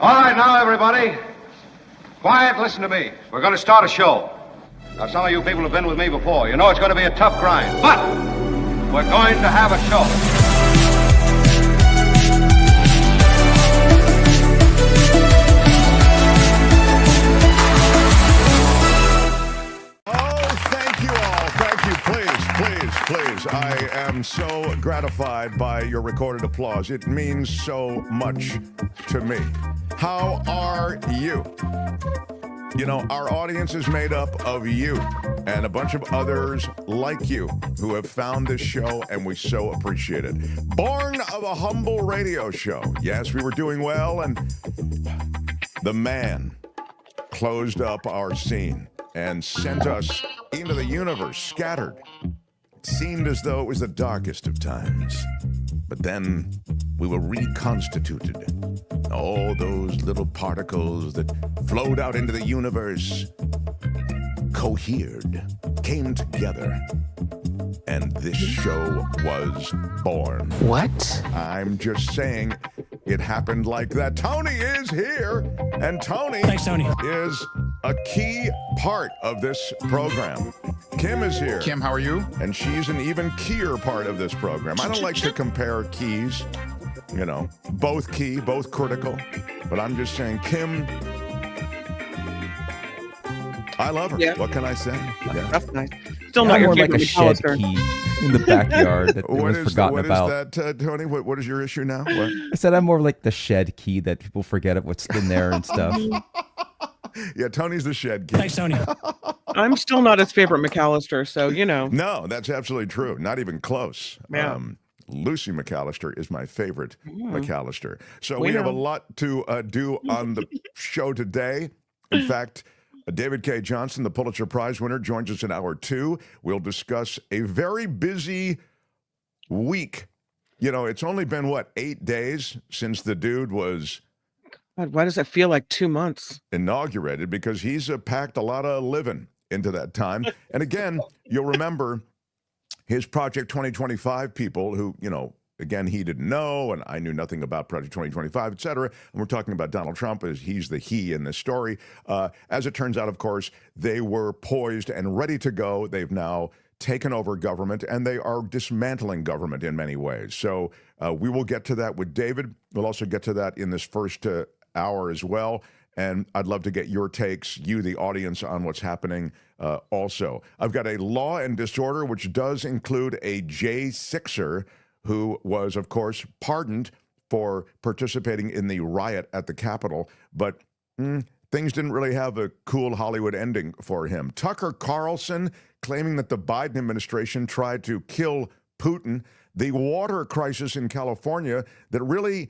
All right, now, everybody. Quiet, listen to me. We're going to start a show. Now, some of you people have been with me before. You know it's going to be a tough grind, but we're going to have a show. Please, I am so gratified by your recorded applause. It means so much to me. How are you? You know, our audience is made up of you and a bunch of others like you who have found this show, and we so appreciate it. Born of a humble radio show. Yes, we were doing well, and the man closed up our scene and sent us into the universe, scattered. It seemed as though it was the darkest of times. But then we were reconstituted. All those little particles that flowed out into the universe cohered, came together, and this show was born. What? I'm just saying it happened like that. Tony is here, and Tony, Thanks, Tony, is a key part of this program. Kim is here. Kim, how are you? And she's an even keyer part of this program. I don't like to compare keys, you know, both key, both critical. But I'm just saying, Kim, I love her. Yeah. What can I say? Yeah. That's nice. Still not your more like favorite a shed McAllister. key in the backyard that was forgotten about. What is that, Tony? What is your issue now? What? I said I'm more like the shed key that people forget of what's in there and stuff. Yeah, Tony's the shed key. Thanks, Tony. I'm still not his favorite McAllister, so you know. No, that's absolutely true. Not even close. Yeah. Lucy McAllister is my favorite McAllister. So We we have a know. lot to do on the show today. In fact, David Cay Johnston, the Pulitzer Prize winner, joins us in hour 2. We'll discuss a very busy week. You know, it's only been, 8 days since the dude was God, why does it feel like 2 months? inaugurated, because he's packed a lot of living into that time. And again, you'll remember his Project 2025 people who, you know, again, he didn't know, and I knew nothing about Project 2025, et cetera. And we're talking about Donald Trump as he's the he in this story. As it turns out, of course, they were poised and ready to go. They've now taken over government, and they are dismantling government in many ways. So we will get to that with David. We'll also get to that in this first hour as well. And I'd love to get your takes, you, the audience, on what's happening also. I've got a law and disorder, which does include a J6er who was, of course, pardoned for participating in the riot at the Capitol. But things didn't really have a cool Hollywood ending for him. Tucker Carlson claiming that the Biden administration tried to kill Putin. The water crisis in California that really,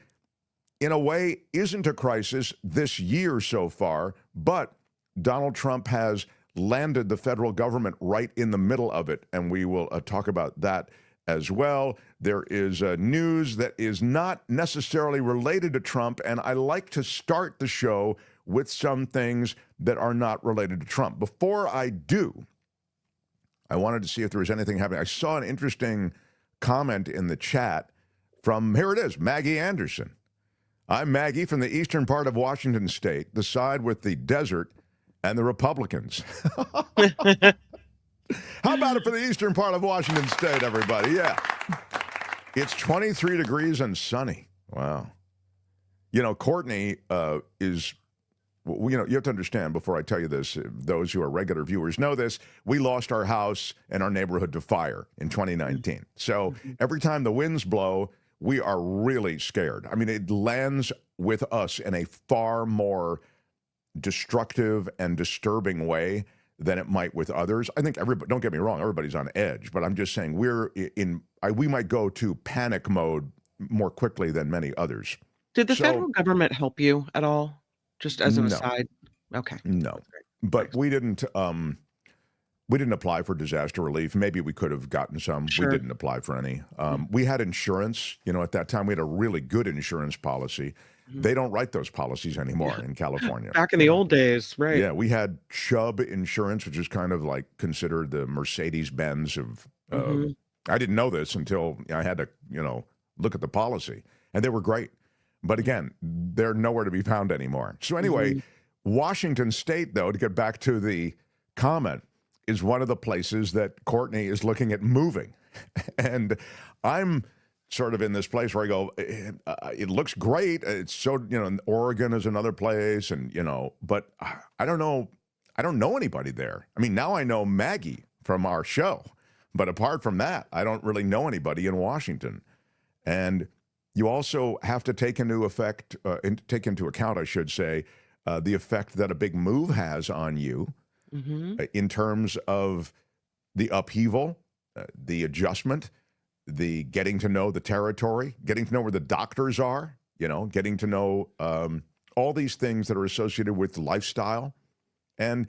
in a way, isn't a crisis this year so far, but Donald Trump has landed the federal government right in the middle of it, and we will talk about that as well. There is news that is not necessarily related to Trump, and I like to start the show with some things that are not related to Trump. Before I do, I wanted to see if there was anything happening. I saw an interesting comment in the chat from, here it is, Maggie Anderson. I'm Maggie from the eastern part of Washington state, the side with the desert and the Republicans. How about it for the eastern part of Washington state, everybody? Yeah. It's 23 degrees and sunny. Wow. You know, Courtney is, you know, you have to understand before I tell you this, those who are regular viewers know this, we lost our house and our neighborhood to fire in 2019. So every time the winds blow, we are really scared. I mean, it lands with us in a far more destructive and disturbing way than it might with others. I think everybody, don't get me wrong, everybody's on edge, but I'm just saying we might go to panic mode more quickly than many others. Did the federal government help you at all? Just as an aside? Okay. No, but we didn't apply for disaster relief. Maybe we could have gotten some. Sure. We didn't apply for any. We had insurance. You know, at that time, we had a really good insurance policy. They don't write those policies anymore in California. Back in the old days, right? Yeah, we had Chubb insurance, which is kind of like considered the Mercedes-Benz of. I didn't know this until I had to, you know, look at the policy, and they were great. But again, they're nowhere to be found anymore. So anyway, Washington State, though, to get back to the comment, is one of the places that Courtney is looking at moving. And I'm sort of in this place where I go, it looks great. It's so, Oregon is another place, and, but I don't know. I don't know anybody there. I mean, now I know Maggie from our show, but apart from that, I don't really know anybody in Washington. And you also have to take into account, I should say, the effect that a big move has on you in terms of the upheaval, the adjustment, the getting to know the territory, getting to know where the doctors are, getting to know all these things that are associated with lifestyle and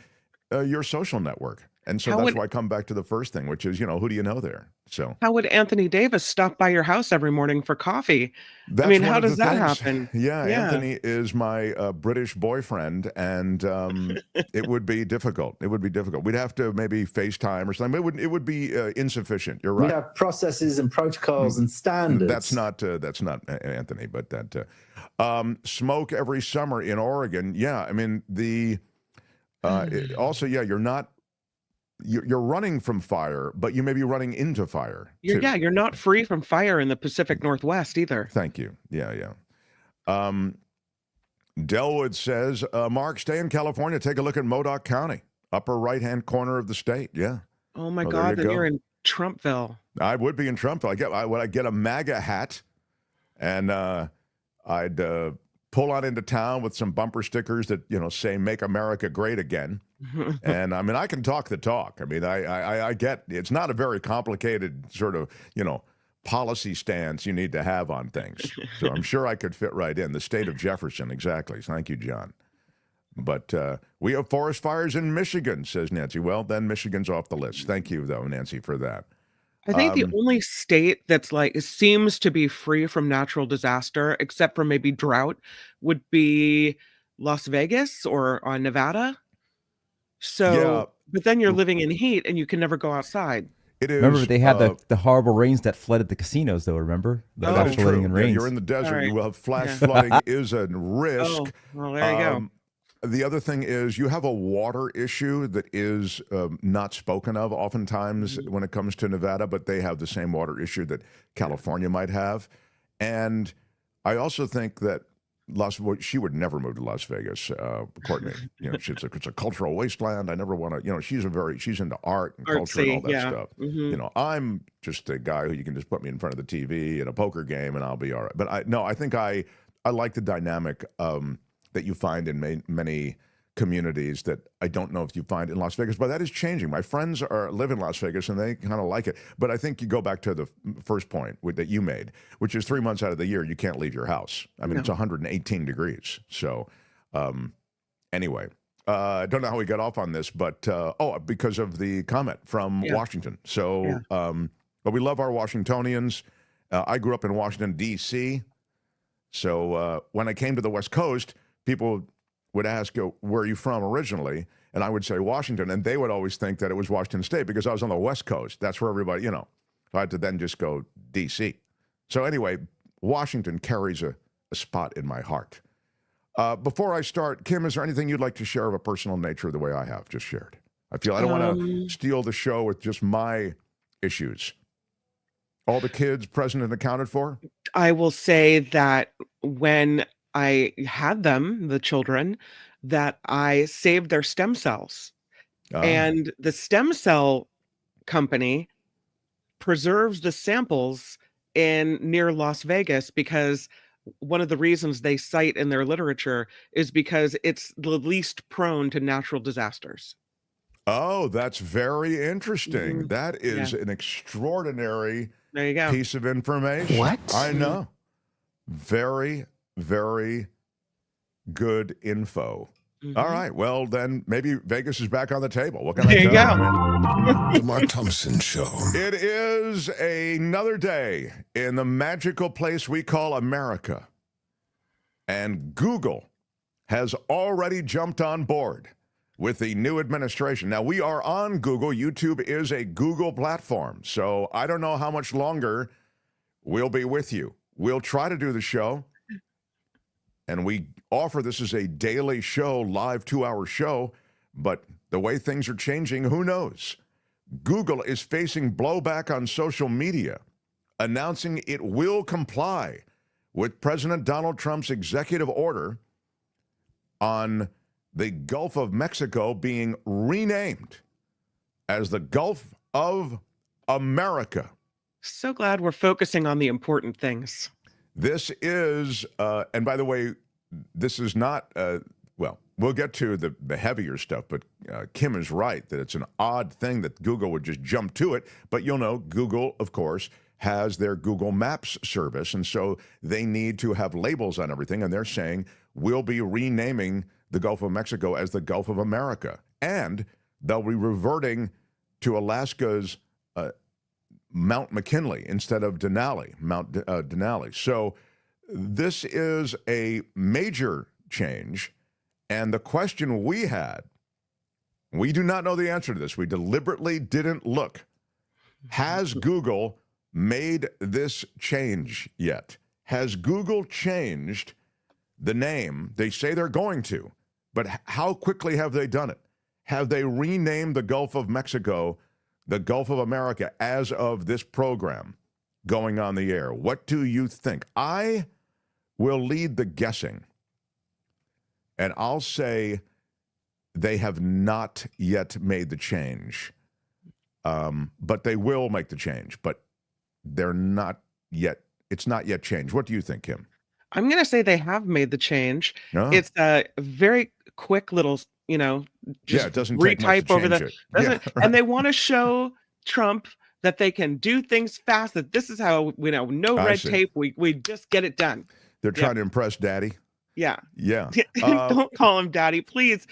your social network. And so that's why I come back to the first thing, which is, who do you know there? So how would Anthony Davis stop by your house every morning for coffee? I mean, how does that happen? Yeah, Anthony is my British boyfriend, and it would be difficult. It would be difficult. We'd have to maybe FaceTime or something. It would be insufficient. You're right. We have processes and protocols and standards. That's not Anthony, but that smoke every summer in Oregon. Yeah, I mean also, you're not. You're running from fire, but you may be running into fire. You're not free from fire in the Pacific Northwest either. Thank you. Yeah. Delwood says, Mark, stay in California. Take a look at Modoc County, upper right-hand corner of the state. Yeah. Oh my God, then you're in Trumpville. I would be in Trumpville. I'd get a MAGA hat, and I'd pull on into town with some bumper stickers that say "Make America Great Again." And I mean, I can talk the talk. I mean, I get it's not a very complicated sort of policy stance you need to have on things. So I'm sure I could fit right in. The state of Jefferson, exactly. Thank you, John. But we have forest fires in Michigan, says Nancy. Well, then Michigan's off the list. Thank you, though, Nancy, for that. I think the only state that's seems to be free from natural disaster, except for maybe drought, would be Las Vegas or Nevada. So, but then you're living in heat and you can never go outside. It is. Remember, they had the horrible rains that flooded the casinos, though. Remember? That is true. Yeah, you're in the desert. Right. You will have flash flooding is a risk. Oh, well, there you go. The other thing is you have a water issue that is not spoken of oftentimes when it comes to Nevada, but they have the same water issue that California might have. And I also think that she would never move to Las Vegas, Courtney. It's a cultural wasteland. I never want to, she's into art and culture and all that stuff. I'm just a guy who you can just put me in front of the TV at a poker game and I'll be all right. But I think I like the dynamic that you find in many communities that I don't know if you find in Las Vegas, but that is changing. My friends live in Las Vegas and they kind of like it. But I think you go back to the first point that you made, which is 3 months out of the year, you can't leave your house. I mean, It's 118 degrees. So anyway, I don't know how we got off on this, but because of the comment from Washington. So, but we love our Washingtonians. I grew up in Washington, D.C. So when I came to the West Coast, people would ask, where are you from originally? And I would say Washington, and they would always think that it was Washington State because I was on the West Coast. That's where everybody, So I had to then just go D.C. So anyway, Washington carries a spot in my heart. Before I start, Kim, is there anything you'd like to share of a personal nature the way I have just shared? I feel I don't want to steal the show with just my issues. All the kids present and accounted for? I will say that when I had them, the children, that I saved their stem cells. And the stem cell company preserves the samples near Las Vegas because one of the reasons they cite in their literature is because it's the least prone to natural disasters. Oh, that's very interesting. That is an extraordinary piece of information. What? I know. Very, very good info. All right. Well, then maybe Vegas is back on the table. What can I tell you? The Mark Thompson Show. It is another day in the magical place we call America. And Google has already jumped on board with the new administration. Now, we are on Google. YouTube is a Google platform. So I don't know how much longer we'll be with you. We'll try to do the show and we offer this as a daily show, live 2-hour show, but the way things are changing, who knows? Google is facing blowback on social media, announcing it will comply with President Donald Trump's executive order on the Gulf of Mexico being renamed as the Gulf of America. So glad we're focusing on the important things. This is, and by the way, this is not, well, we'll get to the heavier stuff, but Kim is right that it's an odd thing that Google would just jump to it. But you'll know, Google, of course, has their Google Maps service, and so they need to have labels on everything, and they're saying, we'll be renaming the Gulf of Mexico as the Gulf of America, and they'll be reverting to Alaska's Mount McKinley instead of Denali, Mount Denali. So this is a major change, and the question we had, we do not know the answer to this. We deliberately didn't look. Has Google made this change yet? Has Google changed the name? They say they're going to, but how quickly have they done it? Have they renamed the Gulf of Mexico the Gulf of America as of this program going on the air? What do you think? I will lead the guessing, and I'll say they have not yet made the change, but they will make the change, but they're not yet. It's not yet changed. What do you think, Kim? I'm going to say they have made the change. Oh. It's a very quick little, just it doesn't take much retype to over change the, it. Yeah, right. and they want to show Trump that they can do things fast, that this is how, no I red see. tape. We just get it done. They're trying to impress Daddy. Yeah. Yeah. Don't call him daddy, please.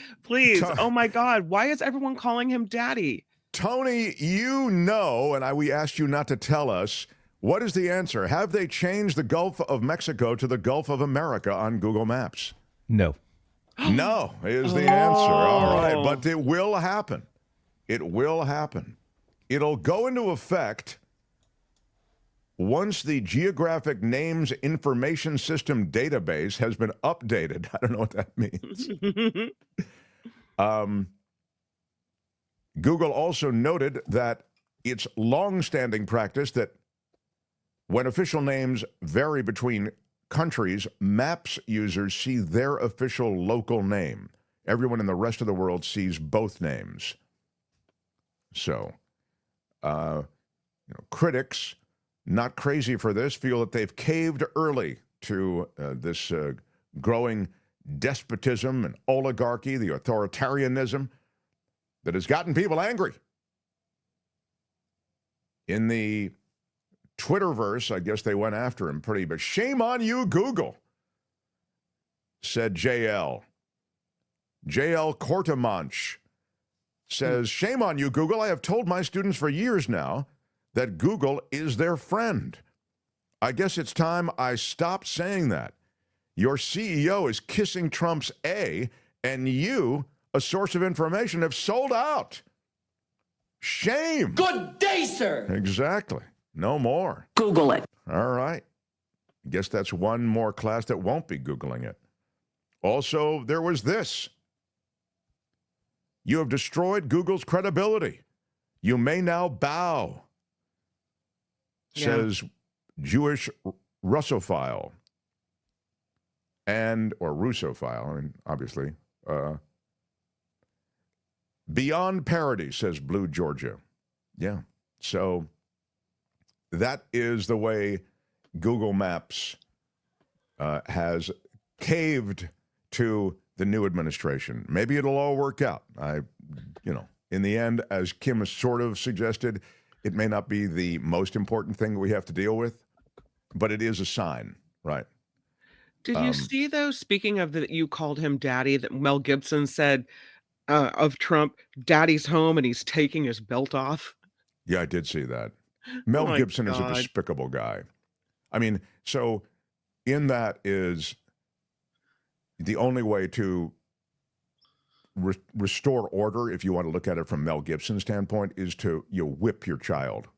Oh my God. Why is everyone calling him daddy? Tony, and we asked you not to tell us. What is the answer? Have they changed the Gulf of Mexico to the Gulf of America on Google Maps? No. No is the answer. All right, but it will happen. It will happen. It'll go into effect once the Geographic Names Information System database has been updated. I don't know what that means. Google also noted that it's long-standing practice that when official names vary between countries, Maps users see their official local name. Everyone in the rest of the world sees both names. So, critics, not crazy for this, feel that they've caved early to this growing despotism and oligarchy, the authoritarianism that has gotten people angry. In the Twitterverse, I guess they went after him pretty, but shame on you, Google, said JL. JL Cortemanch says, shame on you, Google. I have told my students for years now that Google is their friend. I guess it's time I stopped saying that. Your CEO is kissing Trump's A, and you, a source of information, have sold out. Shame. Good day, sir. Exactly. No more. Google it. All right. Guess that's one more class that won't be Googling it. Also, there was this. You have destroyed Google's credibility. You may now bow, says Jewish Russophile. Or Russophile, obviously. Beyond parody, says Blue Georgia. Yeah. So that is the way Google Maps has caved to the new administration. Maybe it'll all work out. In the end, as Kim has sort of suggested, it may not be the most important thing we have to deal with, but it is a sign, right? Did you see, though, speaking of that, you called him daddy, that Mel Gibson said of Trump, daddy's home and he's taking his belt off? Yeah, I did see that. Mel Gibson is a despicable guy. I mean, so in that is the only way to restore order, if you want to look at it from Mel Gibson's standpoint, is to whip your child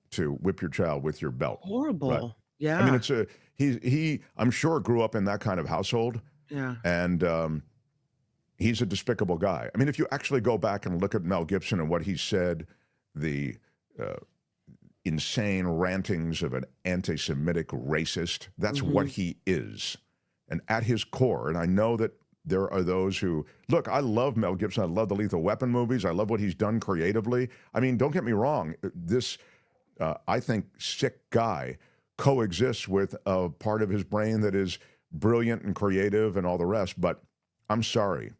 with your belt. Horrible. Right? Yeah. I mean, he I'm sure grew up in that kind of household, Yeah. And he's a despicable guy. I mean, if you actually go back and look at Mel Gibson and what he said, the insane rantings of an anti-Semitic racist, that's what he is. And at his core, and I know that there are those who, look, I love Mel Gibson. I love the Lethal Weapon movies. I love what he's done creatively. I mean, don't get me wrong. This, I think, sick guy coexists with a part of his brain that is brilliant and creative and all the rest. But I'm sorry.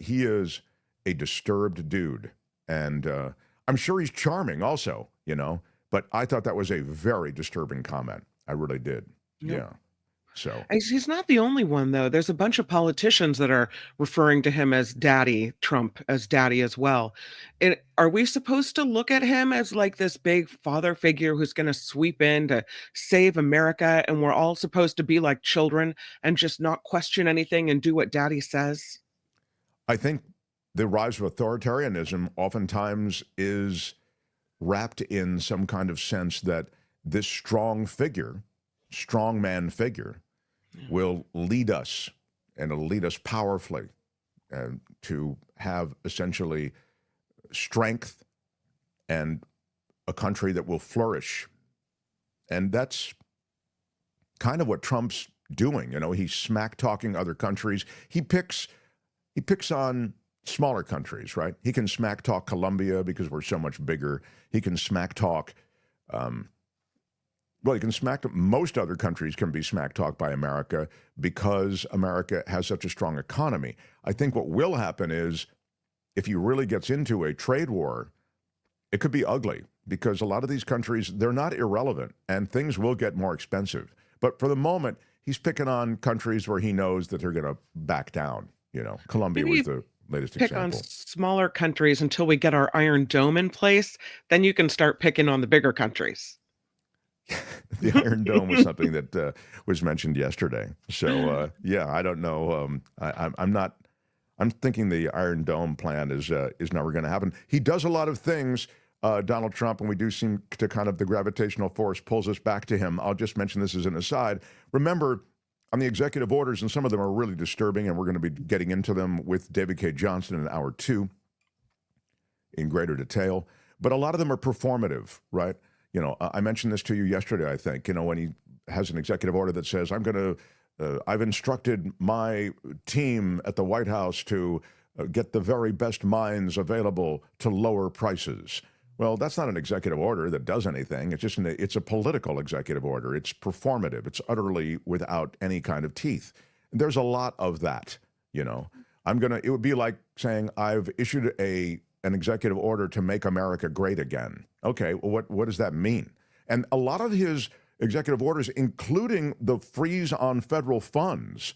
He is a disturbed dude. And I'm sure he's charming also, you know. But I thought that was a very disturbing comment. I really did. Yep. Yeah. So He's not the only one, though. There's a bunch of politicians that are referring to him as Daddy, Trump as Daddy as well. Are we supposed to look at him as like this big father figure who's going to sweep in to save America, and we're all supposed to be like children and just not question anything and do what Daddy says? I think the rise of authoritarianism oftentimes is wrapped in some kind of sense that this strongman figure will lead us, and it'll lead us powerfully to have essentially strength and a country that will flourish. And that's kind of what Trump's doing. You know, he's smack talking other countries. He picks on smaller countries, right? He can smack talk Colombia because we're so much bigger. He can smack talk most other countries can be smack talked by America because America has such a strong economy. I think what will happen is if he really gets into a trade war, it could be ugly because a lot of these countries, they're not irrelevant and things will get more expensive. But for the moment, he's picking on countries where he knows that they're going to back down. You know, Colombia was the latest pick example. on smaller countries until we get our Iron Dome in place. Then you can start picking on the bigger countries. The Iron Dome was something that was mentioned yesterday. So, yeah, I don't know. I'm thinking the Iron Dome plan is never going to happen. He does a lot of things, Donald Trump, and we do seem to kind of, the gravitational force pulls us back to him. I'll just mention this as an aside. Remember, on the executive orders, and some of them are really disturbing, and we're going to be getting into them with David Cay Johnston in hour 2 in greater detail. But a lot of them are performative, right? You know, I mentioned this to you yesterday, I think, you know, when he has an executive order that says, I've instructed my team at the White House to get the very best minds available to lower prices. Well, that's not an executive order that does anything. It's just it's a political executive order. It's performative. It's utterly without any kind of teeth. There's a lot of that, you know. It would be like saying I've issued an executive order to make America great again. Okay, well, what does that mean? And a lot of his executive orders, including the freeze on federal funds,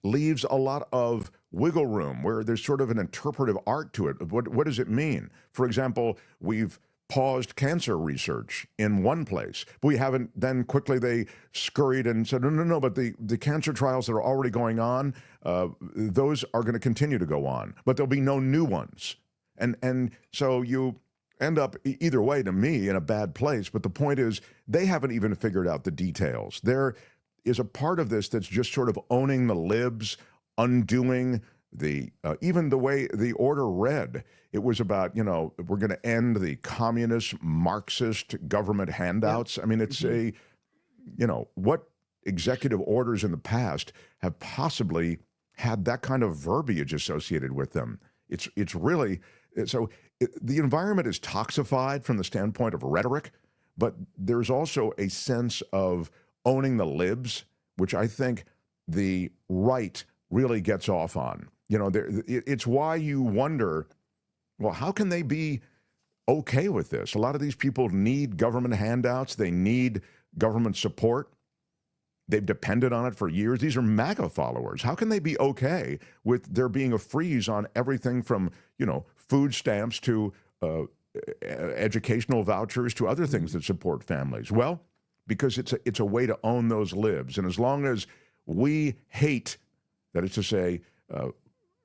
leaves a lot of wiggle room where there's sort of an interpretive art to it. What does it mean? For example, we've paused cancer research in one place, but we haven't, then quickly they scurried and said, no, but the cancer trials that are already going on, those are going to continue to go on, but there'll be no new ones. And so you end up, either way, to me, in a bad place. But the point is, they haven't even figured out the details. There is a part of this that's just sort of owning the libs, undoing even the way the order read. It was about, you know, we're going to end the communist, Marxist government handouts. I mean, it's what executive orders in the past have possibly had that kind of verbiage associated with them? It's really... So the environment is toxified from the standpoint of rhetoric, but there's also a sense of owning the libs, which I think the right really gets off on. You know, it's why you wonder, well, how can they be okay with this? A lot of these people need government handouts. They need government support. They've depended on it for years. These are MAGA followers. How can they be okay with there being a freeze on everything from, you know, food stamps to educational vouchers to other things that support families? Well, because it's a way to own those libs. And as long as we hate, that is to say,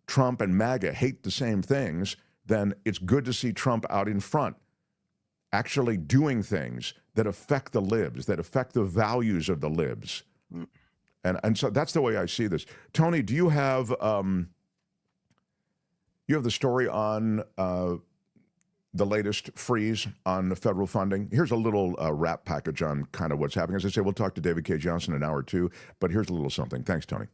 Trump and MAGA hate the same things, then it's good to see Trump out in front, actually doing things that affect the libs, that affect the values of the libs. And so that's the way I see this. Tony, do you have the story on the latest freeze on the federal funding? Here's a little wrap package on kind of what's happening. As I say, we'll talk to David Cay Johnston in an hour or two, but here's a little something. Thanks, Tony.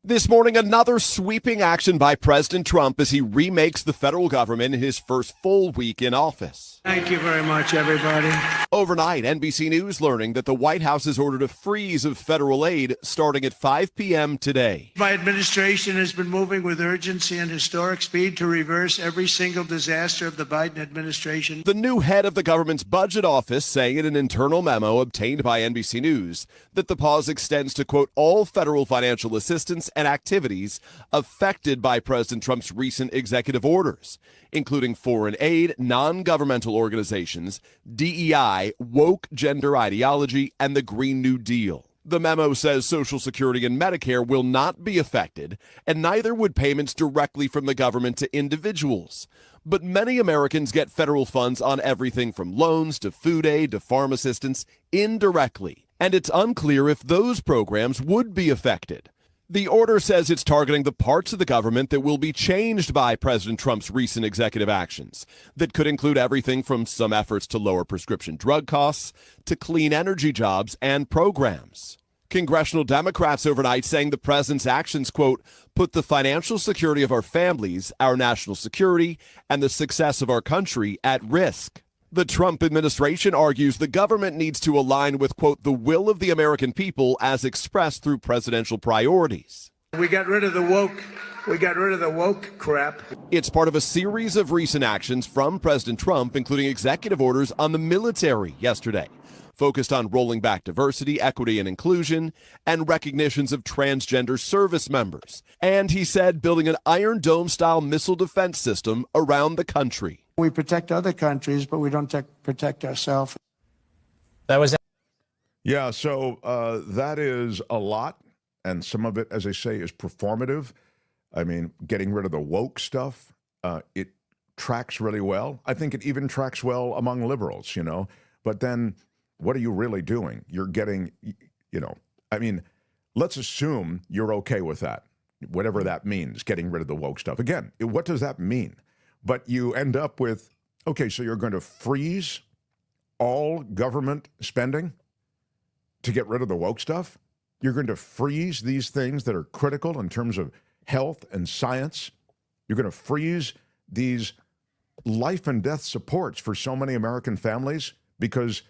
This morning, another sweeping action by President Trump as he remakes the federal government in his first full week in office. Thank you very much, everybody. Overnight, NBC News learning that the White House has ordered a freeze of federal aid starting at 5 p.m. today. My administration has been moving with urgency and historic speed to reverse every single disaster of the Biden administration. The new head of the government's budget office saying in an internal memo obtained by NBC News that the pause extends to, quote, all federal financial assistance and activities affected by President Trump's recent executive orders, including foreign aid, non-governmental organizations, DEI, woke gender ideology, and the Green New Deal. The memo says Social Security and Medicare will not be affected, and neither would payments directly from the government to individuals. But many Americans get federal funds on everything from loans to food aid to farm assistance indirectly, and it's unclear if those programs would be affected. The order says it's targeting the parts of the government that will be changed by President Trump's recent executive actions that could include everything from some efforts to lower prescription drug costs to clean energy jobs and programs. Congressional Democrats overnight saying the president's actions, quote, put the financial security of our families, our national security, and the success of our country at risk. The Trump administration argues the government needs to align with, quote, the will of the American people as expressed through presidential priorities. We got rid of the woke crap. It's part of a series of recent actions from President Trump, including executive orders on the military yesterday, focused on rolling back diversity, equity, and inclusion, and recognitions of transgender service members. And he said building an Iron Dome-style missile defense system around the country. We protect other countries, but we don't protect ourselves. Yeah, so that is a lot, and some of it, as I say, is performative. I mean, getting rid of the woke stuff, it tracks really well. I think it even tracks well among liberals, you know. But then what are you really doing? You're getting, you know, I mean, let's assume you're okay with that, whatever that means, getting rid of the woke stuff. Again, what does that mean? But you end up with, okay, so you're going to freeze all government spending to get rid of the woke stuff? You're going to freeze these things that are critical in terms of health and science? You're going to freeze these life and death supports for so many American families because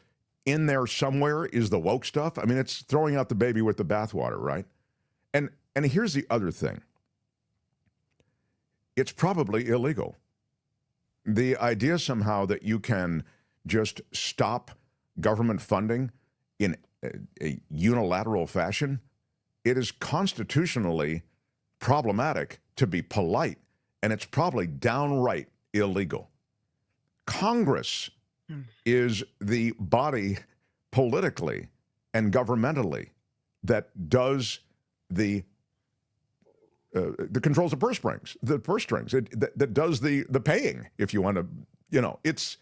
in there somewhere is the woke stuff? I mean, it's throwing out the baby with the bathwater, right? And here's the other thing. It's probably illegal. The idea somehow that you can just stop government funding in a unilateral fashion, it is constitutionally problematic, to be polite, and it's probably downright illegal. Congress is the body politically and governmentally that does the controls the purse strings, that does the paying, if you want to, you know, it's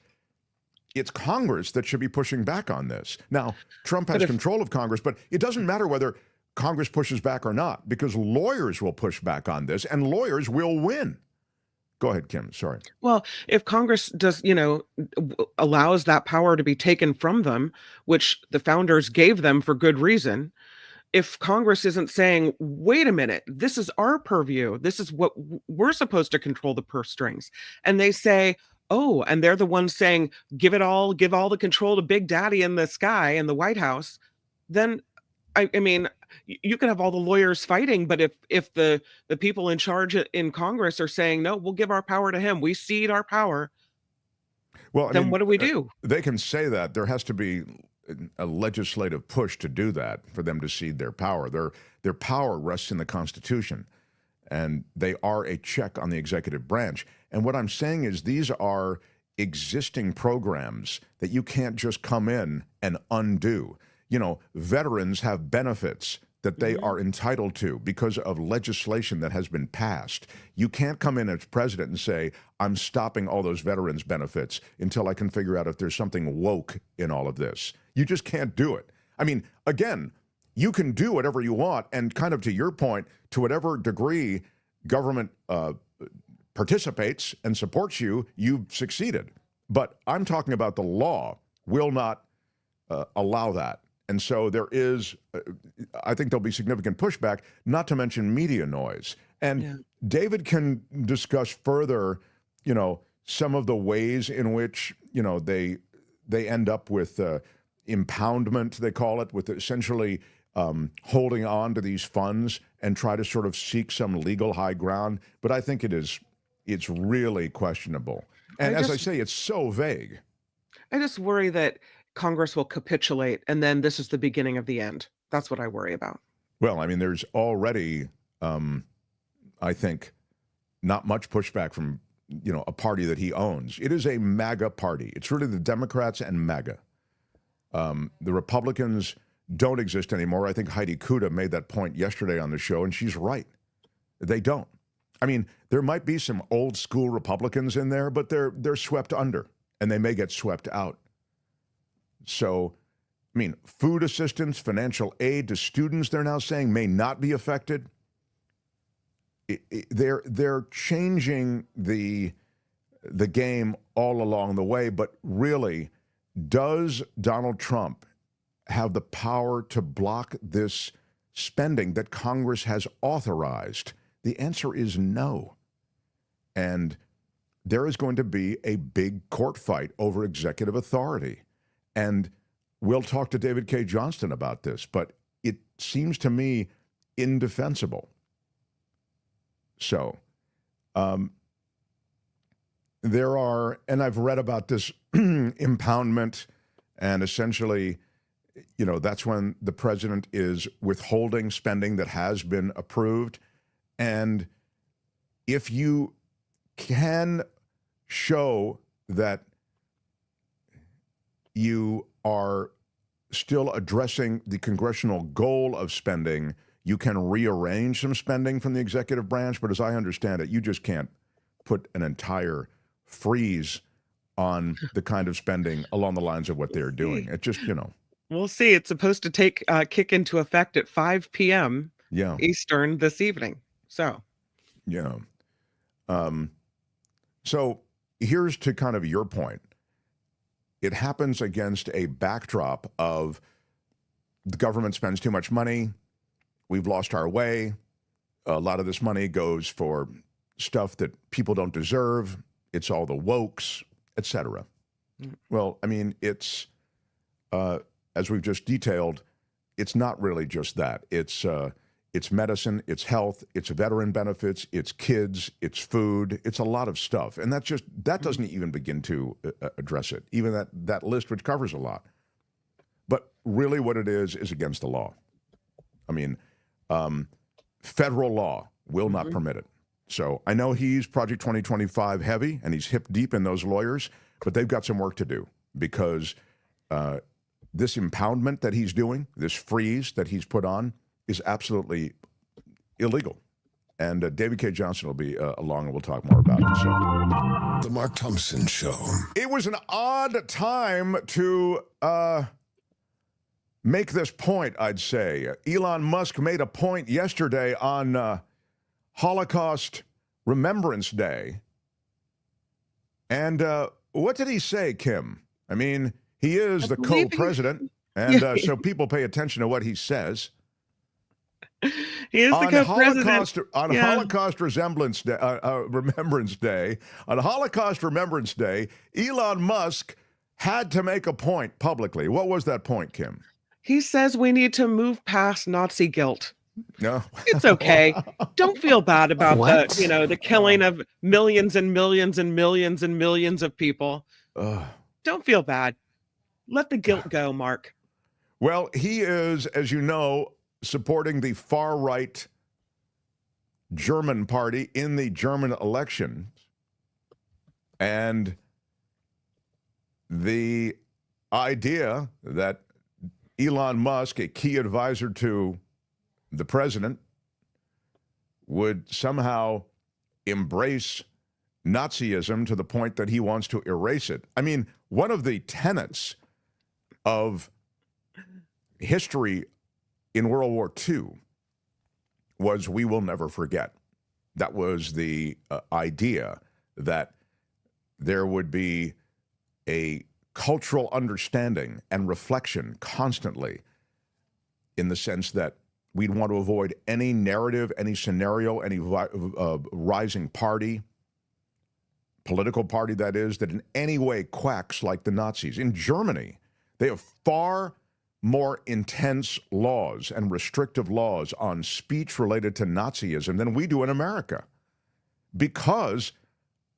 Congress that should be pushing back on this. Now, Trump has control of Congress, but it doesn't matter whether Congress pushes back or not, because lawyers will push back on this and lawyers will win. Go ahead, Kim. Sorry. Well, if Congress does, you know, allows that power to be taken from them, which the founders gave them for good reason, if Congress isn't saying, wait a minute, this is our purview, this is what we're supposed to control the purse strings, and they say, oh, and they're the ones saying, give all the control to Big Daddy in the sky in the White House, then, I mean, you can have all the lawyers fighting, but if the people in charge in Congress are saying, no, we'll give our power to him, we cede our power, well, then what do we do? They can say that. There has to be a legislative push to do that for them to cede their power. Their power rests in the Constitution, and they are a check on the executive branch. And what I'm saying is these are existing programs that you can't just come in and undo. You know, veterans have benefits that they are entitled to because of legislation that has been passed. You can't come in as president and say, I'm stopping all those veterans' benefits until I can figure out if there's something woke in all of this. You just can't do it. I mean, again, you can do whatever you want. And kind of to your point, to whatever degree government participates and supports you, you've succeeded. But I'm talking about the law will not allow that. And so there is, I think there'll be significant pushback, not to mention media noise. And David can discuss further, some of the ways in which, they end up with impoundment, they call it, with essentially holding on to these funds and try to sort of seek some legal high ground. But I think it's really questionable. And as I say, it's so vague. I just worry that Congress will capitulate, and then this is the beginning of the end. That's what I worry about. Well, I mean, there's already, I think, not much pushback from, a party that he owns. It is a MAGA party. It's really the Democrats and MAGA. The Republicans don't exist anymore. I think Heidi Kuda made that point yesterday on the show, and she's right. They don't. I mean, there might be some old school Republicans in there, but they're swept under, and they may get swept out. So, I mean, food assistance, financial aid to students, they're now saying may not be affected. They're changing the game all along the way, but really, does Donald Trump have the power to block this spending that Congress has authorized? The answer is no. And there is going to be a big court fight over executive authority. And we'll talk to David Cay Johnston about this, but it seems to me indefensible. So there are, and I've read about this impoundment, and essentially, that's when the president is withholding spending that has been approved. And if you can show that you are still addressing the congressional goal of spending, you can rearrange some spending from the executive branch. But as I understand it, you just can't put an entire freeze on the kind of spending along the lines of what they're doing. It just, We'll see. It's supposed to kick into effect at 5 p.m. Eastern this evening. So, so here's to kind of your point. It happens against a backdrop of the government spends too much money. We've lost our way. A lot of this money goes for stuff that people don't deserve. It's all the wokes, etc. Well, I mean, it's, as we've just detailed, it's not really just that. It's medicine, it's health, it's veteran benefits, it's kids, it's food, it's a lot of stuff. And that doesn't even begin to address it, even that list, which covers a lot. But really what it is against the law. I mean, federal law will not permit it. So I know he's Project 2025 heavy, and he's hip deep in those lawyers, but they've got some work to do, because this impoundment that he's doing, this freeze that he's put on, is absolutely illegal. And David Cay Johnston will be along, and we'll talk more about it. So, The Mark Thompson Show. It was an odd time to make this point, I'd say. Elon Musk made a point yesterday on Holocaust Remembrance Day. And what did he say, Kim? I mean, he is the co-president, and so people pay attention to what he says. He is the co-president. Holocaust Remembrance Day, on Holocaust Remembrance Day, Elon Musk had to make a point publicly. What was that point, Kim? He says we need to move past Nazi guilt. No, it's okay. Don't feel bad about the killing of millions and millions and millions and millions of people. Don't feel bad. Let the guilt go, Mark. Well, he is, as you know, supporting the far-right German party in the German election. And the idea that Elon Musk, a key advisor to the president, would somehow embrace Nazism to the point that he wants to erase it. I mean, one of the tenets of history in World War II was we will never forget. That was the idea that there would be a cultural understanding and reflection constantly, in the sense that we'd want to avoid any narrative, any scenario, any rising party, political party that is, that in any way quacks like the Nazis. In Germany, they have far more intense laws and restrictive laws on speech related to Nazism than we do in America, because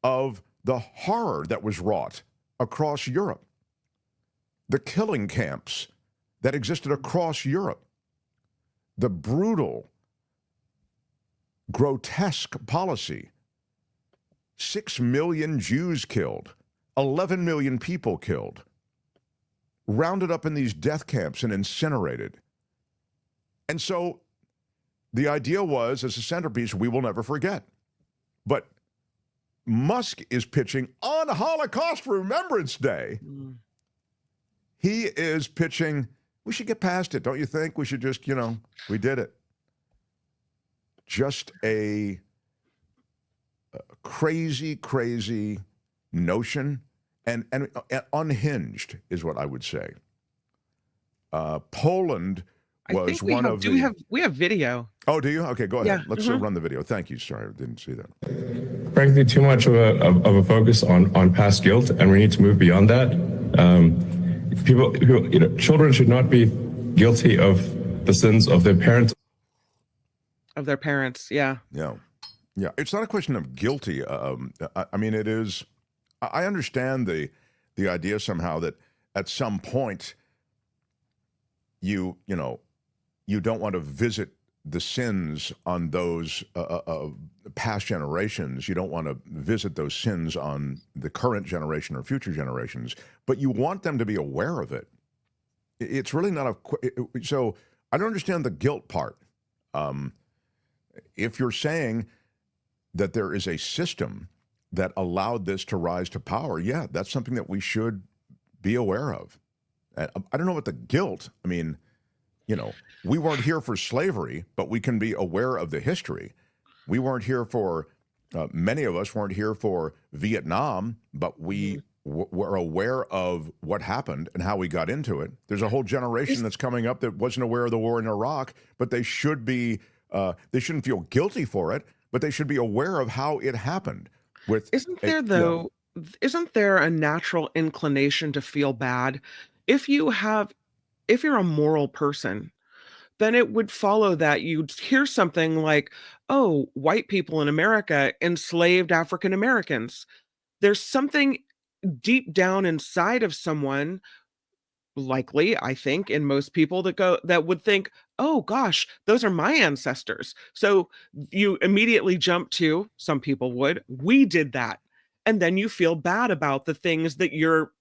of the horror that was wrought across Europe, the killing camps that existed across Europe, the brutal, grotesque policy. 6 million Jews killed, 11 million people killed, rounded up in these death camps and incinerated. And so the idea was, as a centerpiece, we will never forget. But Musk is pitching on Holocaust Remembrance Day. He is pitching, we should get past it, don't you think? We should just, we did it. Just a crazy, crazy notion, and unhinged is what I would say. Poland was one of the... We have video. Oh, do you? Okay, go ahead. Yeah. Let's run the video. Thank you. Sorry, I didn't see that. Frankly, too much of a focus on past guilt, and we need to move beyond that. Children should not be guilty of the sins of their parents. Of their parents, yeah. Yeah. Yeah, it's not a question of guilty. I mean, it is. I understand the idea somehow that at some point you don't want to visit the sins on those past generations. You don't want to visit those sins on the current generation or future generations, but you want them to be aware of it. It's really not so I don't understand the guilt part. If you're saying that there is a system that allowed this to rise to power, yeah, that's something that we should be aware of. I don't know what the guilt, I mean, we weren't here for slavery, but we can be aware of the history. We weren't here for, many of us weren't here for Vietnam, but we were aware of what happened and how we got into it. There's a whole generation that's coming up that wasn't aware of the war in Iraq, but they should be, they shouldn't feel guilty for it, but they should be aware of how it happened. Isn't there a natural inclination to feel bad? If you're a moral person, then it would follow that you'd hear something like, oh, white people in America enslaved African Americans. There's something deep down inside of someone, likely, I think, in most people that would think, oh gosh, those are my ancestors. So you immediately jump to, some people would, we did that. And then you feel bad about the things that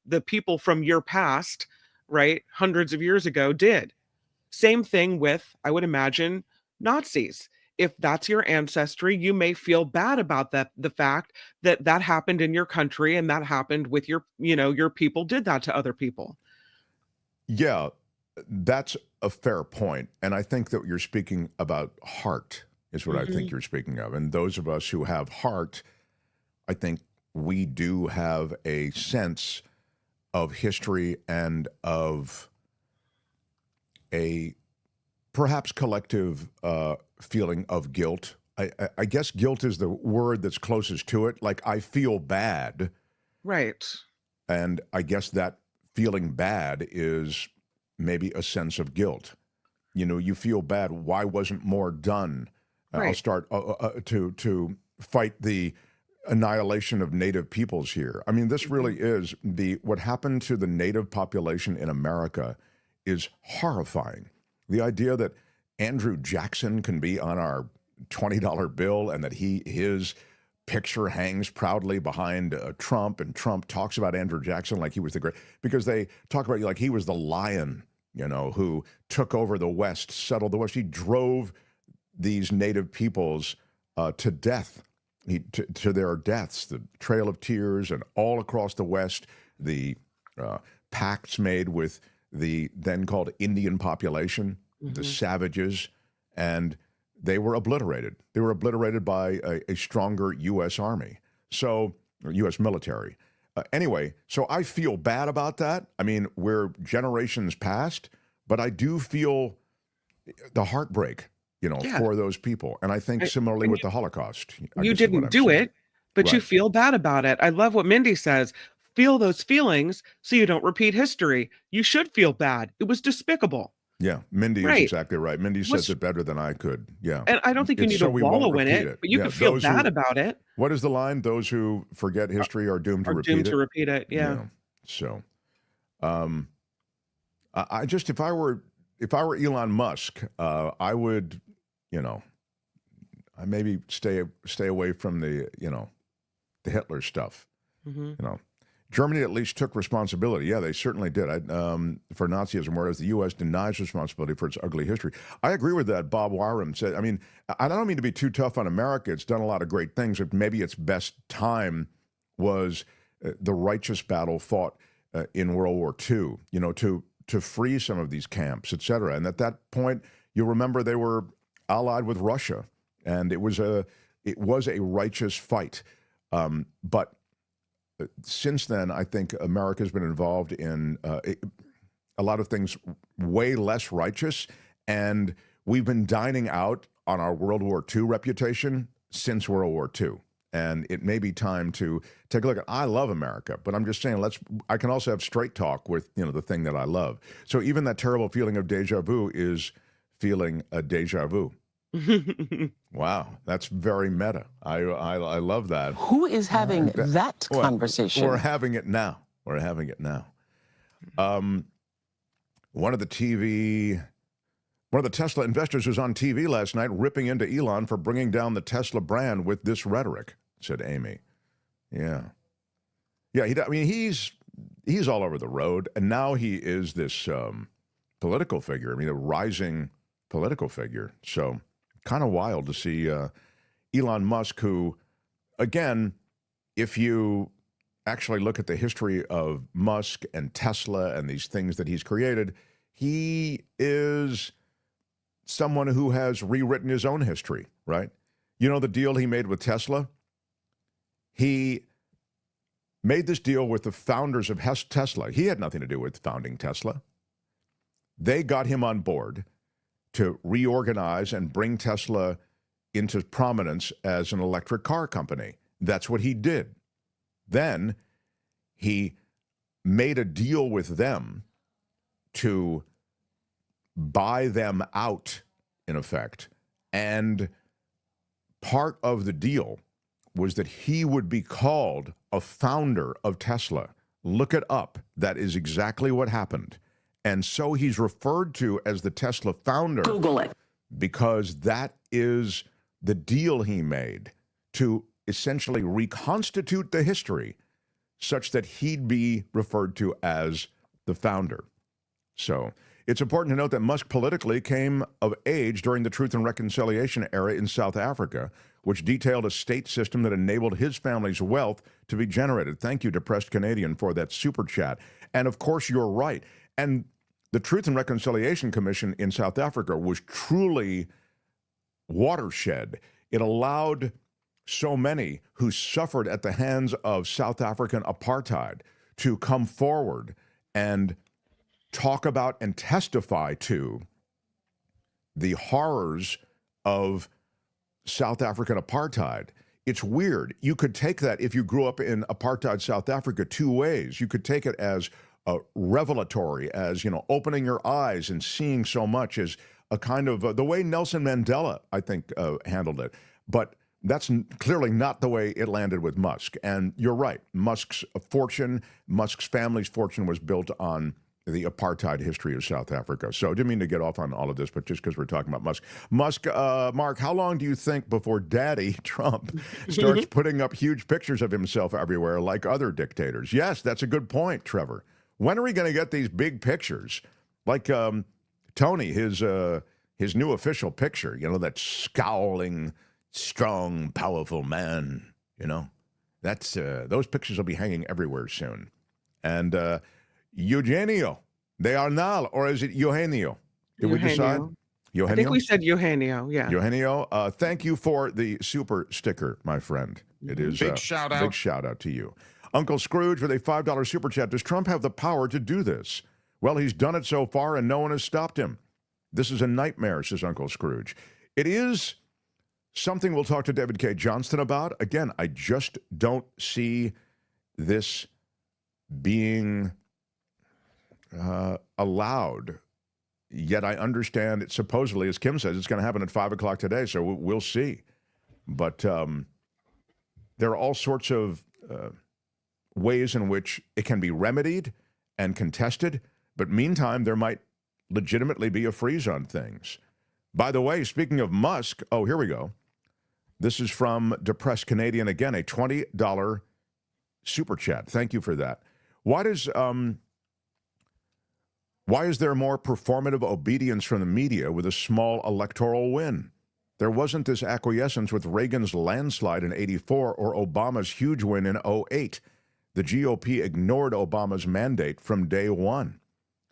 the people from your past, right, hundreds of years ago did. Same thing with, I would imagine, Nazis. If that's your ancestry, you may feel bad about the fact that happened in your country and that happened with your people did that to other people. Yeah, that's a fair point. And I think that you're speaking about heart is what I think you're speaking of. And those of us who have heart, I think we do have a sense of history and of a perhaps collective feeling of guilt. I guess guilt is the word that's closest to it. Like, I feel bad. Right. And I guess that feeling bad is maybe a sense of guilt. You feel bad. Why wasn't more done? Right. I'll start to fight the annihilation of native peoples here. I mean, this really is what happened to the native population in America is horrifying. The idea that Andrew Jackson can be on our $20 bill and that his picture hangs proudly behind Trump, and Trump talks about Andrew Jackson like he was the great, because they talk about like he was the lion, who took over the West, settled the West. He drove these native peoples to death, to their deaths, the Trail of Tears, and all across the West, the pacts made with the then called Indian population, the savages, and they were obliterated. They were obliterated by a stronger U.S. Army, or U.S. military. Anyway, so I feel bad about that. I mean, we're generations past, but I do feel the heartbreak, for those people. And I think similarly with the Holocaust. You didn't do it, but you feel bad about it. I love what Mindy says. Feel those feelings so you don't repeat history. You should feel bad. It was despicable. Yeah, Mindy is exactly right. Mindy says it better than I could. Yeah. And I don't think you need to wallow in it, but you can feel bad about it. What is the line? Those who forget history are doomed to repeat it. Yeah. So, I just, if I were Elon Musk, I would, I maybe stay away from the Hitler stuff. Germany at least took responsibility. Yeah, they certainly did for Nazism, whereas the U.S. denies responsibility for its ugly history. I agree with that. Bob Wyrum said, I mean, I don't mean to be too tough on America. It's done a lot of great things, but maybe its best time was the righteous battle fought in World War II, to free some of these camps, et cetera. And at that point, you remember they were allied with Russia, and it was a righteous fight. But since then, I think America's been involved in a lot of things way less righteous, and we've been dining out on our World War II reputation since World War II. And it may be time to take a look at, I love America, but I'm just saying, I can also have straight talk with, the thing that I love. So even that terrible feeling of deja vu is feeling a deja vu. Wow, that's very meta. I love that. Who is having that conversation? We're having it now. We're having it now. One of the Tesla investors was on TV last night ripping into Elon for bringing down the Tesla brand with this rhetoric, said Amy. Yeah. He's all over the road, and now he is this political figure. I mean, a rising political figure. So kind of wild to see Elon Musk, who, again, if you actually look at the history of Musk and Tesla and these things that he's created, he is someone who has rewritten his own history, right? You know the deal he made with Tesla? He made this deal with the founders of Tesla. He had nothing to do with founding Tesla. They got him on board to reorganize and bring Tesla into prominence as an electric car company. That's what he did. Then he made a deal with them to buy them out, in effect. And part of the deal was that he would be called a founder of Tesla. Look it up. That is exactly what happened. And so he's referred to as the Tesla founder. Google it. Because that is the deal he made to essentially reconstitute the history such that he'd be referred to as the founder. So it's important to note that Musk politically came of age during the Truth and Reconciliation era in South Africa, which detailed a state system that enabled his family's wealth to be generated. Thank you, Depressed Canadian, for that super chat. And of course, you're right. And the Truth and Reconciliation Commission in South Africa was truly watershed. It allowed so many who suffered at the hands of South African apartheid to come forward and talk about and testify to the horrors of South African apartheid. It's weird. You could take that, if you grew up in apartheid South Africa, two ways. You could take it as revelatory, as, opening your eyes and seeing so much, as a kind of the way Nelson Mandela, I think, handled it. But that's clearly not the way it landed with Musk. And you're right. Musk's family's fortune was built on the apartheid history of South Africa. So I didn't mean to get off on all of this, but just because we're talking about Musk. Mark, how long do you think before Daddy Trump starts putting up huge pictures of himself everywhere like other dictators? Yes, that's a good point, Trevor. When are we going to get these big pictures? Like Tony, his new official picture, that scowling, strong, powerful man, that's those pictures will be hanging everywhere soon. And Eugenio de Arnal, or is it Eugenio? Did we decide? I think we said Eugenio, yeah. Eugenio, thank you for the super sticker, my friend. It is Big shout out. Big shout out to you. Uncle Scrooge with a $5 super chat. Does Trump have the power to do this? Well, he's done it so far and no one has stopped him. This is a nightmare, says Uncle Scrooge. It is something we'll talk to David Cay Johnston about. Again, I just don't see this being allowed. Yet I understand it supposedly, as Kim says, it's going to happen at 5 o'clock today, so we'll see. But there are all sorts of ways in which it can be remedied and contested. But meantime, there might legitimately be a freeze on things. By the way, speaking of Musk, oh, here we go. This is from Depressed Canadian. Again, a $20 super chat. Thank you for that. Why is there more performative obedience from the media with a small electoral win? There wasn't this acquiescence with Reagan's landslide in '84 or Obama's huge win in '08. The GOP ignored Obama's mandate from day one.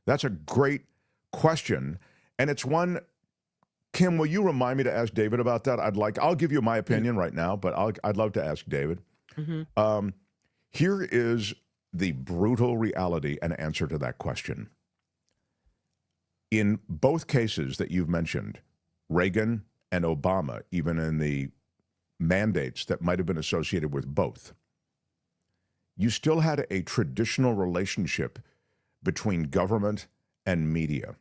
That's a great question, and it's one. Kim, will you remind me to ask David about that? I'll give you my opinion right now, but I'd love to ask David. Mm-hmm. Here is the brutal reality and answer to that question. In both cases that you've mentioned, Reagan and Obama, even in the mandates that might have been associated with both, you still had a traditional relationship between government and media.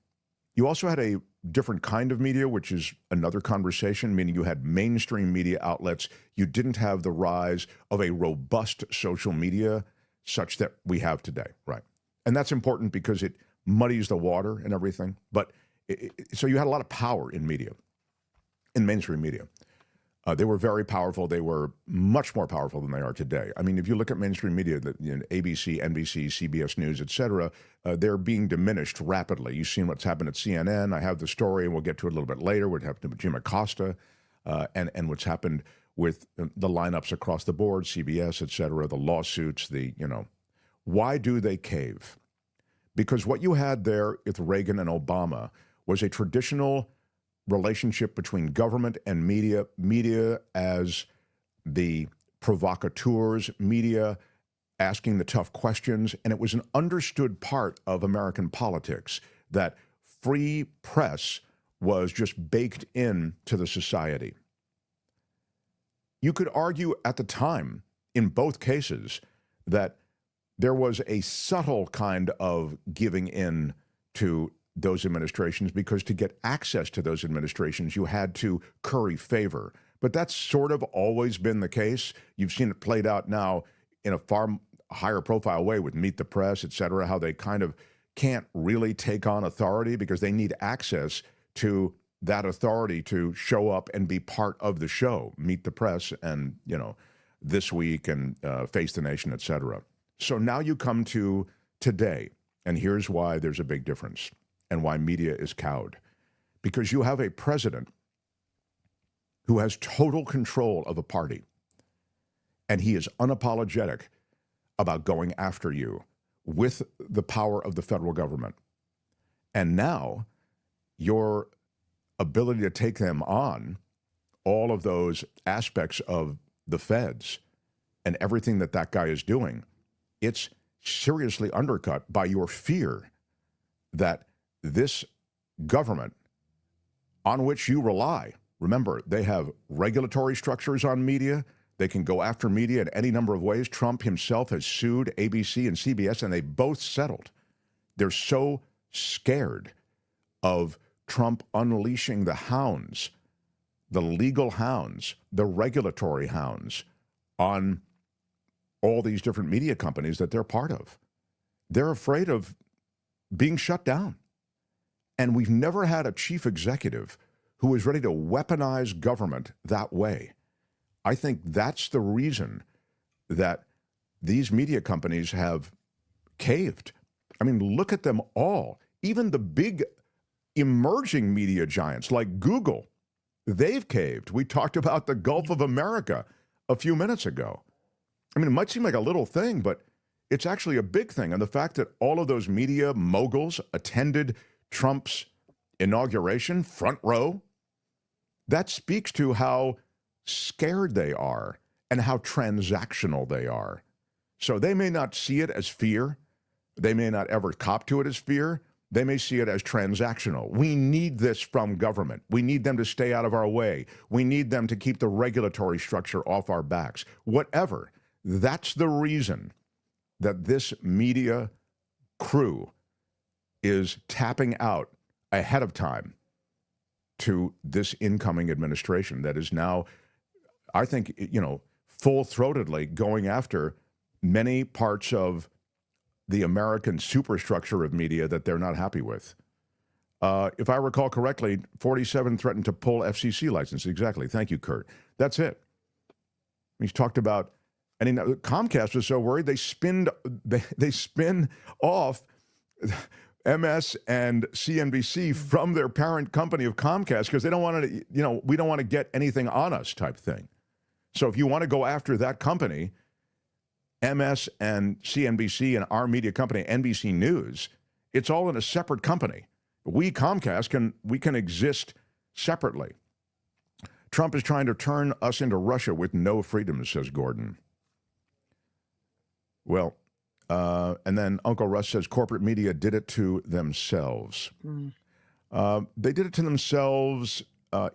You also had a different kind of media, which is another conversation, meaning you had mainstream media outlets. You didn't have the rise of a robust social media such that we have today, right? And that's important because it muddies the water and everything. But so you had a lot of power in media, in mainstream media. They were very powerful. They were much more powerful than they are today. I mean, if you look at mainstream media, ABC, NBC, CBS News, et cetera, they're being diminished rapidly. You've seen what's happened at CNN. I have the story, and we'll get to it a little bit later, what happened with Jim Acosta, and what's happened with the lineups across the board, CBS, et cetera, the lawsuits, why do they cave? Because what you had there with Reagan and Obama was a traditional relationship between government and media as the provocateurs, media asking the tough questions, and it was an understood part of American politics that free press was just baked into the society. You could argue at the time, in both cases, that there was a subtle kind of giving in to those administrations, because to get access to those administrations, you had to curry favor. But that's sort of always been the case. You've seen it played out now in a far higher profile way with Meet the Press, et cetera, how they kind of can't really take on authority because they need access to that authority to show up and be part of the show. Meet the Press and, This Week and Face the Nation, et cetera. So now you come to today, and here's why there's a big difference and why media is cowed. Because you have a president who has total control of a party, and he is unapologetic about going after you with the power of the federal government. And now your ability to take them on, all of those aspects of the feds and everything that guy is doing, it's seriously undercut by your fear that this government on which you rely, remember, they have regulatory structures on media. They can go after media in any number of ways. Trump himself has sued ABC and CBS, and they both settled. They're so scared of Trump unleashing the hounds, the legal hounds, the regulatory hounds on all these different media companies that they're part of. They're afraid of being shut down. And we've never had a chief executive who is ready to weaponize government that way. I think that's the reason that these media companies have caved. I mean, look at them all. Even the big emerging media giants like Google, they've caved. We talked about the Gulf of America a few minutes ago. I mean, it might seem like a little thing, but it's actually a big thing. And the fact that all of those media moguls attended Trump's inauguration, front row. That speaks to how scared they are and how transactional they are. So they may not see it as fear. They may not ever cop to it as fear. They may see it as transactional. We need this from government. We need them to stay out of our way. We need them to keep the regulatory structure off our backs. Whatever. That's the reason that this media crew is tapping out ahead of time to this incoming administration that is now, I think, full-throatedly going after many parts of the American superstructure of media that they're not happy with. If I recall correctly, 47 threatened to pull FCC license. Exactly. Thank you, Kurt. That's it. He's talked about, and Comcast was so worried they spin off MS and CNBC from their parent company of Comcast because they don't want to, we don't want to get anything on us type thing. So if you want to go after that company, MS and CNBC and our media company, NBC News, it's all in a separate company. We, Comcast, can exist separately. Trump is trying to turn us into Russia with no freedoms, says Gordon. Well, and then Uncle Russ says corporate media did it to themselves. They did it to themselves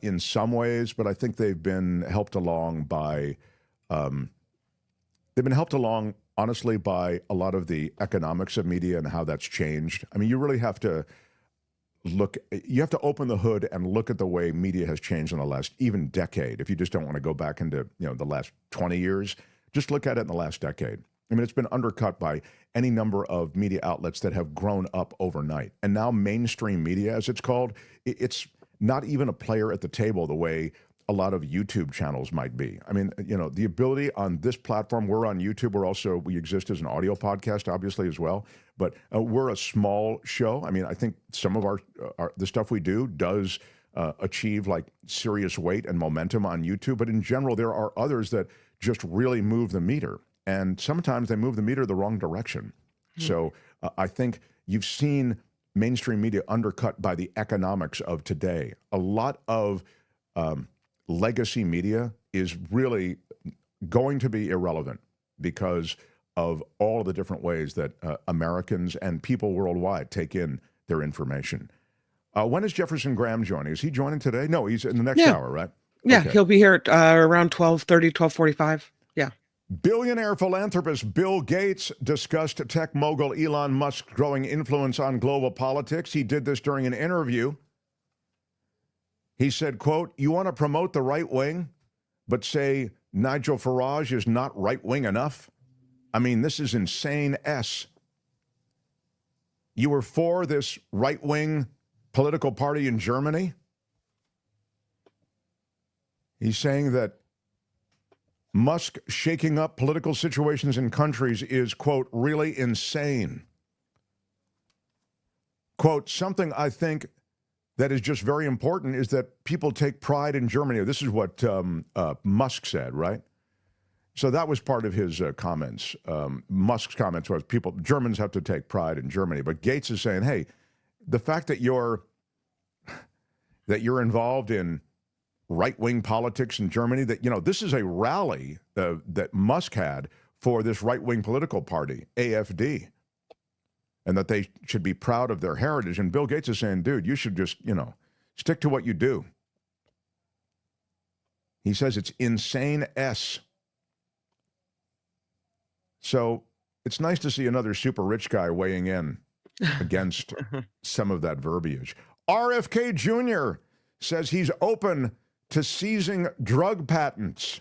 in some ways, but I think they've been helped along by... They've been helped along, honestly, by a lot of the economics of media and how that's changed. I mean, you really have to you have to open the hood and look at the way media has changed in the last even decade. If you just don't want to go back into, the last 20 years, just look at it in the last decade. I mean, it's been undercut by any number of media outlets that have grown up overnight. And now mainstream media, as it's called, it's not even a player at the table the way a lot of YouTube channels might be. I mean, the ability on this platform, we're on YouTube. We exist as an audio podcast, obviously, as well. But we're a small show. I mean, I think some of the stuff we do does achieve like serious weight and momentum on YouTube. But in general, there are others that just really move the meter. And sometimes they move the meter the wrong direction. So I think you've seen mainstream media undercut by the economics of today. A lot of legacy media is really going to be irrelevant because of all of the different ways that Americans and people worldwide take in their information. When is Jefferson Graham joining? Is he joining today? No, he's in the next hour, right? Yeah, Okay. He'll be here at around 12:30, 12:45. Yeah. Billionaire philanthropist Bill Gates discussed tech mogul Elon Musk's growing influence on global politics. He did this during an interview. He said, quote, "You want to promote the right wing, but say Nigel Farage is not right wing enough? I mean, this is insane S. You were for this right wing political party in Germany?" He's saying that Musk shaking up political situations in countries is, quote, really insane. Quote, "Something I think that is just very important is that people take pride in Germany." This is what Musk said, right? So that was part of his comments. Musk's comments was Germans have to take pride in Germany. But Gates is saying, hey, the fact that you're involved in right-wing politics in Germany, that, this is a rally that Musk had for this right-wing political party, AfD, and that they should be proud of their heritage. And Bill Gates is saying, dude, you should just, stick to what you do. He says it's insane S. So it's nice to see another super rich guy weighing in against some of that verbiage. RFK Jr. says he's open to seizing drug patents.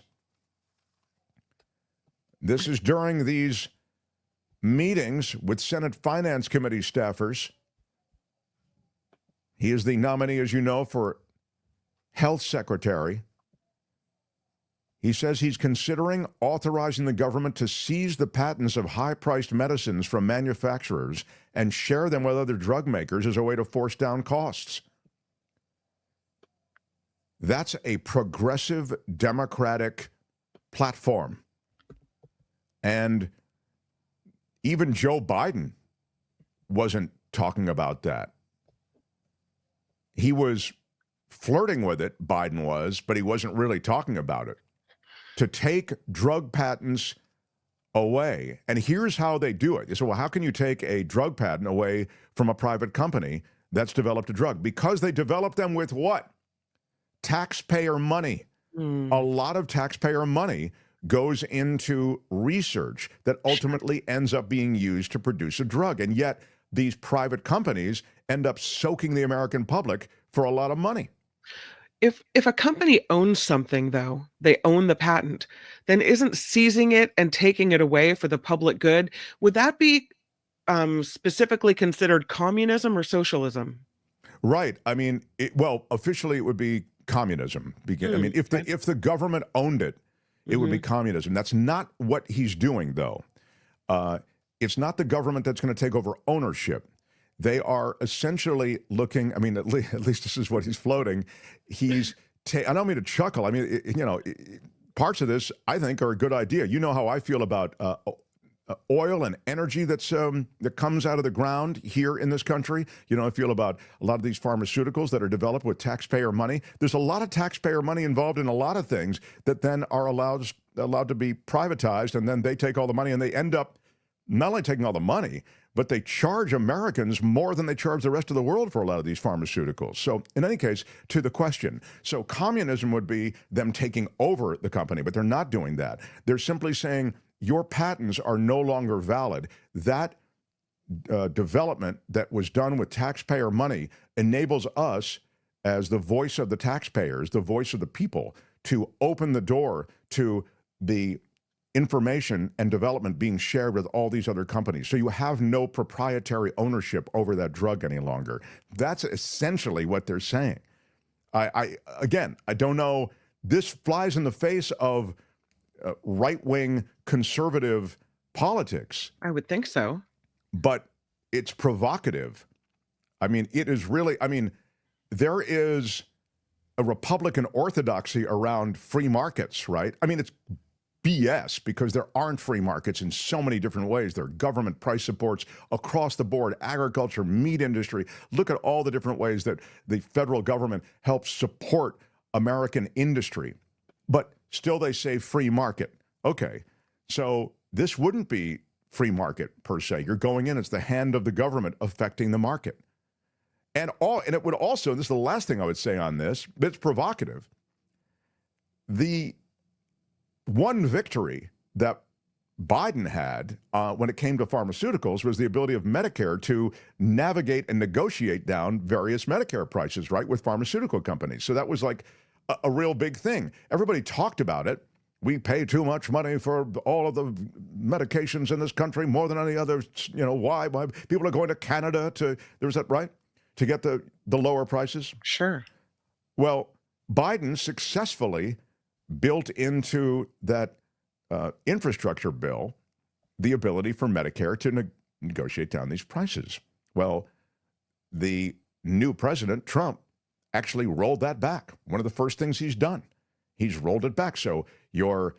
This is during these meetings with Senate Finance Committee staffers. He is the nominee, as you know, for Health Secretary. He says he's considering authorizing the government to seize the patents of high-priced medicines from manufacturers and share them with other drug makers as a way to force down costs. That's a progressive Democratic platform. And even Joe Biden wasn't talking about that. he was flirting with it, Biden was, but he wasn't really talking about it. To take drug patents away, and here's how they do it. You say, well, how can you take a drug patent away from a private company that's developed a drug? Because they developed them with what? Taxpayer money. A lot of taxpayer money goes into research that ultimately ends up being used to produce a drug. And yet these private companies end up soaking the American public for a lot of money. If a company owns something, though, they own the patent, then isn't seizing it and taking it away for the public good, would that be specifically considered communism or socialism? Right. I mean, well, officially it would be communism. I mean, if the government owned it, it would be communism. That's not what he's doing, though. It's not the government that's going to take over ownership. They are essentially looking, I mean, at least this is what he's floating. I don't mean to chuckle. I mean, parts of this, I think, are a good idea. You know how I feel about oil and energy that comes out of the ground here in this country. You know, I feel about a lot of these pharmaceuticals that are developed with taxpayer money. There's a lot of taxpayer money involved in a lot of things that then are allowed to be privatized, and then they take all the money, and they end up not only taking all the money, but they charge Americans more than they charge the rest of the world for a lot of these pharmaceuticals. So in any case, to the question, so communism would be them taking over the company, but they're not doing that. They're simply saying your patents are no longer valid. That development that was done with taxpayer money enables us, as the voice of the taxpayers, the voice of the people, to open the door to the information and development being shared with all these other companies. So you have no proprietary ownership over that drug any longer. That's essentially what they're saying. I don't know. This flies in the face of right-wing conservative politics. I would think so. But it's provocative. I mean, it is really, there is a Republican orthodoxy around free markets, right? I mean, it's BS, because there aren't free markets in so many different ways. There are government price supports across the board, agriculture, meat industry. Look at all the different ways that the federal government helps support American industry. But still they say free market. Okay, so this wouldn't be free market per se. You're going in, it's the hand of the government affecting the market. And it would also, and this is the last thing I would say on this, but it's provocative. The one victory that Biden had when it came to pharmaceuticals was the ability of Medicare to navigate and negotiate down various Medicare prices, right, with pharmaceutical companies. So that was like a real big thing. Everybody talked about it. We pay too much money for all of the medications in this country, more than any other. You know, why people are going to Canada there's that, right, to get the lower prices? Sure. Well, Biden successfully built into that infrastructure bill the ability for Medicare to negotiate down these prices. Well, the new president, Trump, actually rolled that back. One of the first things he's done, he's rolled it back. So your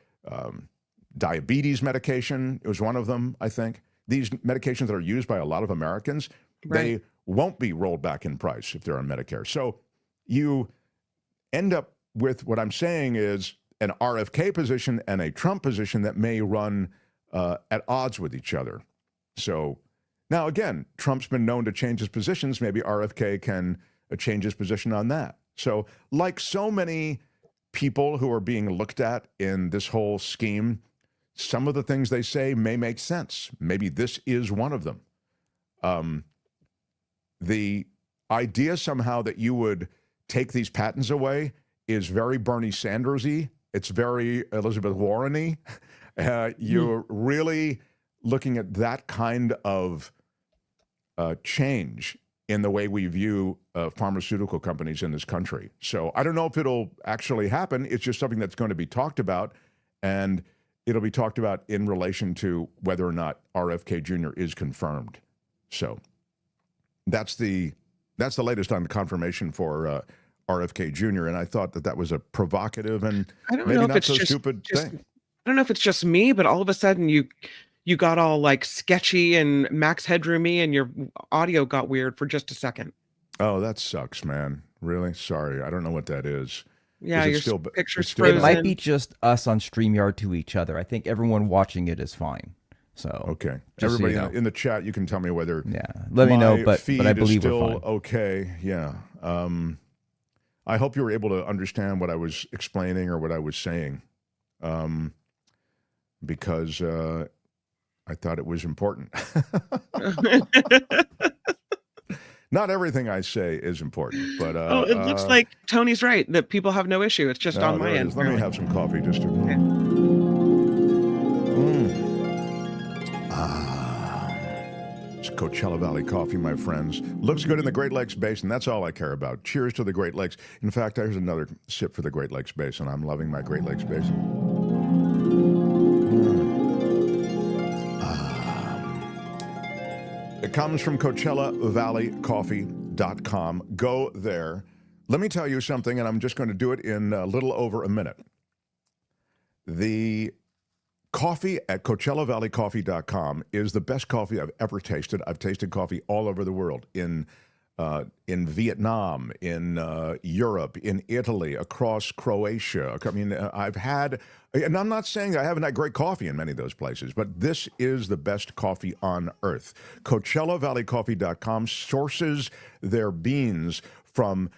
diabetes medication was one of them, I think. These medications that are used by a lot of Americans, They won't be rolled back in price if they're on Medicare. So you end up with, what I'm saying is, an RFK position and a Trump position that may run at odds with each other. So now, again, Trump's been known to change his positions. Maybe RFK can change his position on that. So like so many people who are being looked at in this whole scheme, some of the things they say may make sense. Maybe this is one of them. The idea somehow that you would take these patents away is very Bernie Sanders-y. It's very Elizabeth Warren-y. You're really looking at that kind of change in the way we view pharmaceutical companies in this country. So I don't know if it'll actually happen. It's just something that's going to be talked about, and it'll be talked about in relation to whether or not RFK Jr. is confirmed. So that's the latest on the confirmation for RFK Jr., and I thought that was a provocative and maybe not so stupid thing. I don't know if it's just me, but all of a sudden you got all like sketchy and Max Headroomy, and your audio got weird for just a second. Oh, that sucks, man. Really? Sorry. I don't know what that is. Yeah, Is it your still, picture's it's still frozen. It might be just us on StreamYard to each other. I think everyone watching it is fine. So okay. just so Everybody you know. in the chat, you can tell me whether let me know, my but feed I is believe we're still fine. okay. Yeah. I hope you were able to understand what I was explaining or what I was saying, because I thought it was important. Not everything I say is important, but Oh, it looks like Tony's right that people have no issue. It's just on my there it end. is. Let me have some coffee just to. It's Coachella Valley coffee, my friends. Looks good in the Great Lakes Basin. That's all I care about. Cheers to the Great Lakes. In fact, there's another sip for the Great Lakes Basin. I'm loving my Great Lakes Basin. It comes from CoachellaValleyCoffee.com. Go there. Let me tell you something, and I'm just going to do it in a little over a minute. The coffee at CoachellaValleyCoffee.com is the best coffee I've ever tasted. I've tasted coffee all over the world, in Vietnam, in Europe, in Italy, across Croatia. I mean, I've had, and I'm not saying I haven't had great coffee in many of those places, but this is the best coffee on earth. CoachellaValleyCoffee.com sources their beans from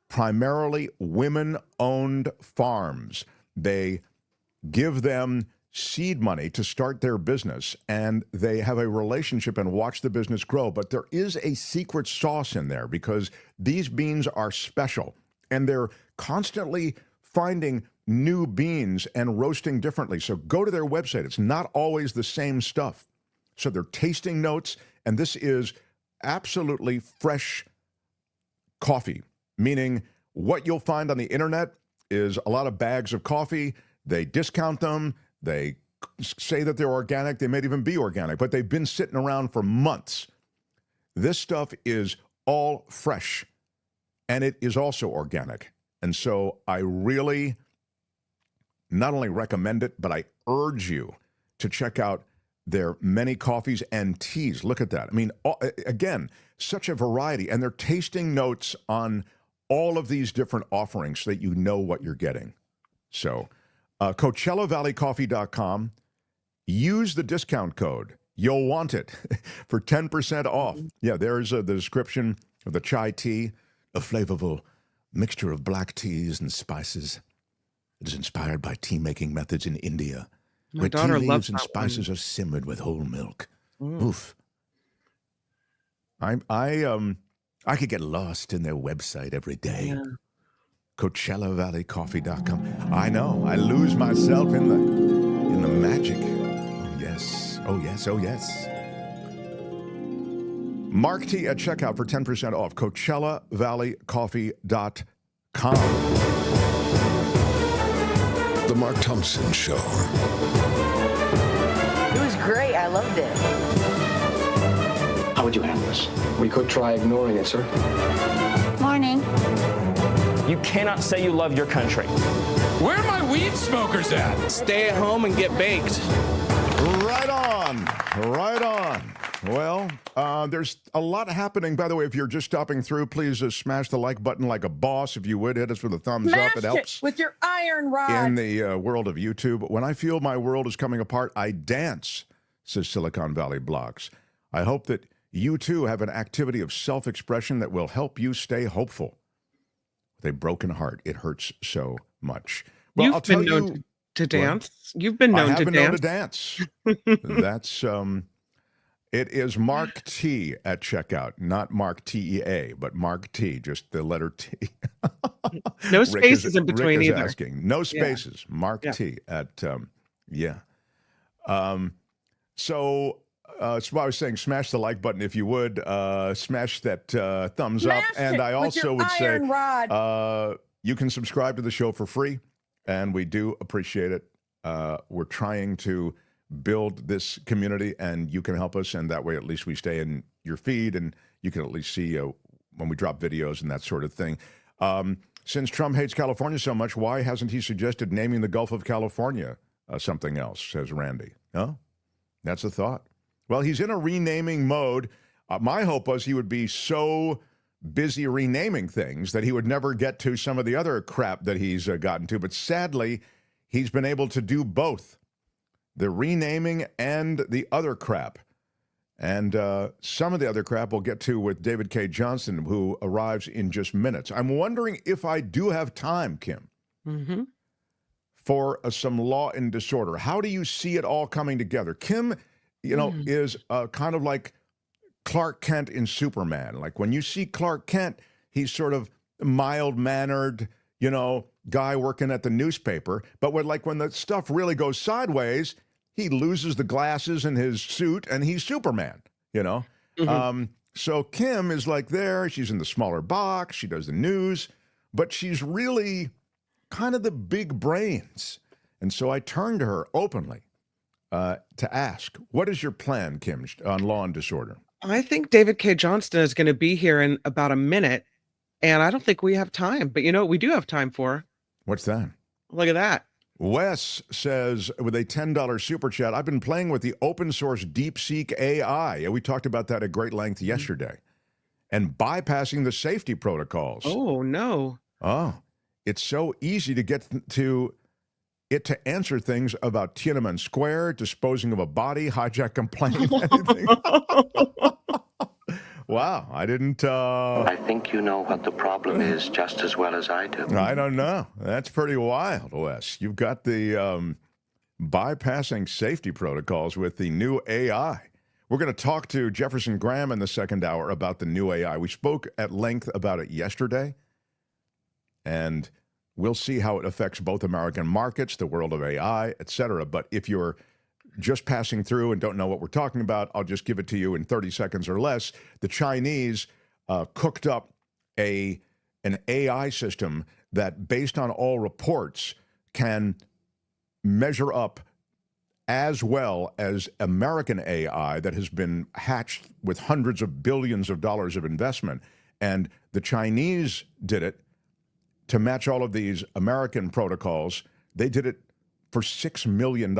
primarily women-owned farms. They give them seed money to start their business, and they have a relationship and watch the business grow. But there is a secret sauce in there because these beans are special, and they're constantly finding new beans and roasting differently. So go to their website. It's not always the same stuff. So they're tasting notes, and this is absolutely fresh coffee, meaning what you'll find on the internet is a lot of bags of coffee. They discount them. They say that they're organic. They may even be organic, but they've been sitting around for months. This stuff is all fresh, and it is also organic. And so I really not only recommend it, but I urge you to check out their many coffees and teas. Look at that. I mean, again, such a variety, and they're tasting notes on all of these different offerings so that you know what you're getting. So CoachellaValleyCoffee.com. Use the discount code. You'll want it for 10% off. Yeah, there's the description of the chai tea, a flavorful mixture of black teas and spices. It is inspired by tea-making methods in India, where tea leaves and spices are simmered with whole milk. Oof. I could get lost in their website every day. Yeah. CoachellaValleyCoffee.com. I know. I lose myself in the magic. Oh, yes. Oh, yes. Oh, yes. Mark T at checkout for 10% off. CoachellaValleyCoffee.com. The Mark Thompson Show. It was great. I loved it. How would you handle this? We could try ignoring it, sir. Morning. You cannot say you love your country. Where are my weed smokers at? Stay at home and get baked. Right on. Right on. Well, there's a lot happening. By the way, if you're just stopping through, please smash the like button like a boss. If you would, hit us with a thumbs up. It helps with your iron rod. In the world of YouTube. When I feel my world is coming apart, I dance, says Silicon Valley Blocks. I hope that you, too, have an activity of self-expression that will help you stay hopeful. With a broken heart, it hurts so much. Well, I'll tell you to dance. You've been known to dance. I have been known to dance. That's it is Mark T at checkout, not Mark TEA, but Mark T, just the letter T. No spaces in between Rick is either. Asking. No spaces. Yeah. Mark T at So that's why I was saying smash the like button if you would. Smash that thumbs up. And I also would say you can subscribe to the show for free, and we do appreciate it. We're trying to build this community, and you can help us, and that way at least we stay in your feed, and you can at least see when we drop videos and that sort of thing. Since Trump hates California so much, why hasn't he suggested naming the Gulf of California something else, says Randy. No? That's a thought. Well, he's in a renaming mode. My hope was he would be so busy renaming things that he would never get to some of the other crap that he's gotten to. But sadly, he's been able to do both, the renaming and the other crap. And some of the other crap we'll get to with David Cay Johnston, who arrives in just minutes. I'm wondering if I do have time, Kim, for some law and disorder. How do you see it all coming together? Kim, is kind of like Clark Kent in Superman. Like when you see Clark Kent, he's sort of mild-mannered, guy working at the newspaper. But when the stuff really goes sideways, he loses the glasses in his suit, and he's Superman, So Kim is like there. She's in the smaller box. She does the news. But she's really kind of the big brains. And so I turned to her openly to ask, what is your plan, Kim, on law and disorder? I think David Cay Johnston is going to be here in about a minute, and I don't think we have time. But you know what we do have time for? What's that? Look at that. Wes says, with a $10 super chat, I've been playing with the open source Deepseek AI. We talked about that at great length yesterday. And bypassing the safety protocols. Oh, no. Oh, it's so easy to get to it to answer things about Tiananmen Square, disposing of a body, hijack complaint, anything. Wow, I didn't... I think you know what the problem is just as well as I do. I don't know. That's pretty wild, Wes. You've got the bypassing safety protocols with the new AI. We're going to talk to Jefferson Graham in the second hour about the new AI. We spoke at length about it yesterday, and we'll see how it affects both American markets, the world of AI, et cetera. But if you're just passing through and don't know what we're talking about, I'll just give it to you in 30 seconds or less. The Chinese cooked up an AI system that, based on all reports, can measure up as well as American AI that has been hatched with hundreds of billions of dollars of investment. And the Chinese did it to match all of these American protocols. They did it for $6 million.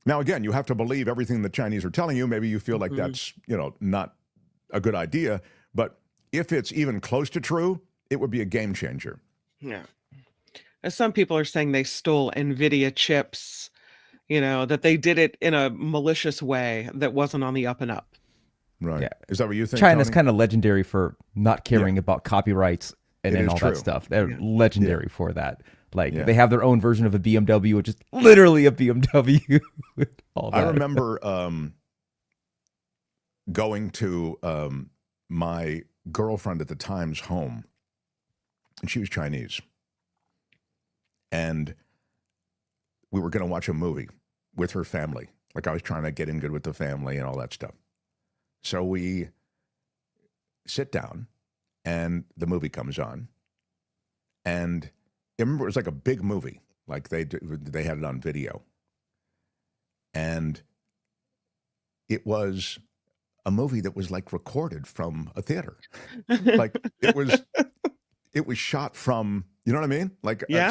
Now, again, you have to believe everything the Chinese are telling you. Maybe you feel like that's, not a good idea. But if it's even close to true, it would be a game changer. Yeah. As some people are saying they stole NVIDIA chips, that they did it in a malicious way that wasn't on the up and up. Right. Yeah. Is that what you think, China's Tony? kind of legendary for not caring about copyrights and all that stuff. They're legendary for that. They have their own version of a BMW, which is literally a BMW. With all that. I remember going to my girlfriend at the time's home, and she was Chinese. And we were going to watch a movie with her family. I was trying to get in good with the family and all that stuff. So we sit down, and the movie comes on. And I remember it was like a big movie. They had it on video. And it was a movie that was recorded from a theater. It was shot from, you know what I mean?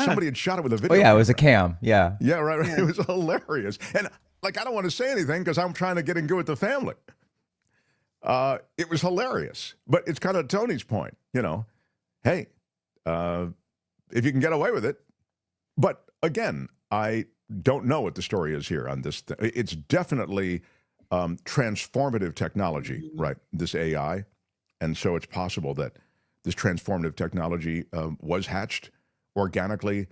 Somebody had shot it with a video. Oh, yeah, it was a cam. Yeah. Yeah, right. Yeah. It was hilarious. And I don't want to say anything because I'm trying to get in good with the family. It was hilarious. But it's kind of Tony's point, hey, if you can get away with it. But again, I don't know what the story is here on this. It's definitely transformative technology, right? This AI. And so it's possible that this transformative technology was hatched organically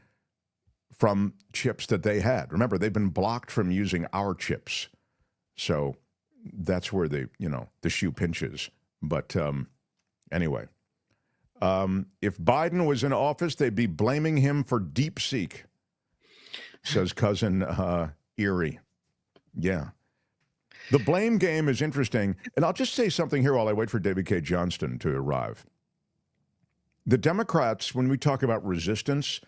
from chips that they had. Remember, they've been blocked from using our chips. So that's where the shoe pinches. But anyway. If Biden was in office, they'd be blaming him for Deepseek, says cousin Erie. Yeah. The blame game is interesting. And I'll just say something here while I wait for David Cay Johnston to arrive. The Democrats, when we talk about resistance,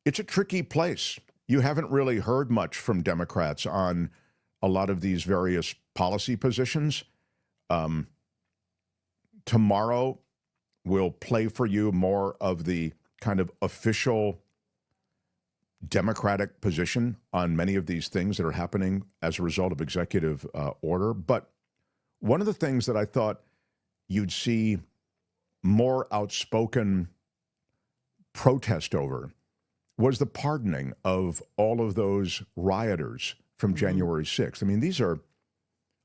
it's a tricky place. You haven't really heard much from Democrats on a lot of these various policy positions. Tomorrow, we'll play for you more of the kind of official Democratic position on many of these things that are happening as a result of executive order. But one of the things that I thought you'd see more outspoken protest over was the pardoning of all of those rioters from January 6th. I mean, these are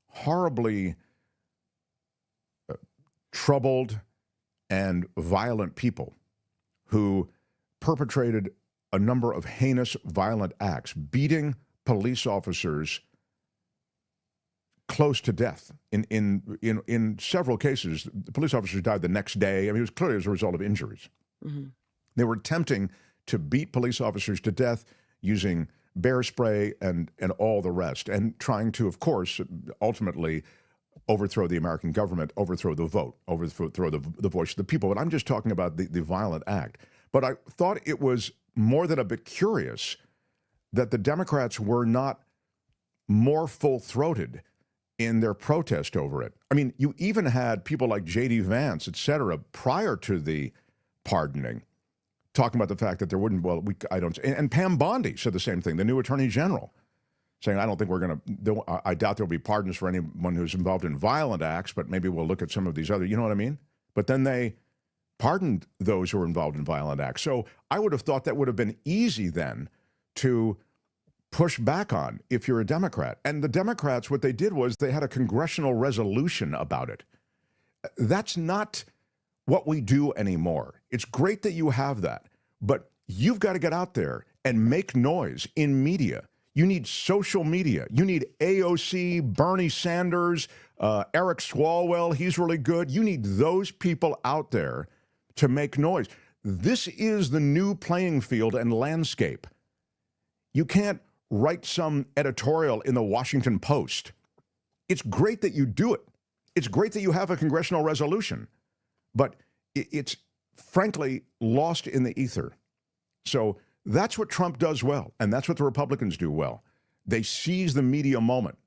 horribly troubled and violent people who perpetrated a number of heinous, violent acts, beating police officers close to death. In several cases, the police officers died the next day. I mean, it was clearly as a result of injuries. Mm-hmm. They were attempting to beat police officers to death using bear spray and all the rest, and trying to, of course, ultimately overthrow the American government, overthrow the vote, overthrow the voice of the people. But I'm just talking about the violent act. But I thought it was more than a bit curious that the Democrats were not more full-throated in their protest over it. I mean, you even had people like J.D. Vance, et cetera, prior to the pardoning, talking about the fact that there wouldn't, and Pam Bondi said the same thing, the new attorney general, saying, I don't think I doubt there'll be pardons for anyone who's involved in violent acts, but maybe we'll look at some of these other, you know what I mean? But then they pardoned those who were involved in violent acts. So I would have thought that would have been easy then to push back on if you're a Democrat. And the Democrats, what they did was they had a congressional resolution about it. That's not what we do anymore. It's great that you have that, but you've got to get out there and make noise in media. You need social media. You need AOC, Bernie Sanders, Eric Swalwell. He's really good. You need those people out there to make noise. This is the new playing field and landscape. You can't write some editorial in the Washington Post. It's great that you do it. It's great that you have a congressional resolution, but it's frankly lost in the ether. So that's what Trump does well, and that's what the Republicans do well. They seize the media moment,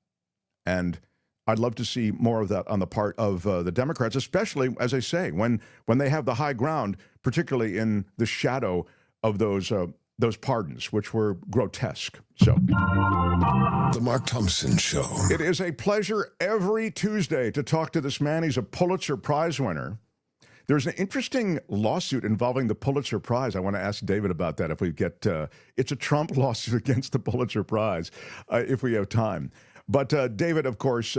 and I'd love to see more of that on the part of the Democrats, especially, as I say, when they have the high ground, particularly in the shadow of those pardons, which were grotesque. So, The Mark Thompson Show. It is a pleasure every Tuesday to talk to this man. He's a Pulitzer Prize winner. There's an interesting lawsuit involving the Pulitzer Prize. I want to ask David about that if we get, it's a Trump lawsuit against the Pulitzer Prize, if we have time. But David, of course,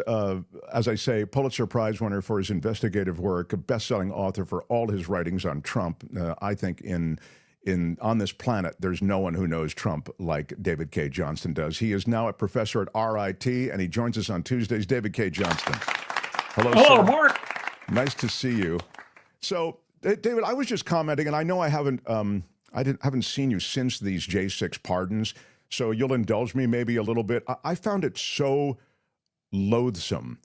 as I say, Pulitzer Prize winner for his investigative work, a best-selling author for all his writings on Trump. I think on this planet, there's no one who knows Trump like David Cay Johnston does. He is now a professor at RIT, and he joins us on Tuesdays. David Cay Johnston. Hello, Hello, sir. Mark. Nice to see you. So, David, I was just commenting, and I know I haven't seen you since these J6 pardons, so you'll indulge me maybe a little bit. I found it so loathsome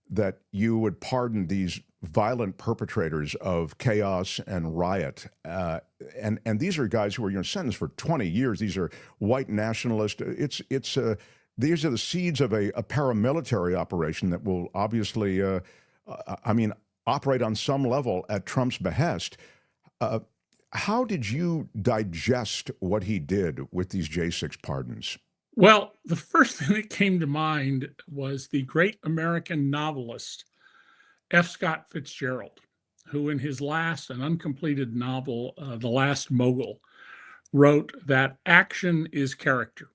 that you would pardon these violent perpetrators of chaos and riot, and these are guys who were sentenced for 20 years. These are white nationalists. These are the seeds of a paramilitary operation that will obviously, operate on some level at Trump's behest. How did you digest what he did with these J6 pardons? Well, the first thing that came to mind was the great American novelist, F. Scott Fitzgerald, who in his last and uncompleted novel, The Last Mogul, wrote that action is character.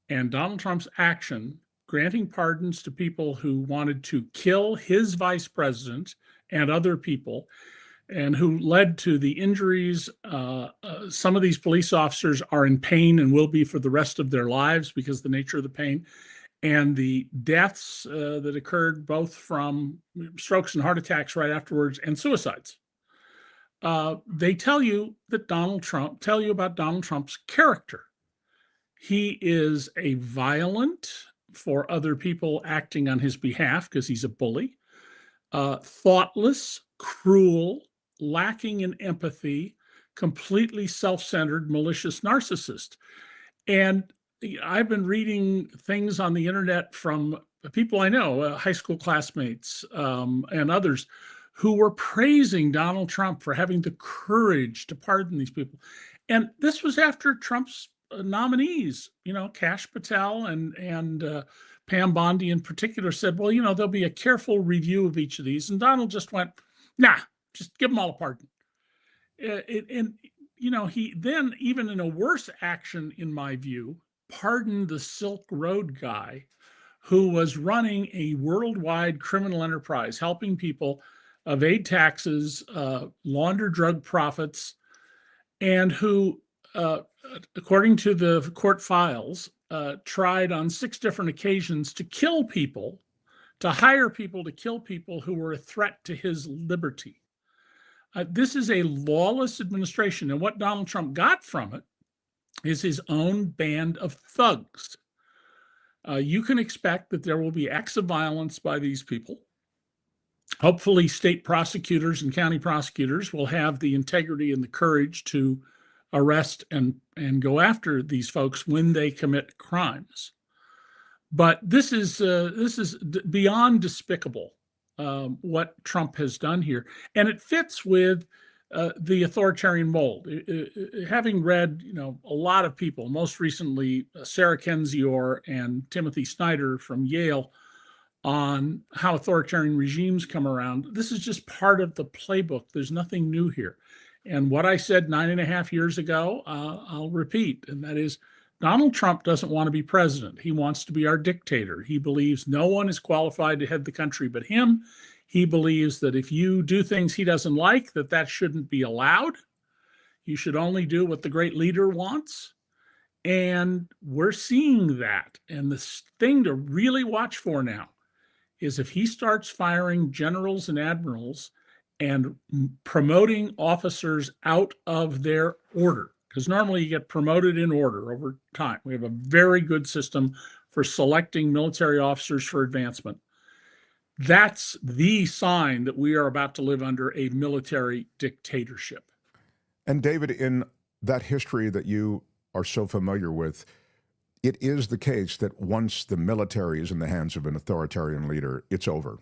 And Donald Trump's action, granting pardons to people who wanted to kill his vice president and other people, and who led to the injuries. Some of these police officers are in pain and will be for the rest of their lives because of the nature of the pain. And the deaths that occurred both from strokes and heart attacks right afterwards and suicides. They tell you about Donald Trump's character. He is a violent for other people acting on his behalf because he's a bully, thoughtless, cruel, lacking in empathy, completely self-centered, malicious narcissist. And I've been reading things on the internet from people I know, high school classmates and others, who were praising Donald Trump for having the courage to pardon these people. And this was after Trump's nominees, Kash Patel and Pam Bondi in particular said, well, there'll be a careful review of each of these. And Donald just went, nah, just give them all a pardon. He then, even in a worse action, in my view, pardoned the Silk Road guy who was running a worldwide criminal enterprise, helping people evade taxes, launder drug profits, and who, according to the court files, tried on 6 different occasions to kill people, to hire people to kill people who were a threat to his liberty. This is a lawless administration, and what Donald Trump got from it is his own band of thugs. You can expect that there will be acts of violence by these people. Hopefully, state prosecutors and county prosecutors will have the integrity and the courage to arrest and go after these folks when they commit crimes. But this is beyond despicable, what Trump has done here, and it fits with the authoritarian mold. Having read, a lot of people, most recently Sarah Kendzior and Timothy Snyder from Yale, on how authoritarian regimes come around, this is just part of the playbook. There's nothing new here. And what I said 9.5 years ago, I'll repeat, and that is, Donald Trump doesn't want to be president. He wants to be our dictator. He believes no one is qualified to head the country but him. He believes that if you do things he doesn't like, that shouldn't be allowed. You should only do what the great leader wants. And we're seeing that. And the thing to really watch for now is if he starts firing generals and admirals and promoting officers out of their order, because normally you get promoted in order over time. We have a very good system for selecting military officers for advancement. That's the sign that we are about to live under a military dictatorship. And David, in that history that you are so familiar with, it is the case that once the military is in the hands of an authoritarian leader, it's over.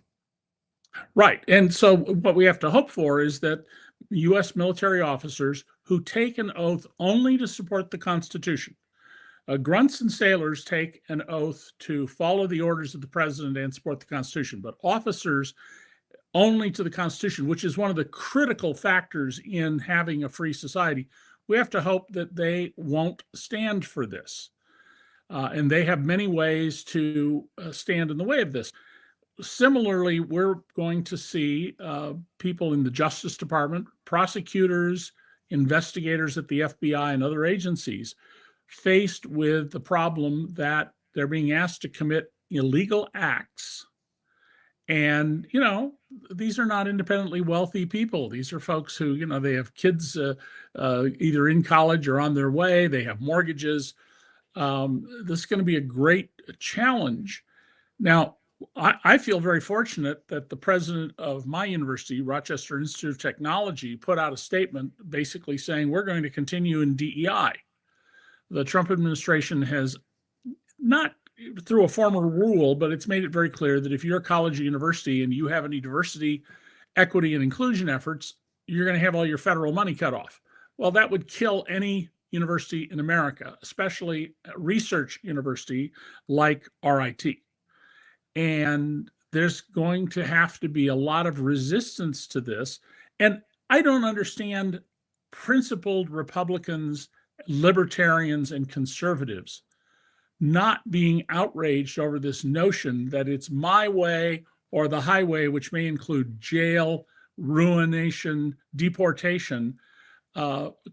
Right. And so what we have to hope for is that U.S. military officers who take an oath only to support the Constitution, grunts and sailors take an oath to follow the orders of the president and support the Constitution, but officers only to the Constitution, which is one of the critical factors in having a free society. We have to hope that they won't stand for this. And they have many ways to stand in the way of this. Similarly, we're going to see people in the Justice Department, prosecutors, investigators at the FBI and other agencies faced with the problem that they're being asked to commit illegal acts. And, these are not independently wealthy people. These are folks who, they have kids either in college or on their way. They have mortgages. This is going to be a great challenge. Now, I feel very fortunate that the president of my university, Rochester Institute of Technology, put out a statement basically saying we're going to continue in DEI. The Trump administration has not through a formal rule, but it's made it very clear that if you're a college or university and you have any diversity, equity, and inclusion efforts, you're going to have all your federal money cut off. Well, that would kill any university in America, especially a research university like RIT. And there's going to have to be a lot of resistance to this. And I don't understand principled Republicans, libertarians, and conservatives not being outraged over this notion that it's my way or the highway, which may include jail, ruination, deportation,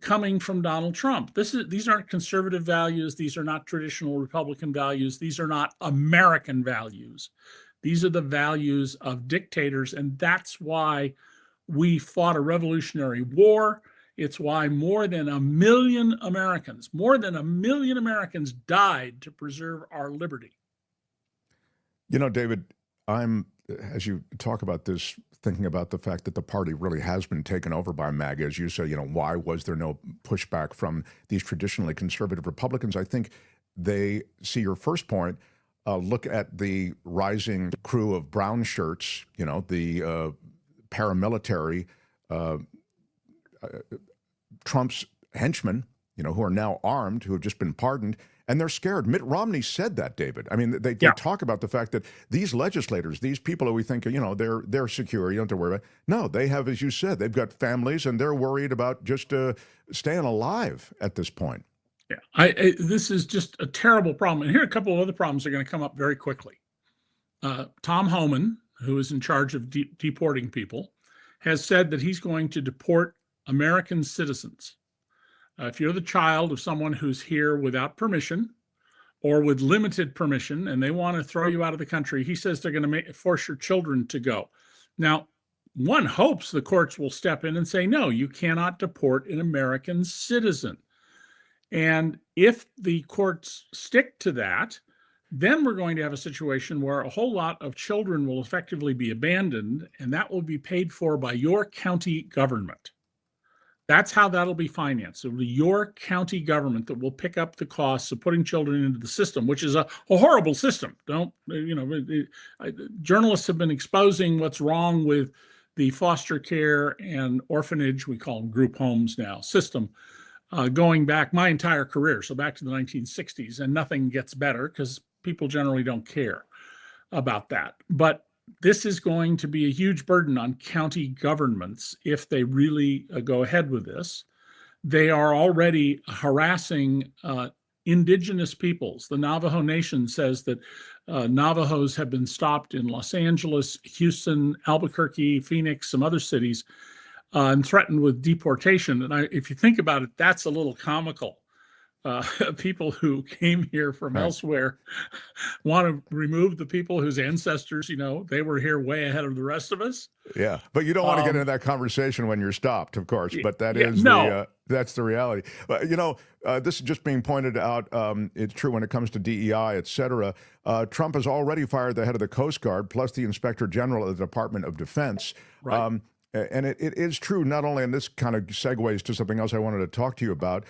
coming from Donald Trump. These aren't conservative values. These are not traditional Republican values. These are not American values. These are the values of dictators, and that's why we fought a revolutionary war. It's why more than 1 million Americans died to preserve our liberty. David, as you talk about this, thinking about the fact that the party really has been taken over by MAGA, as you say, why was there no pushback from these traditionally conservative Republicans? I think they see your first point. Look at the rising crew of brown shirts, the paramilitary, Trump's henchmen, who are now armed, who have just been pardoned. And they're scared. Mitt Romney said that, David. I mean, they talk about the fact that these legislators, these people who we think, they're secure, you don't have to worry about. No, they have, as you said, they've got families and they're worried about just staying alive at this point. Yeah, this is just a terrible problem. And here are a couple of other problems that are going to come up very quickly. Tom Homan, who is in charge of deporting people, has said that he's going to deport American citizens. If you're the child of someone who's here without permission or with limited permission and they want to throw you out of the country, he says they're going to force your children to go. Now, one hopes the courts will step in and say, no, you cannot deport an American citizen. And if the courts stick to that, then we're going to have a situation where a whole lot of children will effectively be abandoned, and that will be paid for by your county government. That's how that'll be financed. It'll be your county government that will pick up the costs of putting children into the system, which is a horrible system. Journalists have been exposing what's wrong with the foster care and orphanage, we call them group homes now, system, going back my entire career, so back to the 1960s, and nothing gets better because people generally don't care about that. But this is going to be a huge burden on county governments if they really go ahead with this. They are already harassing indigenous peoples. The Navajo Nation says that Navajos have been stopped in Los Angeles, Houston, Albuquerque, Phoenix, some other cities, and threatened with deportation. And if you think about it, that's a little comical. People who came here from elsewhere want to remove the people whose ancestors, they were here way ahead of the rest of us. Yeah, but you don't want to get into that conversation when you're stopped, of course. But that is that's the reality. This is just being pointed out. It's true when it comes to DEI, et cetera. Trump has already fired the head of the Coast Guard, plus the Inspector General of the Department of Defense. Right. And it is true, not only, and this kind of segues to something else I wanted to talk to you about,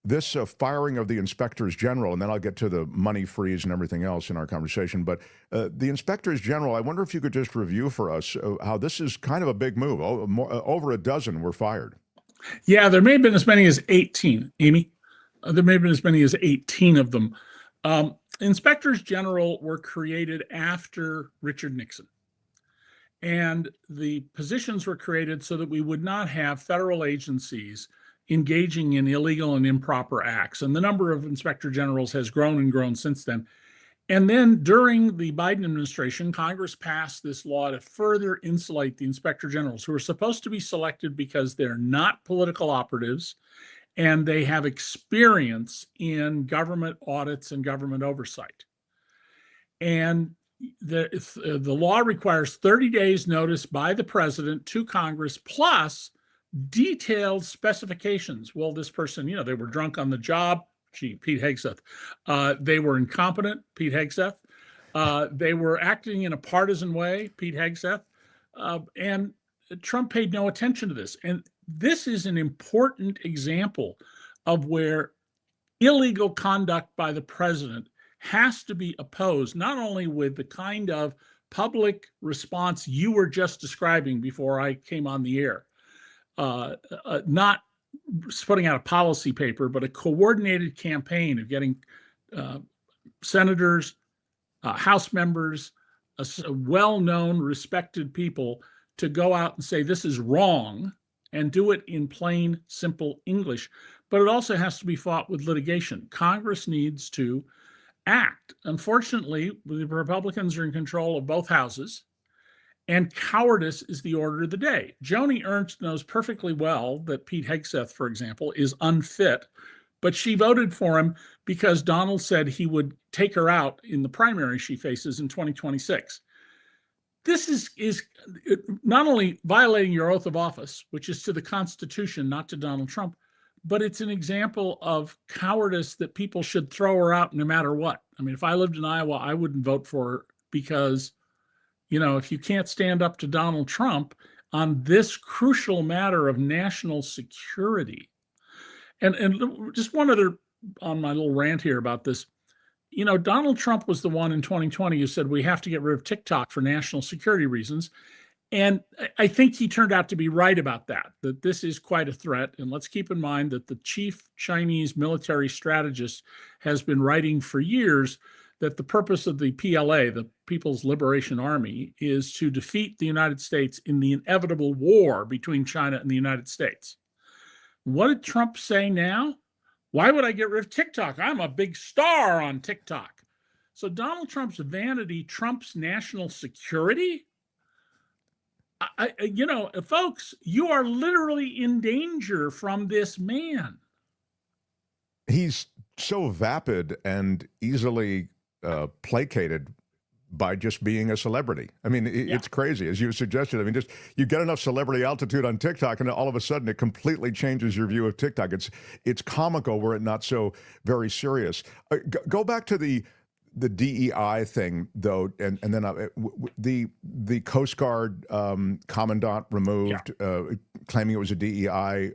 this firing of the inspectors general, and then I'll get to the money freeze and everything else in our conversation. But the inspectors general, I wonder if you could just review for us how this is kind of a big move. Over a dozen were fired. Yeah, there may have been as many as 18, Amy. There may have been as many as 18 of them. Inspectors general were created after Richard Nixon. And the positions were created so that we would not have federal agencies engaging in illegal and improper acts. And the number of inspector generals has grown and grown since then. And then during the Biden administration, Congress passed this law to further insulate the inspector generals, who are supposed to be selected because they're not political operatives and they have experience in government audits and government oversight. And the law requires 30 days notice by the president to Congress, plus detailed specifications. Well, this person, they were drunk on the job. Pete Hegseth. They were incompetent. Pete Hegseth. They were acting in a partisan way. Pete Hegseth. And Trump paid no attention to this. And this is an important example of where illegal conduct by the president has to be opposed, not only with the kind of public response you were just describing before I came on the air, not putting out a policy paper, but a coordinated campaign of getting senators, House members, well-known, respected people to go out and say this is wrong and do it in plain, simple English. But it also has to be fought with litigation. Congress needs to act. Unfortunately, the Republicans are in control of both houses, and cowardice is the order of the day. Joni Ernst knows perfectly well that Pete Hegseth, for example, is unfit, but she voted for him because Donald said he would take her out in the primary she faces in 2026. This is not only violating your oath of office, which is to the Constitution, not to Donald Trump, but it's an example of cowardice that people should throw her out no matter what. I mean, if I lived in Iowa, I wouldn't vote for her because, if you can't stand up to Donald Trump on this crucial matter of national security. And just one other on my little rant here about this. Donald Trump was the one in 2020 who said we have to get rid of TikTok for national security reasons. And I think he turned out to be right about that this is quite a threat. And let's keep in mind that the chief Chinese military strategist has been writing for years that the purpose of the PLA, the People's Liberation Army, is to defeat the United States in the inevitable war between China and the United States. What did Trump say now? Why would I get rid of TikTok? I'm a big star on TikTok. So Donald Trump's vanity trumps national security? Folks, you are literally in danger from this man. He's so vapid and easily placated by just being a celebrity. I mean, it's crazy, as you suggested. I mean, just you get enough celebrity altitude on TikTok, and all of a sudden, it completely changes your view of TikTok. It's comical, were it not so very serious. Go back to the DEI thing, though, and then the Coast Guard commandant removed, claiming it was a DEI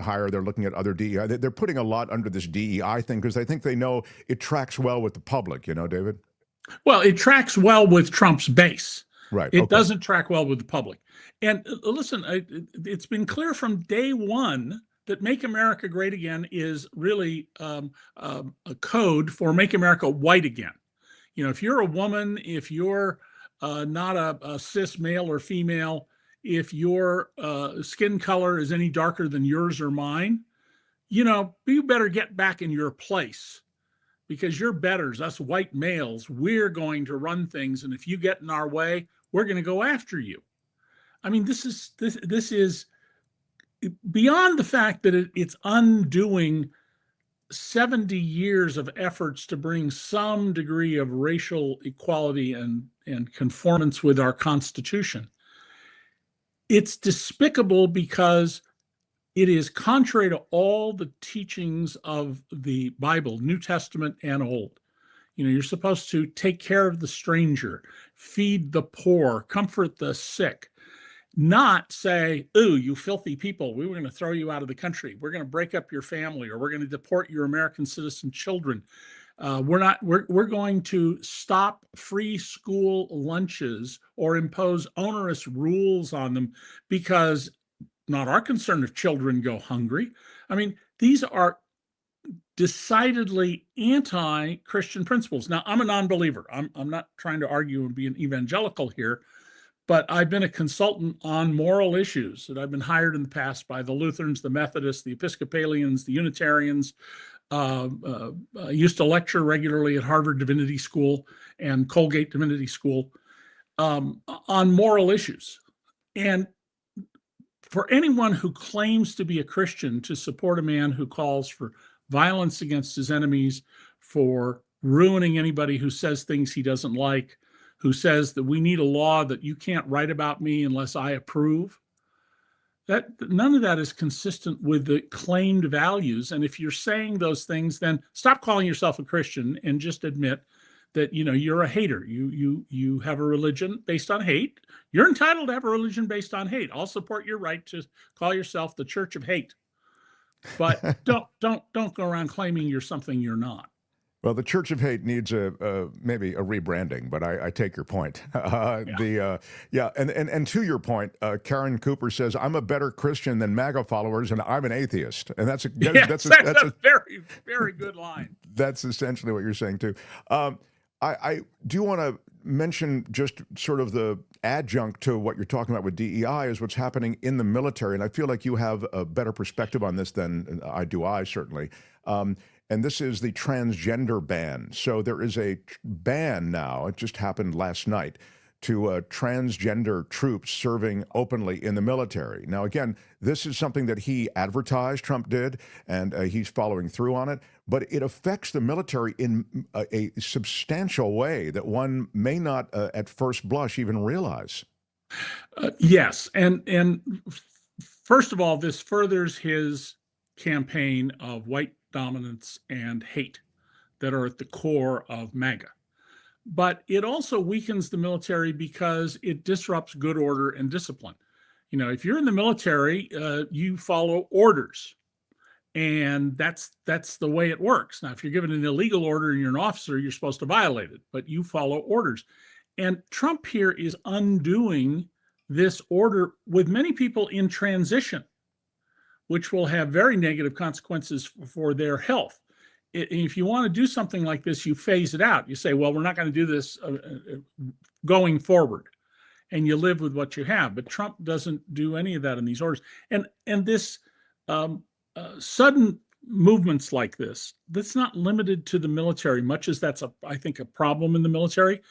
hire. They're looking at other DEI. They're putting a lot under this DEI thing because I think they know it tracks well with the public, David? Well, it tracks well with Trump's base. Right. It doesn't track well with the public. And listen, it's been clear from day one that Make America Great Again is really a code for Make America White Again. If you're a woman, if you're not a cis male or female, if your skin color is any darker than yours or mine, you better get back in your place, because you're betters, us white males, we're going to run things. And if you get in our way, we're going to go after you. I mean, this is beyond the fact that it's undoing 70 years of efforts to bring some degree of racial equality and conformance with our Constitution. It's despicable because it is contrary to all the teachings of the Bible, New Testament and Old. You're supposed to take care of the stranger, feed the poor, comfort the sick, not say, "Ooh, you filthy people, we were going to throw you out of the country. We're going to break up your family, or we're going to deport your American citizen children. We're going to stop free school lunches or impose onerous rules on them because not our concern if children go hungry." I mean, these are decidedly anti-Christian principles. Now, I'm a non-believer. I'm not trying to argue and be an evangelical here, but I've been a consultant on moral issues, that I've been hired in the past by the Lutherans, the Methodists, the Episcopalians, the Unitarians. I used to lecture regularly at Harvard Divinity School and Colgate Divinity School on moral issues. And for anyone who claims to be a Christian to support a man who calls for violence against his enemies, for ruining anybody who says things he doesn't like, who says that we need a law that you can't write about me unless I approve, that none of that is consistent with the claimed values. And if you're saying those things, then stop calling yourself a Christian and just admit that you're a hater. You have a religion based on hate. You're entitled to have a religion based on hate. I'll support your right to call yourself the Church of Hate, but don't go around claiming you're something you're not. Well, the Church of Hate needs maybe a rebranding, but I take your point. And to your point, Karen Cooper says, "I'm a better Christian than MAGA followers, and I'm an atheist," and that's a very, very good line. That's essentially what you're saying too. I do want to mention just sort of the adjunct to what you're talking about with DEI is what's happening in the military, and I feel like you have a better perspective on this than I certainly. And this is the transgender ban. So there is a ban now, it just happened last night, to transgender troops serving openly in the military. Now, again, this is something that he advertised, Trump did, and he's following through on it, but it affects the military in a substantial way that one may not at first blush even realize. Yes, and first of all, this furthers his campaign of white dominance and hate that are at the core of MAGA. But it also weakens the military because it disrupts good order and discipline. If you're in the military, you follow orders, and that's the way it works. Now, if you're given an illegal order and you're an officer, you're supposed to violate it, but you follow orders. And Trump here is undoing this order with many people in transition, which will have very negative consequences for their health. If you want to do something like this, you phase it out. You say, well, we're not going to do this going forward, and you live with what you have. But Trump doesn't do any of that in these orders. And this sudden movements like this, that's not limited to the military, much as that's I think a problem in the military.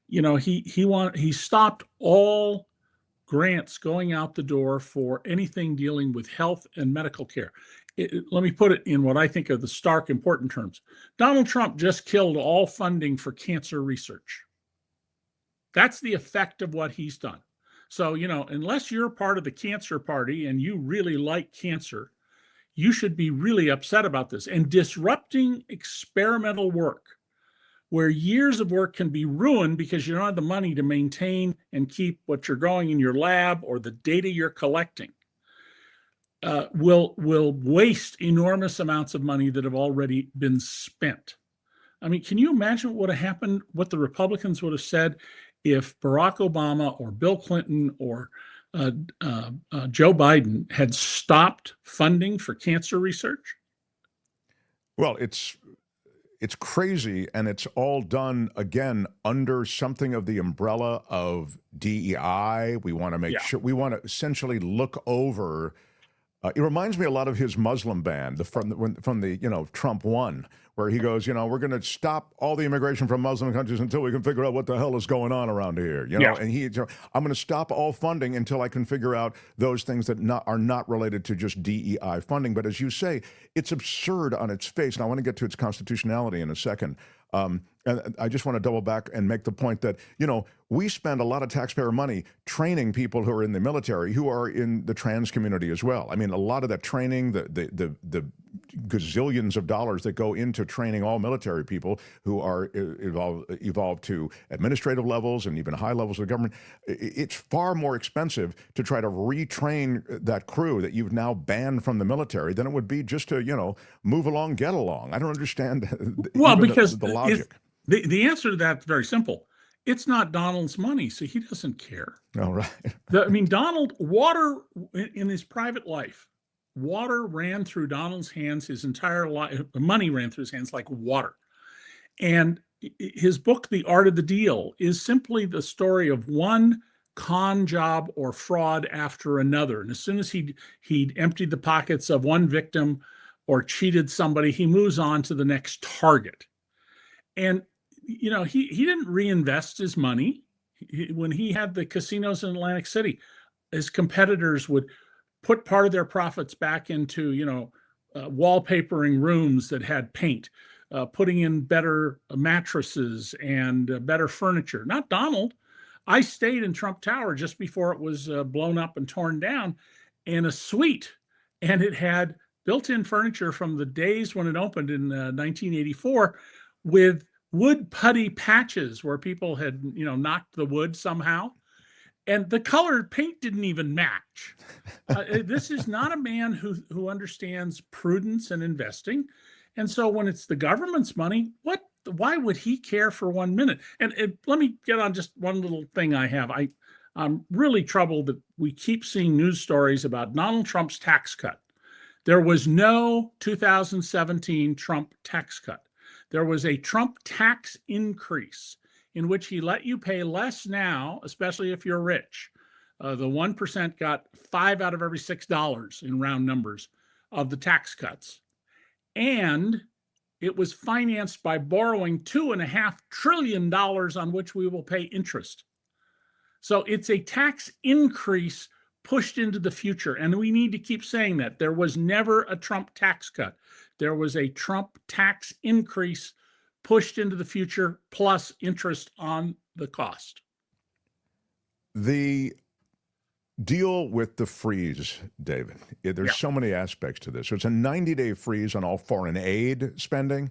You know, he stopped all grants going out the door for anything dealing with health and medical care. Let me put it in what I think are the stark important terms. Donald Trump just killed all funding for cancer research. That's the effect of what he's done. So, you know, unless you're part of the cancer party and you really like cancer, you should be really upset about this. And disrupting experimental work, where years of work can be ruined because you don't have the money to maintain and keep what you're growing in your lab or the data you're collecting, will waste enormous amounts of money that have already been spent. I mean, can you imagine what would have happened, what the Republicans would have said if Barack Obama or Bill Clinton or Joe Biden had stopped funding for cancer research? Well, it's crazy, and it's all done, again, under something of the umbrella of DEI. We want to make sure, we want to essentially look over. It reminds me a lot of his Muslim ban from the you know, Trump won, where he goes, you know, we're going to stop all the immigration from Muslim countries until we can figure out what the hell is going on around here. You know, and I'm going to stop all funding until I can figure out those things that are not related to just DEI funding. But as you say, it's absurd on its face. And I want to get to its constitutionality in a second. And I just want to double back and make the point that, you know, we spend a lot of taxpayer money training people who are in the military, who are in the trans community as well. I mean, a lot of that training, the gazillions of dollars that go into training all military people who are evolved to administrative levels and even high levels of government, it's far more expensive to try to retrain that crew that you've now banned from the military than it would be just to, you know, move along, get along. I don't understand because the logic. The answer to that is very simple. It's not Donald's money, so he doesn't care. Oh, right. I mean, Donald, water in his private life, water ran through Donald's hands his entire life. Money ran through his hands like water. And his book, The Art of the Deal, is simply the story of one con job or fraud after another. And as soon as he'd emptied the pockets of one victim or cheated somebody, he moves on to the next target. And you know, he didn't reinvest his money. When he had the casinos in Atlantic City, his competitors would put part of their profits back into, you know, wallpapering rooms that had paint, putting in better mattresses and better furniture. Not Donald. I stayed in Trump Tower just before it was blown up and torn down, in a suite, and it had built-in furniture from the days when it opened in 1984, with wood putty patches where people had, you know, knocked the wood somehow. And the colored paint didn't even match. This is not a man who understands prudence and investing. And so when it's the government's money, why would he care for 1 minute? And let me get on just one little thing I have. I'm really troubled that we keep seeing news stories about Donald Trump's tax cut. There was no 2017 Trump tax cut. There was a Trump tax increase in which he let you pay less now, especially if you're rich. The 1% got $5 out of every $6 in round numbers of the tax cuts. And it was financed by borrowing $2.5 trillion on which we will pay interest. So it's a tax increase pushed into the future. And we need to keep saying that. There was never a Trump tax cut. There was a Trump tax increase pushed into the future, plus interest on the cost. The deal with the freeze, David, there's so many aspects to this. So it's a 90-day freeze on all foreign aid spending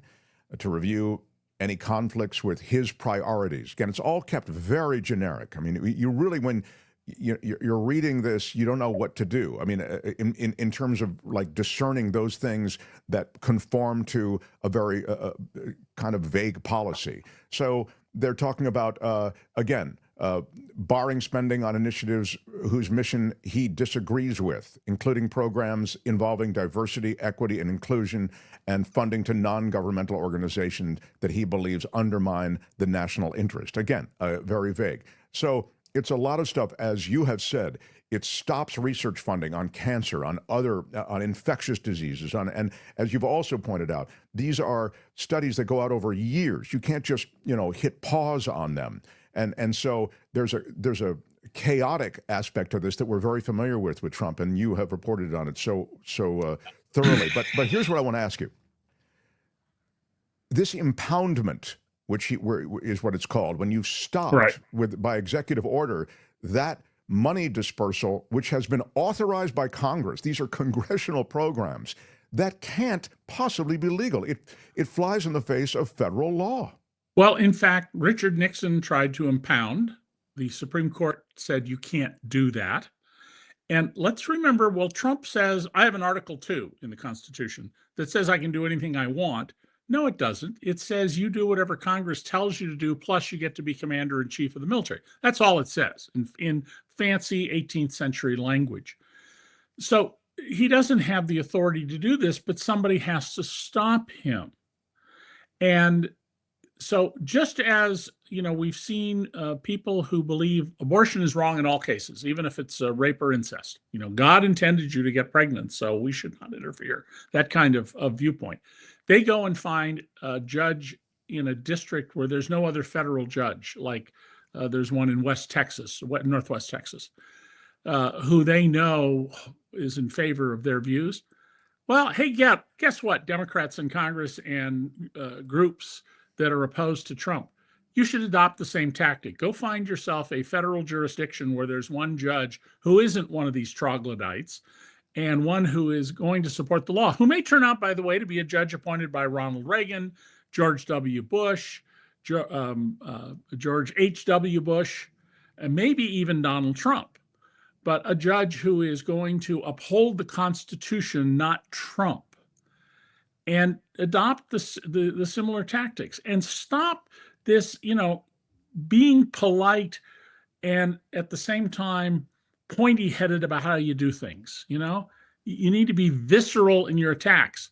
to review any conflicts with his priorities. Again, it's all kept very generic. I mean, you really, when you're reading this, you don't know what to do. I mean, in terms of like discerning those things that conform to a very kind of vague policy. So they're talking about, again, barring spending on initiatives whose mission he disagrees with, including programs involving diversity, equity, and inclusion, and funding to non-governmental organizations that he believes undermine the national interest. Again, very vague. So it's a lot of stuff, as you have said. It stops research funding on cancer, on infectious diseases, and as you've also pointed out, these are studies that go out over years. You can't just hit pause on them, and so there's a chaotic aspect to this that we're very familiar with Trump, and you have reported on it so thoroughly. But here's what I want to ask you: this impoundment, which is what it's called, when you stop by executive order that money dispersal, which has been authorized by Congress. These are congressional programs that can't possibly be legal. It flies in the face of federal law. Well, in fact, Richard Nixon tried to impound. The Supreme Court said you can't do that. And let's remember, well, Trump says, I have an Article 2 in the Constitution that says I can do anything I want. No, it doesn't. It says you do whatever Congress tells you to do, plus you get to be commander-in-chief of the military. That's all it says in fancy 18th century language. So he doesn't have the authority to do this, but somebody has to stop him. And so just as, we've seen people who believe abortion is wrong in all cases, even if it's rape or incest. God intended you to get pregnant, so we should not interfere. That kind of viewpoint. They go and find a judge in a district where there's no other federal judge, like there's one in Northwest Texas, who they know is in favor of their views. Well, hey, guess what? Democrats in Congress and groups that are opposed to Trump, you should adopt the same tactic. Go find yourself a federal jurisdiction where there's one judge who isn't one of these troglodytes, and one who is going to support the law, who may turn out, by the way, to be a judge appointed by Ronald Reagan, George W. Bush, George H.W. Bush, and maybe even Donald Trump, but a judge who is going to uphold the Constitution, not Trump, and adopt the similar tactics and stop this, being polite and at the same time pointy-headed about how you do things. You need to be visceral in your attacks.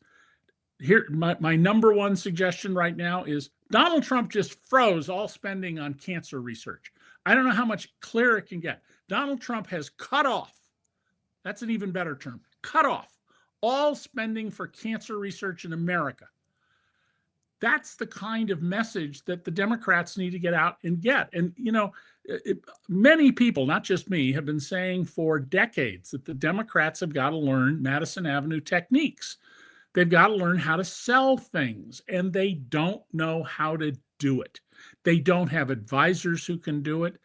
Here, my number one suggestion right now is Donald Trump just froze all spending on cancer research. I don't know how much clearer it can get. Donald Trump has cut off, that's an even better term, cut off all spending for cancer research in America. That's the kind of message that the Democrats need to get out and get. And, many people, not just me, have been saying for decades that the Democrats have got to learn Madison Avenue techniques. They've got to learn how to sell things, and they don't know how to do it. They don't have advisors who can do it.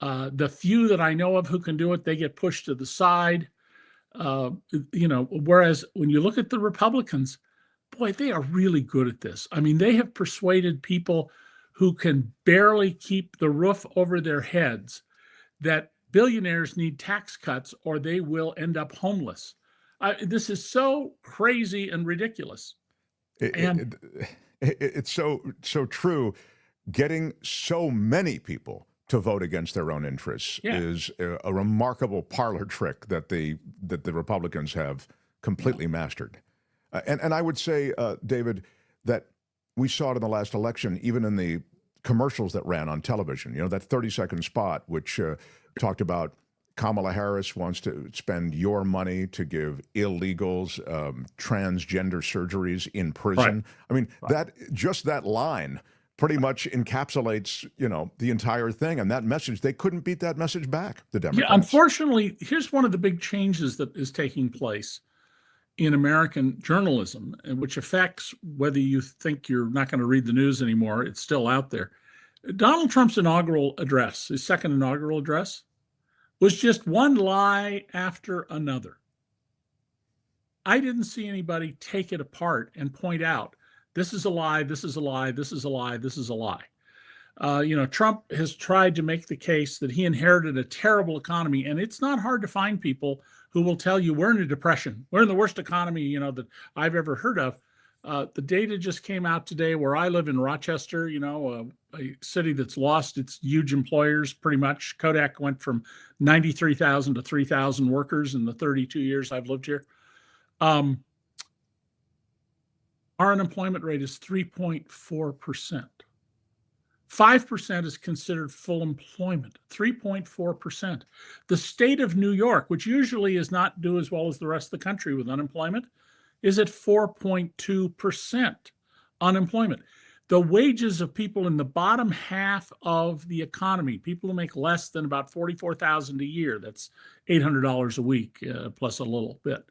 The few that I know of who can do it, they get pushed to the side. Whereas when you look at the Republicans, boy, they are really good at this. I mean, they have persuaded people who can barely keep the roof over their heads that billionaires need tax cuts or they will end up homeless. This is so crazy and ridiculous. It's so true. Getting so many people to vote against their own interests is a remarkable parlor trick that the Republicans have completely mastered. And I would say, David, that we saw it in the last election, even in the commercials that ran on television, that 30-second spot, which talked about Kamala Harris wants to spend your money to give illegals transgender surgeries in prison. Right. I mean, that line pretty much encapsulates, the entire thing. And that message, they couldn't beat that message back, the Democrats. Yeah, unfortunately, here's one of the big changes that is taking place in American journalism, which affects whether you think you're not going to read the news anymore. It's still out there. Donald Trump's inaugural address, his second inaugural address, was just one lie after another. I didn't see anybody take it apart and point out, this is a lie, this is a lie, this is a lie, this is a lie. Trump has tried to make the case that he inherited a terrible economy, and it's not hard to find people who will tell you we're in a depression. We're in the worst economy, that I've ever heard of. The data just came out today where I live in Rochester, a city that's lost its huge employers pretty much. Kodak went from 93,000 to 3,000 workers in the 32 years I've lived here. Our unemployment rate is 3.4%. 5% is considered full employment, 3.4%. The state of New York, which usually does not do as well as the rest of the country with unemployment, is at 4.2% unemployment. The wages of people in the bottom half of the economy, people who make less than about $44,000 a year, that's $800 a week plus a little bit,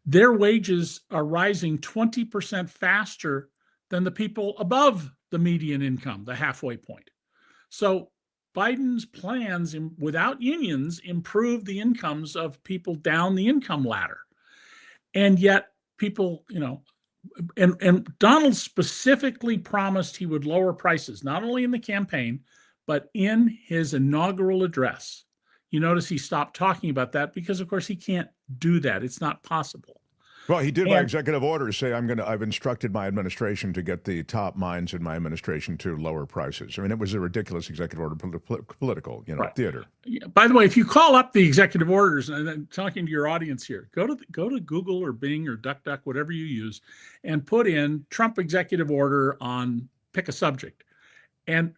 their wages are rising 20% faster than the people above the median income, the halfway point. So Biden's plans without unions improve the incomes of people down the income ladder. And yet people, and Donald specifically promised he would lower prices, not only in the campaign, but in his inaugural address. You notice he stopped talking about that because, of course, he can't do that. It's not possible. Well, he did by executive order say, I've instructed my administration to get the top minds in my administration to lower prices. I mean, it was a ridiculous executive order, political, right. Theater. Yeah. By the way, if you call up the executive orders, and I'm talking to your audience here, go to Google or Bing or DuckDuck, whatever you use, and put in Trump executive order on pick a subject and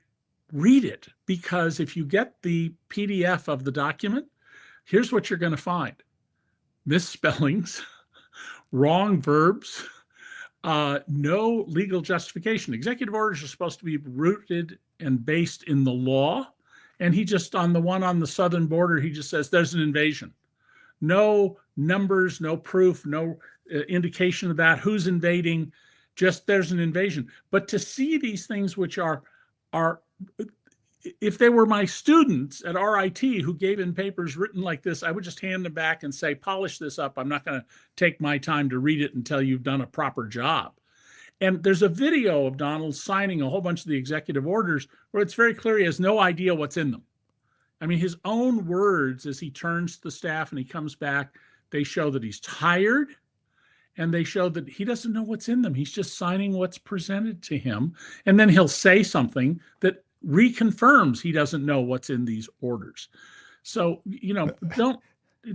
read it. Because if you get the PDF of the document, here's what you're going to find: misspellings, wrong verbs, no legal justification. Executive orders are supposed to be rooted and based in the law. And he just, on the one on the southern border, he just says there's an invasion. No numbers, no proof, no indication of that, who's invading, just there's an invasion. But to see these things which are if they were my students at RIT who gave in papers written like this, I would just hand them back and say, polish this up. I'm not going to take my time to read it until you've done a proper job. And there's a video of Donald signing a whole bunch of the executive orders where it's very clear he has no idea what's in them. I mean, his own words as he turns to the staff and he comes back, they show that he's tired and they show that he doesn't know what's in them. He's just signing what's presented to him. And then he'll say something that reconfirms he doesn't know what's in these orders. So,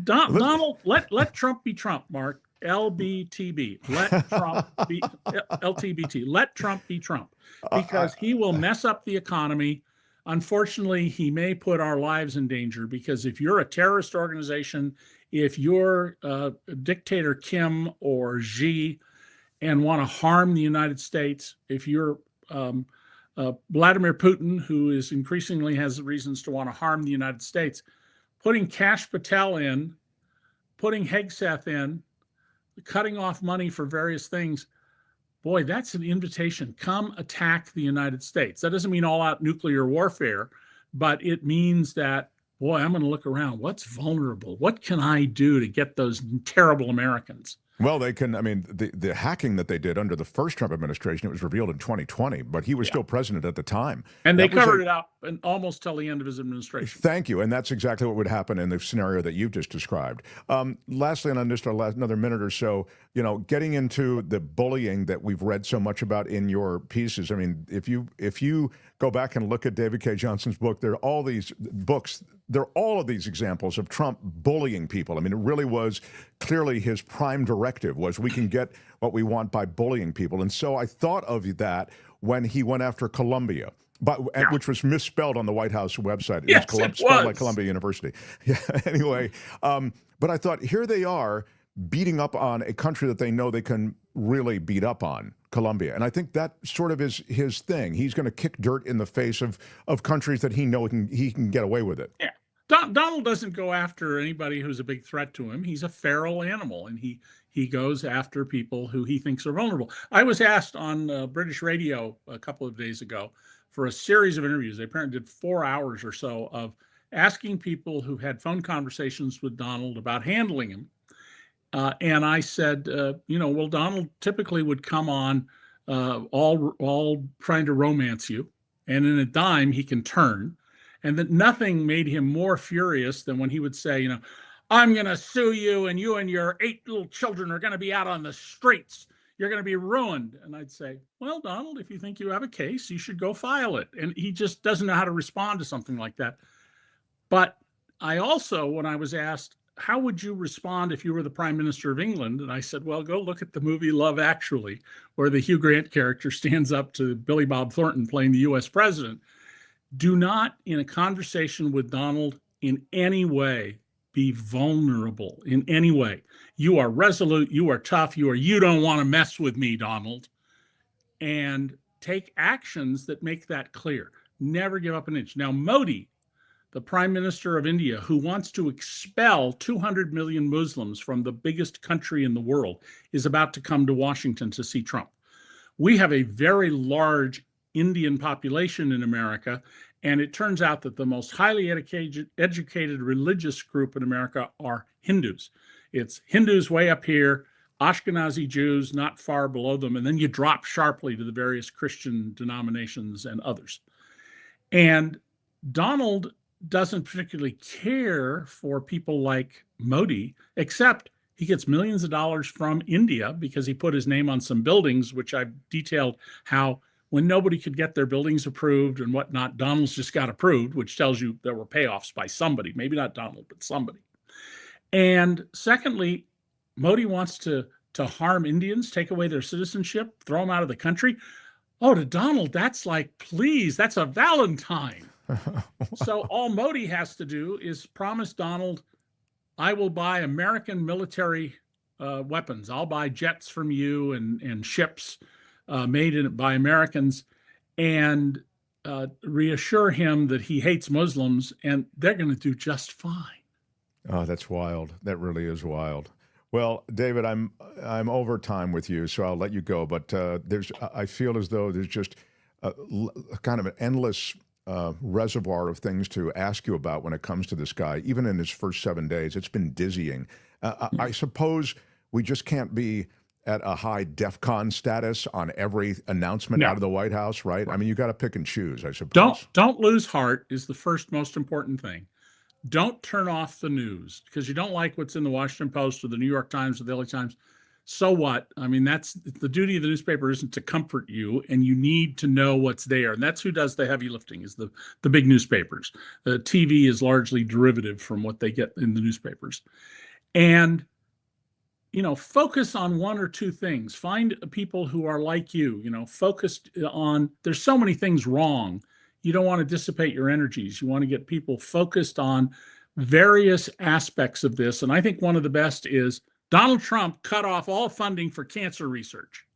Donald, let Trump be Trump, Mark. LBTB. Let Trump be LTBT. Let Trump be Trump, because he will mess up the economy. Unfortunately, he may put our lives in danger, because if you're a terrorist organization, if you're dictator Kim or Xi and want to harm the United States, if you're Vladimir Putin, who is increasingly has reasons to want to harm the United States, putting Kash Patel in, putting Hegseth in, cutting off money for various things, boy, that's an invitation. Come attack the United States. That doesn't mean all-out nuclear warfare, but it means that, boy, I'm going to look around. What's vulnerable? What can I do to get those terrible Americans? Well, they can, the hacking that they did under the first Trump administration, it was revealed in 2020, but he was still president at the time. And they covered it up and almost till the end of his administration. Thank you. And that's exactly what would happen in the scenario that you've just described. Lastly, and on just another minute or so, getting into the bullying that we've read so much about in your pieces. I mean, if you go back and look at David Cay Johnston's book, there are all these books. There are all of these examples of Trump bullying people. I mean, it really was clearly his prime directive was we can get what we want by bullying people. And so I thought of that when he went after Columbia, which was misspelled on the White House website. Yes, it was spelled like Columbia University. Yeah, anyway, but I thought, here they are beating up on a country that they know they can really beat up on, Colombia. And I think that sort of is his thing. He's going to kick dirt in the face of countries that he knows he can get away with it. Yeah. Donald doesn't go after anybody who's a big threat to him. He's a feral animal, and he goes after people who he thinks are vulnerable. I was asked on British radio a couple of days ago for a series of interviews. They apparently did 4 hours or so of asking people who had phone conversations with Donald about handling him. And I said, well, Donald typically would come on all trying to romance you, and in a dime he can turn. And that nothing made him more furious than when he would say, I'm going to sue you, and your 8 little children are going to be out on the streets. You're going to be ruined. And I'd say, well, Donald, if you think you have a case, you should go file it. And he just doesn't know how to respond to something like that. But I also, when I was asked, how would you respond if you were the Prime Minister of England? And I said, well, go look at the movie Love Actually, where the Hugh Grant character stands up to Billy Bob Thornton playing the US president. Do not, in a conversation with Donald, in any way be vulnerable in any way. You are resolute, you are tough, you don't want to mess with me, Donald. And take actions that make that clear. Never give up an inch. Now, Modi, the Prime Minister of India, who wants to expel 200 million Muslims from the biggest country in the world, is about to come to Washington to see Trump. We have a very large Indian population in America, and it turns out that the most highly educated religious group in America are Hindus. It's Hindus way up here, Ashkenazi Jews not far below them, and then you drop sharply to the various Christian denominations and others. And Donald doesn't particularly care for people like Modi, except he gets millions of dollars from India because he put his name on some buildings, which I've detailed how when nobody could get their buildings approved and whatnot, Donald's just got approved, which tells you there were payoffs by somebody, maybe not Donald, but somebody. And secondly, Modi wants to harm Indians, take away their citizenship, throw them out of the country. Oh, to Donald, that's like, please, that's a Valentine. Wow. So all Modi has to do is promise Donald, I will buy American military weapons. I'll buy jets from you and ships made by Americans, and reassure him that he hates Muslims, and they're going to do just fine. Oh, that's wild. That really is wild. Well, David, I'm over time with you, so I'll let you go. But I feel as though there's just kind of an endless reservoir of things to ask you about when it comes to this guy. Even in his first 7 days, it's been dizzying. I suppose we just can't be at a high DEFCON status on every announcement out of the White House, right? I mean, you got to pick and choose, I suppose. Don't lose heart is the first most important thing. Don't turn off the news because you don't like what's in the Washington Post or the New York Times or the LA Times. So what? I mean, that's the duty of the newspaper isn't to comfort you, and you need to know what's there. And that's who does the heavy lifting is the big newspapers. The TV is largely derivative from what they get in the newspapers. And, focus on one or two things. Find people who are like you, focused on, there's so many things wrong. You don't want to dissipate your energies. You want to get people focused on various aspects of this. And I think one of the best is Donald Trump cut off all funding for cancer research.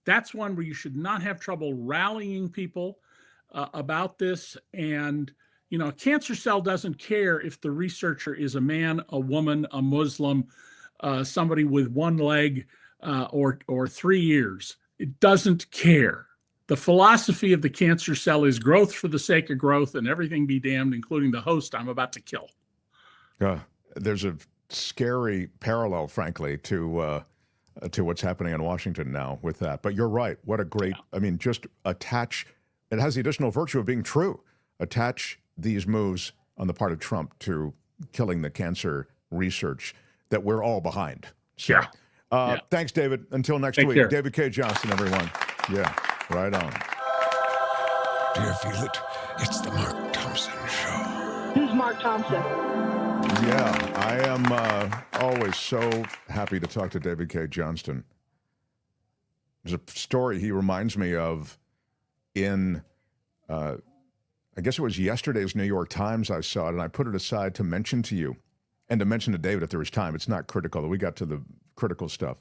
That's one where you should not have trouble rallying people about this. And, a cancer cell doesn't care if the researcher is a man, a woman, a Muslim, somebody with one leg or 3 years. It doesn't care. The philosophy of the cancer cell is growth for the sake of growth and everything be damned, including the host I'm about to kill. There's a scary parallel, frankly, to what's happening in Washington now with that. But you're right. What a great, just attach, it has the additional virtue of being true. Attach these moves on the part of Trump to killing the cancer research that we're all behind. So, thanks, David. Until next week. Care. David Cay Johnston, everyone. Yeah, right on. Do you feel it? It's the Mark Thompson Show. Who's Mark Thompson? Yeah, I am always so happy to talk to David Cay Johnston. There's a story he reminds me of in, I guess it was yesterday's New York Times I saw it, and I put it aside to mention to you and to mention to David if there was time. It's not critical. We got to the critical stuff.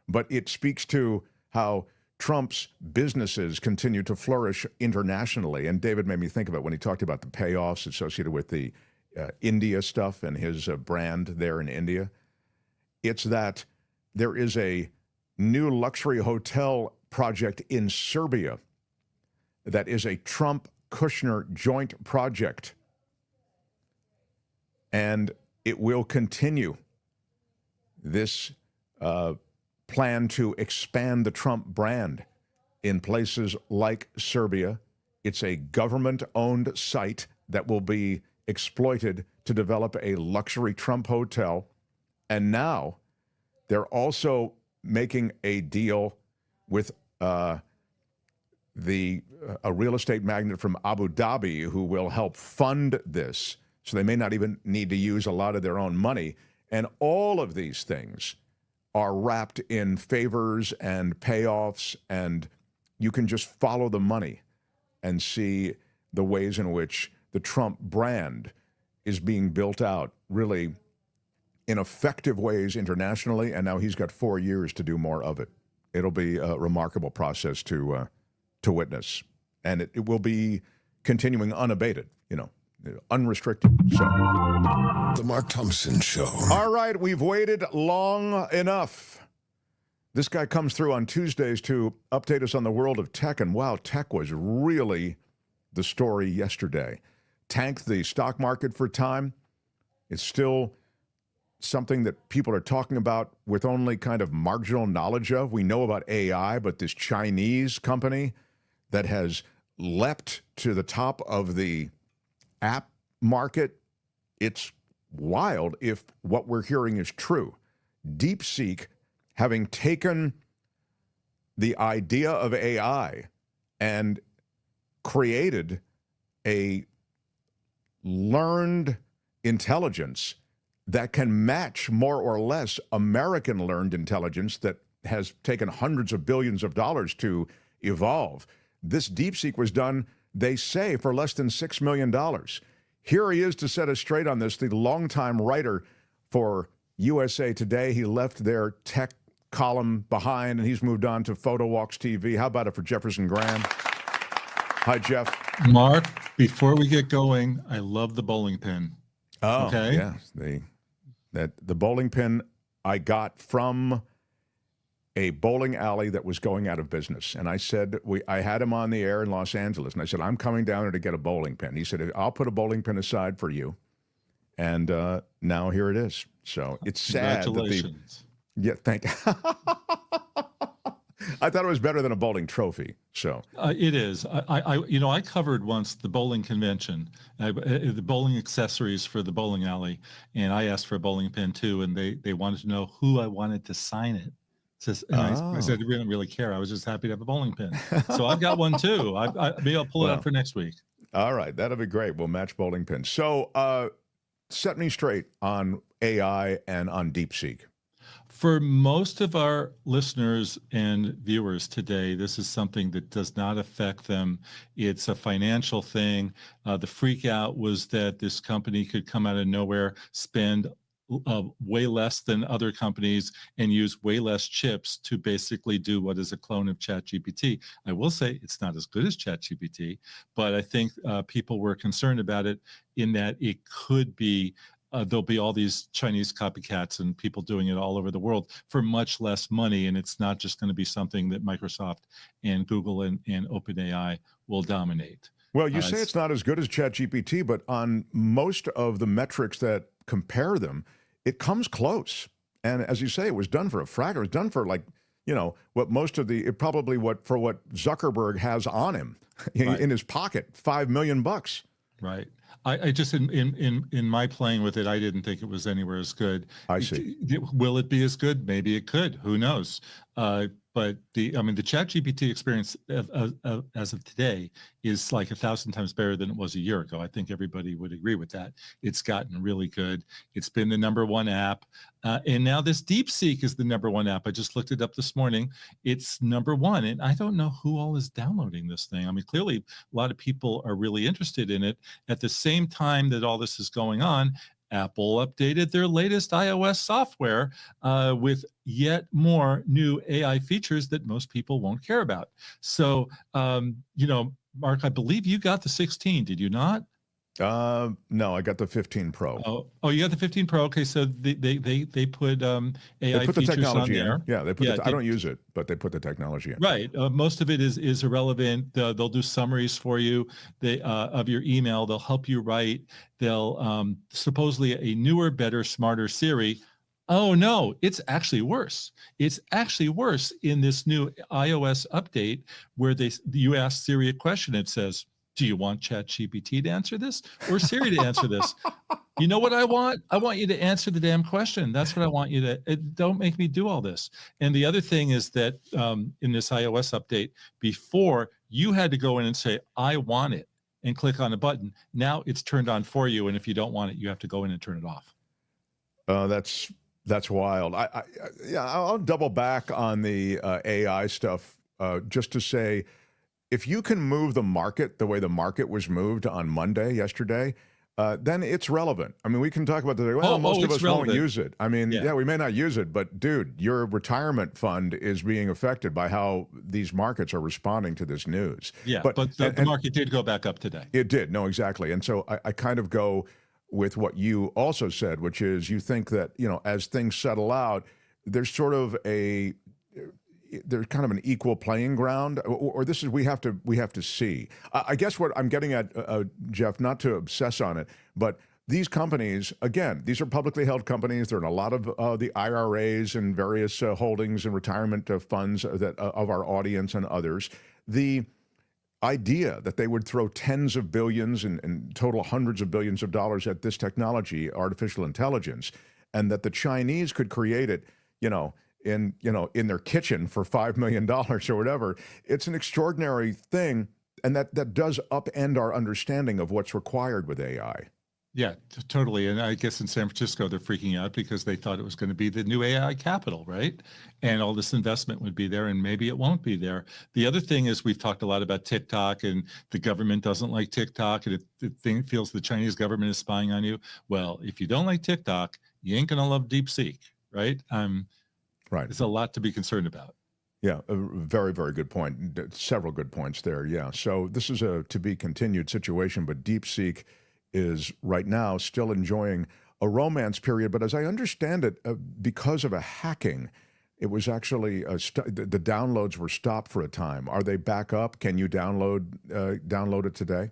But it speaks to how Trump's businesses continue to flourish internationally. And David made me think of it when he talked about the payoffs associated with the India stuff and his brand there in India. It's that there is a new luxury hotel project in Serbia that is a Trump-Kushner joint project. And it will continue this plan to expand the Trump brand in places like Serbia. It's a government-owned site that will be exploited to develop a luxury Trump hotel. And now they're also making a deal with a real estate magnate from Abu Dhabi who will help fund this. So they may not even need to use a lot of their own money. And all of these things are wrapped in favors and payoffs, and you can just follow the money and see the ways in which the Trump brand is being built out really in effective ways internationally, and now he's got 4 years to do more of it. It'll be a remarkable process to witness, and it will be continuing unabated, unrestricted. So, The Mark Thompson Show. All right, we've waited long enough. This guy comes through on Tuesdays to update us on the world of tech, and wow, tech was really the story yesterday. Tanked the stock market for time. It's still something that people are talking about with only kind of marginal knowledge of. We know about AI, but this Chinese company that has leapt to the top of the app market, it's wild if what we're hearing is true. Deepseek, having taken the idea of AI and created a learned intelligence that can match more or less American learned intelligence that has taken hundreds of billions of dollars to evolve. This Deepseek was done, they say, for less than $6 million. Here he is to set us straight on this, the longtime writer for USA Today. He left their tech column behind, and he's moved on to Photo Walks TV. How about it for Jefferson Graham? Hi, Jeff. Mark, before we get going, I love the bowling pin. Oh, okay. Yeah. The bowling pin I got from a bowling alley that was going out of business. And I said, I had him on the air in Los Angeles, and I said, I'm coming down there to get a bowling pin. He said, I'll put a bowling pin aside for you. And now here it is. So it's sad. Congratulations. Thank you. I thought it was better than a bowling trophy. So it is. I covered once the bowling convention, the bowling accessories for the bowling alley, and I asked for a bowling pin too, and they wanted to know who I wanted to sign it. I said I didn't really care. I was just happy to have a bowling pin. So I've got one too. Maybe I'll pull it up for next week. All right, that'll be great. We'll match bowling pins. So set me straight on AI and on Deepseek. For most of our listeners and viewers today, this is something that does not affect them. It's a financial thing. The freak out was that this company could come out of nowhere, spend way less than other companies, and use way less chips to basically do what is a clone of ChatGPT. I will say it's not as good as ChatGPT, but I think people were concerned about it in that it could be there'll be all these Chinese copycats and people doing it all over the world for much less money. And it's not just going to be something that Microsoft and Google and OpenAI will dominate. Well, you say it's not as good as ChatGPT, but on most of the metrics that compare them, it comes close. And as you say, it was done for a fraction. It was done for what most of probably what Zuckerberg has on him in his pocket, $5 million. Right. I just in my playing with it, I didn't think it was anywhere as good. I see. Will it be as good? Maybe it could. Who knows? But the ChatGPT experience as of today is like 1,000 times better than it was a year ago. I think everybody would agree with that. It's gotten really good. It's been the #1 app, and now this Deepseek is the #1 app. I just looked it up this morning. It's #1, and I don't know who all is downloading this thing. I mean, clearly a lot of people are really interested in it. At the same time that all this is going on, Apple updated their latest iOS software with yet more new AI features that most people won't care about. So, Mark, I believe you got the 16, did you not? No, I got the 15 Pro. Oh, you got the 15 Pro. Okay, so they put AI they put the features technology on there. in. Yeah, they put. I don't use it, but they put the technology in. Right. Most of it is irrelevant. They'll do summaries for you of your email. They'll help you write. They'll supposedly a newer, better, smarter Siri. Oh no, it's actually worse. It's actually worse in this new iOS update where you ask Siri a question. It says, Do you want ChatGPT to answer this or Siri to answer this? You know what I want? I want you to answer the damn question. That's what I want you to. Don't make me do all this. And the other thing is that in this iOS update, before you had to go in and say, I want it, and click on a button. Now it's turned on for you. And if you don't want it, you have to go in and turn it off. That's wild. I'll double back on the AI stuff just to say, if you can move the market the way the market was moved on yesterday, then it's relevant. I mean, we can talk about the, most of us won't use it. I mean, yeah, we may not use it, but dude, your retirement fund is being affected by how these markets are responding to this news. Yeah, but the market did go back up today. It did, no, exactly. And so I kind of go with what you also said, which is you think that, as things settle out, there's sort of there's kind of an equal playing ground, or this is we have to see. I guess what I'm getting at, Jeff, not to obsess on it, but these companies, again, these are publicly held companies. They're in a lot of the IRAs and various holdings and retirement funds that of our audience and others. The idea that they would throw tens of billions and total hundreds of billions of dollars at this technology, artificial intelligence, and that the Chinese could create it, in their kitchen for $5 million or whatever, it's an extraordinary thing, and that does upend our understanding of what's required with AI. Yeah, totally. And I guess in San Francisco, they're freaking out because they thought it was going to be the new AI capital, right? And all this investment would be there, and maybe it won't be there. The other thing is we've talked a lot about TikTok, and the government doesn't like TikTok, and it feels the Chinese government is spying on you. Well, if you don't like TikTok, you ain't going to love Deepseek, right? Right. There's a lot to be concerned about. Yeah, a very, very good point. Several good points there, yeah. So this is a to be continued situation, but Deepseek is right now still enjoying a romance period. But as I understand it, because of a hacking, it was actually, the downloads were stopped for a time. Are they back up? Can you download it today?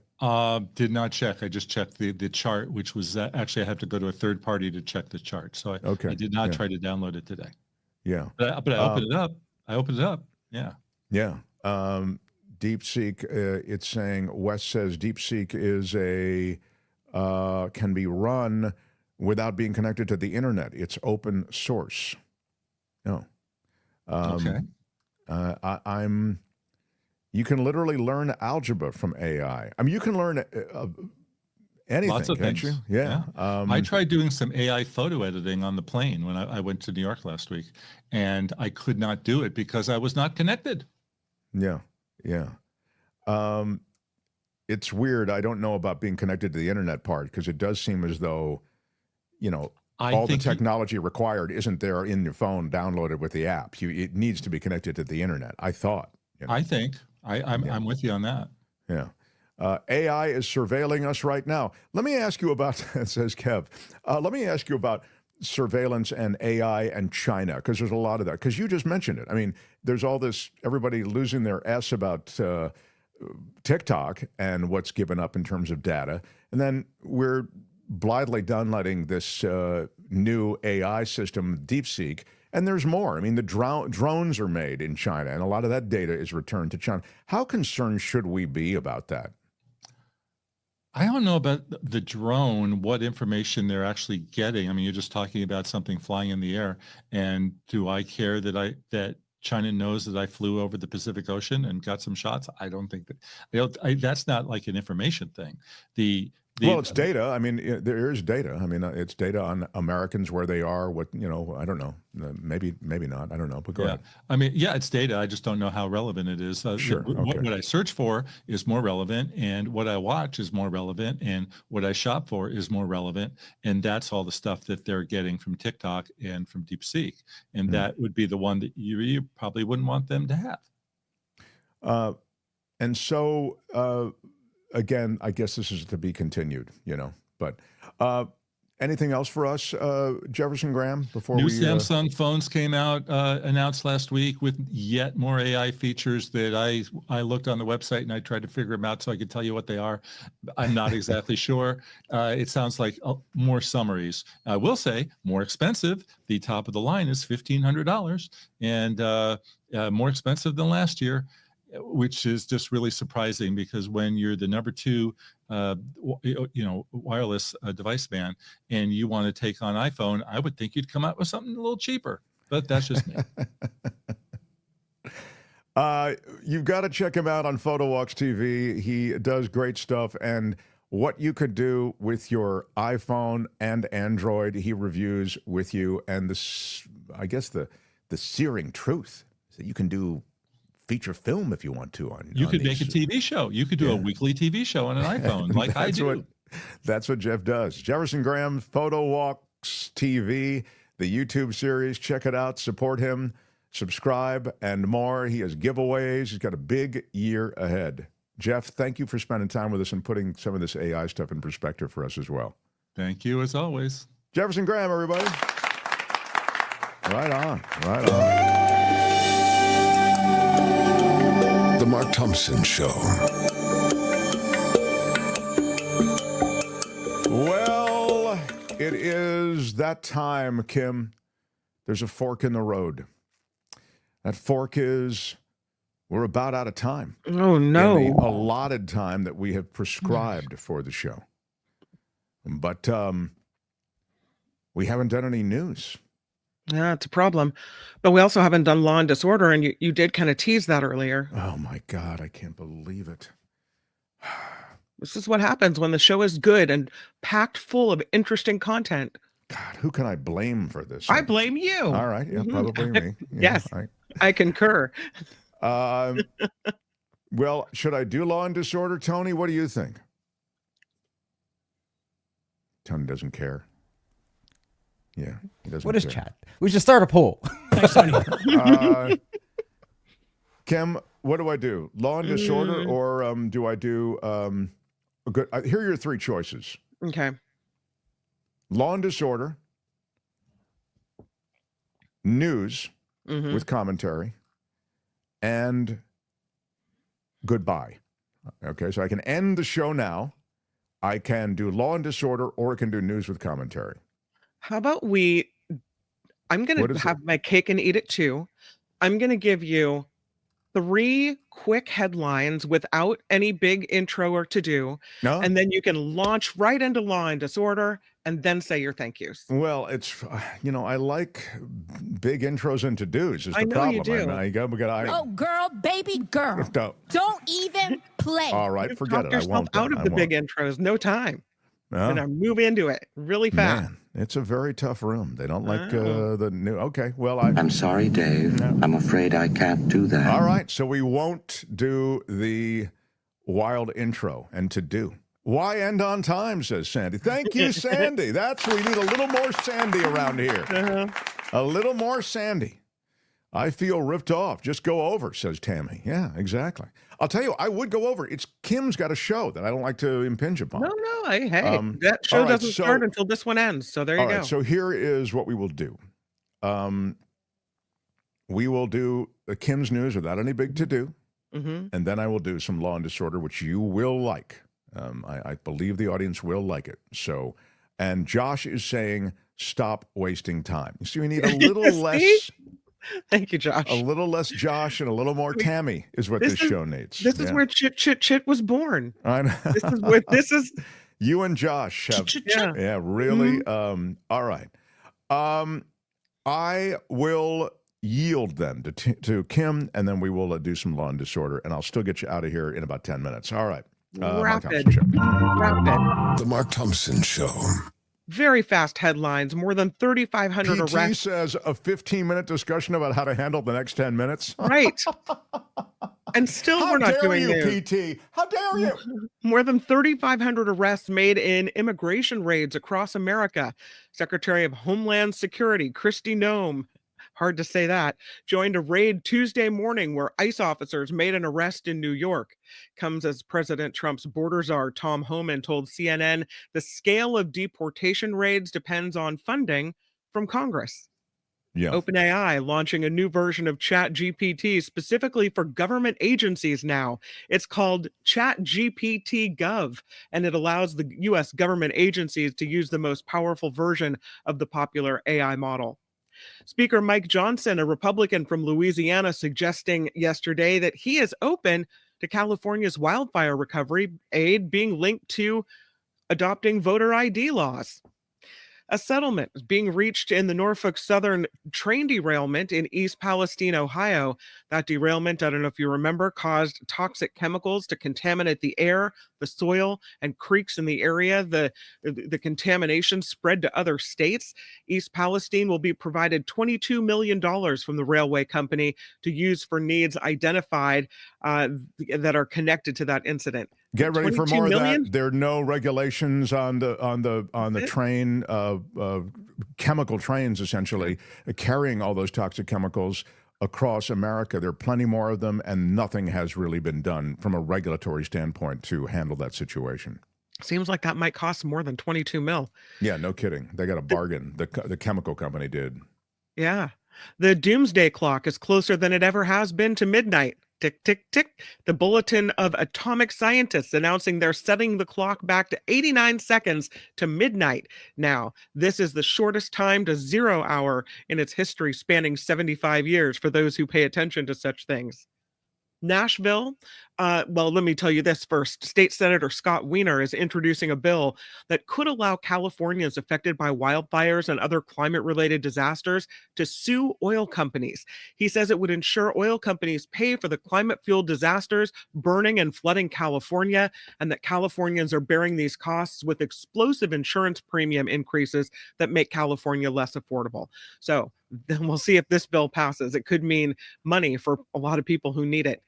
Did not check. I just checked the chart, which was actually I have to go to a third party to check the chart. So I did not try to download it today. Yeah. But I opened it up. Yeah. Yeah. Deepseek, it's saying, Wes says Deepseek is can be run without being connected to the internet. It's open source. No. Okay. You can literally learn algebra from AI. I mean, you can learn anything, lots of can't things. You? Yeah. I tried doing some AI photo editing on the plane when I went to New York last week, and I could not do it because I was not connected. Yeah. It's weird. I don't know about being connected to the internet part, because it does seem as though, all the technology required isn't there in your phone downloaded with the app. It needs to be connected to the internet, I thought. I think. I'm with you on that. Yeah. AI is surveilling us right now. Let me ask you about, says Kev, let me ask you about surveillance and AI and China, because there's a lot of that. Because you just mentioned it. I mean, there's all this, everybody losing their S about TikTok and what's given up in terms of data. And then we're blithely downloading this new AI system, Deepseek, and there's more. I mean, the drones are made in China, and a lot of that data is returned to China. How concerned should we be about that? I don't know about the drone, what information they're actually getting. I mean, you're just talking about something flying in the air. And do I care that China knows that I flew over the Pacific Ocean and got some shots? I don't think that. That's not like an information thing. Well, it's data. I mean, there is data. I mean, it's data on Americans, where they are, what, I don't know, maybe not. I don't know, but go ahead. I mean, yeah, it's data. I just don't know how relevant it is. Sure. Okay. What I search for is more relevant, and what I watch is more relevant, and what I shop for is more relevant. And that's all the stuff that they're getting from TikTok and from Deepseek. And that would be the one that you probably wouldn't want them to have. And so, again, I guess this is to be continued, but anything else for us, Jefferson Graham, before New Samsung phones came out, announced last week with yet more AI features that I looked on the website and I tried to figure them out so I could tell you what they are. I'm not exactly sure. It sounds like more summaries. I will say more expensive. The top of the line is $1,500 and more expensive than last year. which is just really surprising because when you're the number 2, wireless device man, and you want to take on iPhone, I would think you'd come out with something a little cheaper. But that's just me. You've got to check him out on PhotoWalks TV. He does great stuff, and what you could do with your iPhone and Android, he reviews with you. And I guess the searing truth is that you can do feature film if you want to. You could make a TV show. You could do a weekly TV show on an iPhone, like I do. That's what Jeff does. Jefferson Graham, PhotoWalks TV, the YouTube series. Check it out. Support him. Subscribe and more. He has giveaways. He's got a big year ahead. Jeff, thank you for spending time with us and putting some of this AI stuff in perspective for us as well. Thank you, as always. Jefferson Graham, everybody. Right on. Right on. The Mark Thompson Show. Well, it is that time, Kim. There's a fork in the road. That fork is... we're about out of time. Oh, no. In the allotted time that we have prescribed for the show. But we haven't done any news. Yeah, it's a problem. But we also haven't done Law and Disorder, and you did kind of tease that earlier. Oh, my God. I can't believe it. This is what happens when the show is good and packed full of interesting content. God, who can I blame for this? I blame you. All right. Yeah, probably me. Yeah, yes, I concur. Well, should I do Law and Disorder, Tony? What do you think? Tony doesn't care. Yeah, he doesn't. What is chat? We should start a poll. Thanks, Tony. Kim, what do I do? Law and Disorder, or do I do good? Here are your 3 choices. Okay. Law and Disorder, news with commentary, and goodbye. Okay, so I can end the show now. I can do Law and Disorder, or I can do news with commentary. How about I'm going to have my cake and eat it too. I'm going to give you 3 quick headlines without any big intro or to do. No? And then you can launch right into Law and Disorder and then say your thank yous. Well, it's, I like big intros and to-dos is the I know problem. you do. Oh, girl, baby girl. Don't even play. All right, forget it. I Yourself won't. out of the big intros. No time. And I move into it really fast. Man, it's a very tough room. They don't like the new. Okay, well, I'm sorry, Dave. No. I'm afraid I can't do that. All right, so we won't do the wild intro and to do. Why end on time, says Sandy. Thank you, Sandy. We need a little more Sandy around here. A little more Sandy. I feel ripped off. Just go over, says Tammy. Yeah, exactly. I'll tell you, I would go over. Kim's got a show that I don't like to impinge upon. No, that show doesn't start until this one ends. So there you go. All right, so here is what we will do. We will do Kim's news without any big to-do, and then I will do some Law and Disorder, which you will like. I believe the audience will like it. So, and Josh is saying, stop wasting time. You see, we need a little less... Thank you, Josh. A little less Josh and a little more Tammy is what this show needs. This is where Chit was born. I know. This is you and Josh have really. All right. I will yield then to Kim, and then we will do some Law and Disorder, and I'll still get you out of here in about 10 minutes. All right. Rapid. The Mark Thompson Show. Very fast headlines. More than 3,500 arrests. PT says a 15-minute discussion about how to handle the next 10 minutes. Right. And still we're not doing it. How dare you, PT? How dare you? More than 3,500 arrests made in immigration raids across America. Secretary of Homeland Security, Kristi Noem, hard to say that, joined a raid Tuesday morning where ICE officers made an arrest in New York. Comes as President Trump's border czar Tom Homan told CNN the scale of deportation raids depends on funding from Congress. Yeah. OpenAI launching a new version of ChatGPT specifically for government agencies now. It's called ChatGPT Gov, and it allows the U.S. government agencies to use the most powerful version of the popular AI model. Speaker Mike Johnson, a Republican from Louisiana, suggesting yesterday that he is open to California's wildfire recovery aid being linked to adopting voter ID laws. A settlement is being reached in the Norfolk Southern train derailment in East Palestine, Ohio. That derailment, I don't know if you remember, caused toxic chemicals to contaminate the air, the soil, and creeks in the area. The contamination spread to other states. East Palestine will be provided $22 million from the railway company to use for needs identified that are connected to that incident. Get ready for more of that. There are no regulations on the train, chemical trains essentially carrying all those toxic chemicals across America. There are plenty more of them, and nothing has really been done from a regulatory standpoint to handle that situation. Seems like that might cost more than 22 mil. Yeah, no kidding. They got a bargain. The chemical company did. Yeah. The doomsday clock is closer than it ever has been to midnight. Tick, tick, tick. The Bulletin of Atomic Scientists announcing they're setting the clock back to 89 seconds to midnight now. This is the shortest time to 0 hour in its history, spanning 75 years for those who pay attention to such things. Nashville, well, let me tell you this first. State Senator Scott Wiener is introducing a bill that could allow Californians affected by wildfires and other climate-related disasters to sue oil companies. He says it would ensure oil companies pay for the climate-fueled disasters burning and flooding California, and that Californians are bearing these costs with explosive insurance premium increases that make California less affordable. So then we'll see if this bill passes. It could mean money for a lot of people who need it.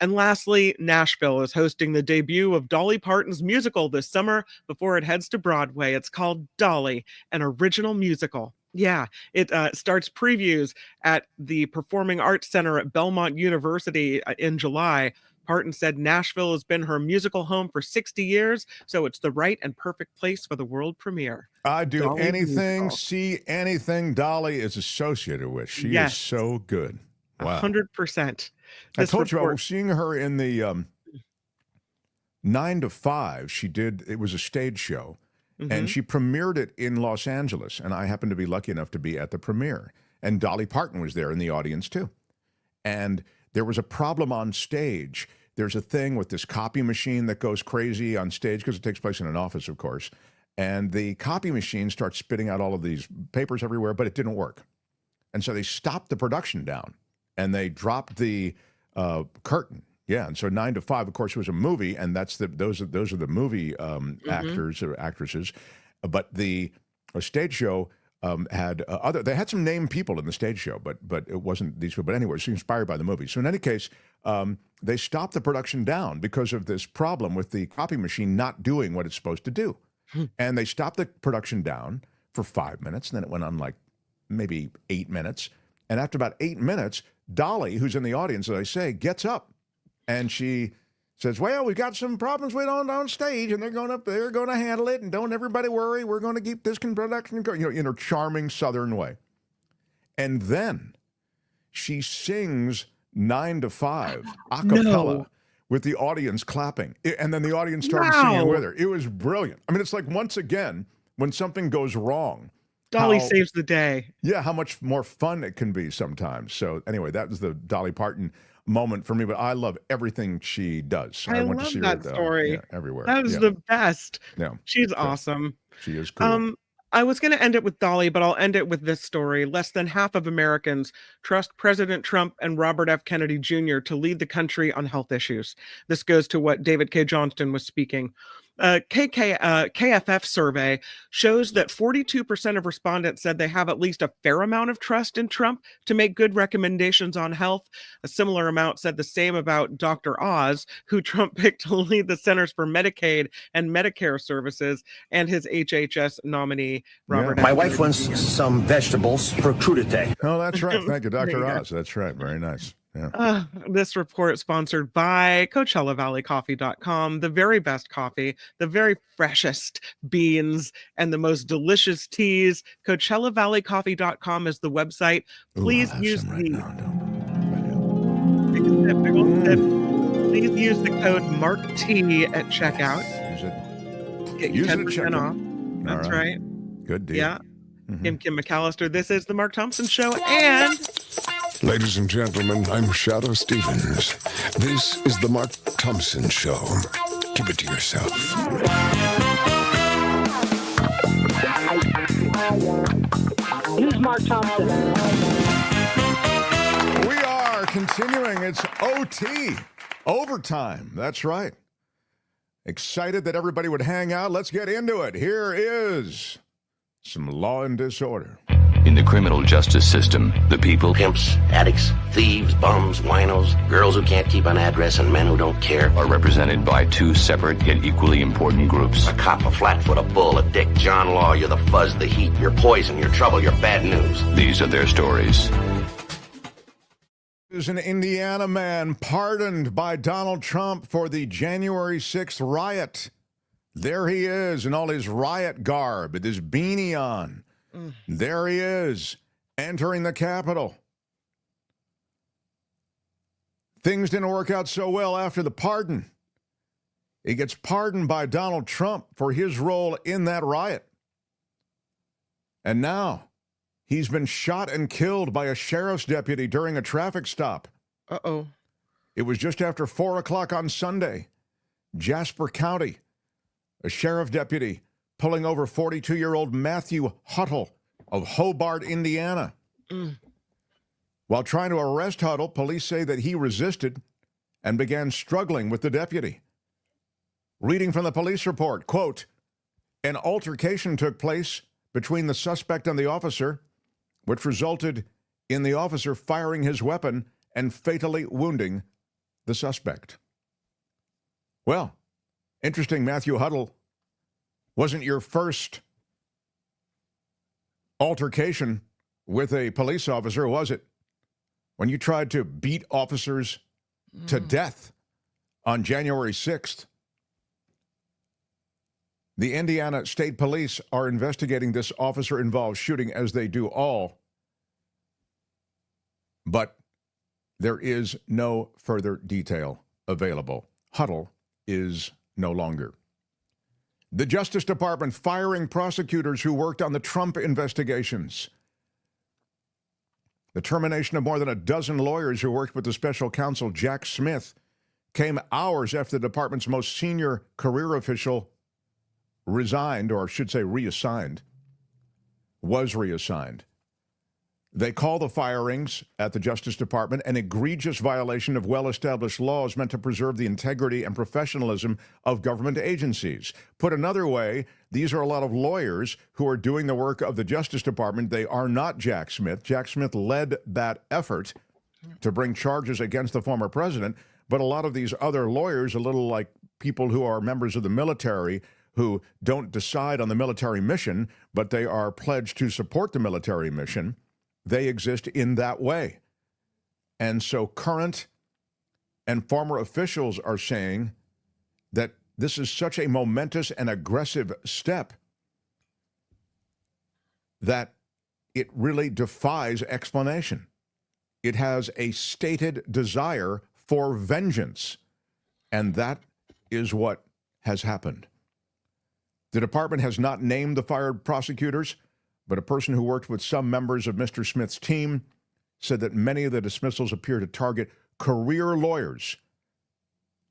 And lastly, Nashville is hosting the debut of Dolly Parton's musical this summer before it heads to Broadway. It's called Dolly, an original musical. Yeah, it starts previews at the Performing Arts Center at Belmont University in July. Parton said Nashville has been her musical home for 60 years, so it's the right and perfect place for the world premiere. I do Dolly anything, musical. see anything Dolly is associated with. She is so good. Wow. 100%. I told you I was seeing her in the 9 to 5. It was a stage show, and she premiered it in Los Angeles, and I happened to be lucky enough to be at the premiere. And Dolly Parton was there in the audience, too. And there was a problem on stage. There's a thing with this copy machine that goes crazy on stage because it takes place in an office, of course. And the copy machine starts spitting out all of these papers everywhere, but it didn't work. And so they stopped the production down, and they dropped the curtain. Yeah, and so 9 to 5, of course, was a movie, and those are the movie actors or actresses. But the stage show they had some named people in the stage show, but it wasn't these people. But anyway, it's inspired by the movie. So in any case, they stopped the production down because of this problem with the copy machine not doing what it's supposed to do. And they stopped the production down for 5 minutes, and then it went on like maybe 8 minutes. And after about 8 minutes, Dolly, who's in the audience, as I say, gets up, and she says, "Well, we've got some problems with on stage, and they're going to handle it, and don't everybody worry. We're going to keep this production going," in her charming Southern way. And then she sings 9 to 5 a cappella with the audience clapping, and then the audience started singing with her. It was brilliant. I mean, it's like, once again, when something goes wrong, Dolly saves the day. Yeah, how much more fun it can be sometimes. So anyway, that was the Dolly Parton moment for me, but I love everything she does. I went love to see that her story. Everywhere. That was the best. Yeah. She's awesome. She is cool. I was going to end it with Dolly, but I'll end it with this story. Less than half of Americans trust President Trump and Robert F. Kennedy Jr. to lead the country on health issues. This goes to what David Cay Johnston was speaking. KFF survey shows that 42% of respondents said they have at least a fair amount of trust in Trump to make good recommendations on health. A similar amount said the same about Dr. Oz, who Trump picked to lead the Centers for Medicaid and Medicare Services, and his HHS nominee, Robert. My wife wants some vegetables for crudité. Oh, that's right. Thank you, Dr. Oz. That's right. Very nice. Yeah. This report sponsored by CoachellaValleyCoffee.com, the very best coffee, the very freshest beans, and the most delicious teas. CoachellaValleyCoffee.com is the website. Please use Please use the code MARKT at checkout. Use it. Get you 10% off. That's right. Good deal. Yeah. Kim McAllister. This is the Mark Thompson Show, and Ladies and gentlemen, I'm Shadow Stevens. This is the Mark Thompson Show. Keep it to yourself. Who's Mark Thompson? We are continuing. It's OT, overtime. That's right. Excited that everybody would hang out. Let's get into it. Here is some law and disorder. In the criminal justice system, the people, Pimps, addicts, thieves, bums, winos, girls who can't keep an address, and men who don't care, are represented by two separate yet equally important groups. A cop, a flatfoot, a bull, a dick, John Law, you're the fuzz, the heat, you're poison, you're trouble, you're bad news. These are their stories. There's an Indiana man pardoned by Donald Trump for the January 6th riot. There he is in all his riot garb with his beanie on. There he is, entering the Capitol. Things didn't work out so well after the pardon. He gets pardoned by Donald Trump for his role in that riot. And now he's been shot and killed by a sheriff's deputy during a traffic stop. Uh-oh. It was just after 4 o'clock on Sunday. Jasper County, a sheriff deputy pulling over 42-year-old Matthew Huttle of Hobart, Indiana. While trying to arrest Huttle, police say that he resisted and began struggling with the deputy. Reading from the police report, quote, an altercation took place between the suspect and the officer, which resulted in the officer firing his weapon and fatally wounding the suspect. Well, interesting, Matthew Huttle wasn't your first altercation with a police officer, was it? When you tried to beat officers to death on January 6th. The Indiana State Police are investigating this officer-involved shooting, as they do all. But there is no further detail available. Huttle is no longer. The Justice Department firing prosecutors who worked on the Trump investigations. The termination of more than a dozen lawyers who worked with the special counsel Jack Smith came hours after the department's most senior career official resigned, or I should say was reassigned. They call the firings at the Justice Department an egregious violation of well-established laws meant to preserve the integrity and professionalism of government agencies. Put another way, these are a lot of lawyers who are doing the work of the Justice Department. They are not Jack Smith. Jack Smith led that effort to bring charges against the former president, but a lot of these other lawyers, a little like people who are members of the military who don't decide on the military mission, but they are pledged to support the military mission. They exist in that way. And so current and former officials are saying that this is such a momentous and aggressive step that it really defies explanation. It has a stated desire for vengeance, and that is what has happened. The department has not named the fired prosecutors, but a person who worked with some members of Mr. Smith's team said that many of the dismissals appear to target career lawyers,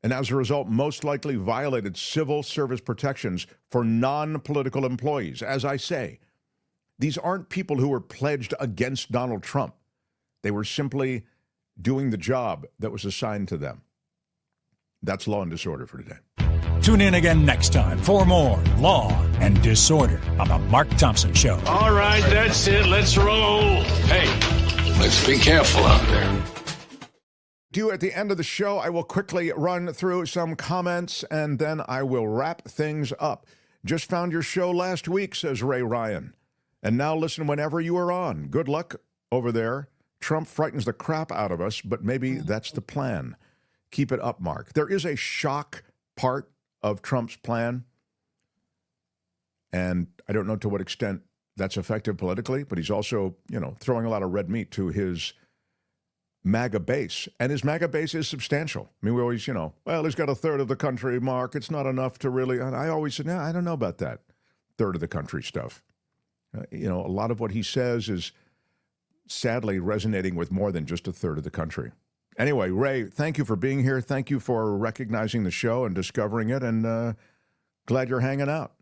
and as a result, most likely violated civil service protections for non-political employees. As I say, these aren't people who were pledged against Donald Trump. They were simply doing the job that was assigned to them. That's Law and Disorder for today. Tune in again next time for more Law and Disorder on the Mark Thompson Show. All right, that's it. Let's roll. Hey, let's be careful out there. At the end of the show, I will quickly run through some comments, and then I will wrap things up. Just found your show last week, says Ray Ryan. And now listen whenever you are on. Good luck over there. Trump frightens the crap out of us, but maybe that's the plan. Keep it up, Mark. There is a shock part of Trump's plan, and I don't know to what extent that's effective politically, but he's also, throwing a lot of red meat to his MAGA base, and his MAGA base is substantial. I mean, we always, well, he's got a third of the country, Mark. It's not enough to really, and I always said, I don't know about that third of the country stuff. A lot of what he says is sadly resonating with more than just a third of the country. Anyway, Ray, thank you for being here. Thank you for recognizing the show and discovering it, and glad you're hanging out.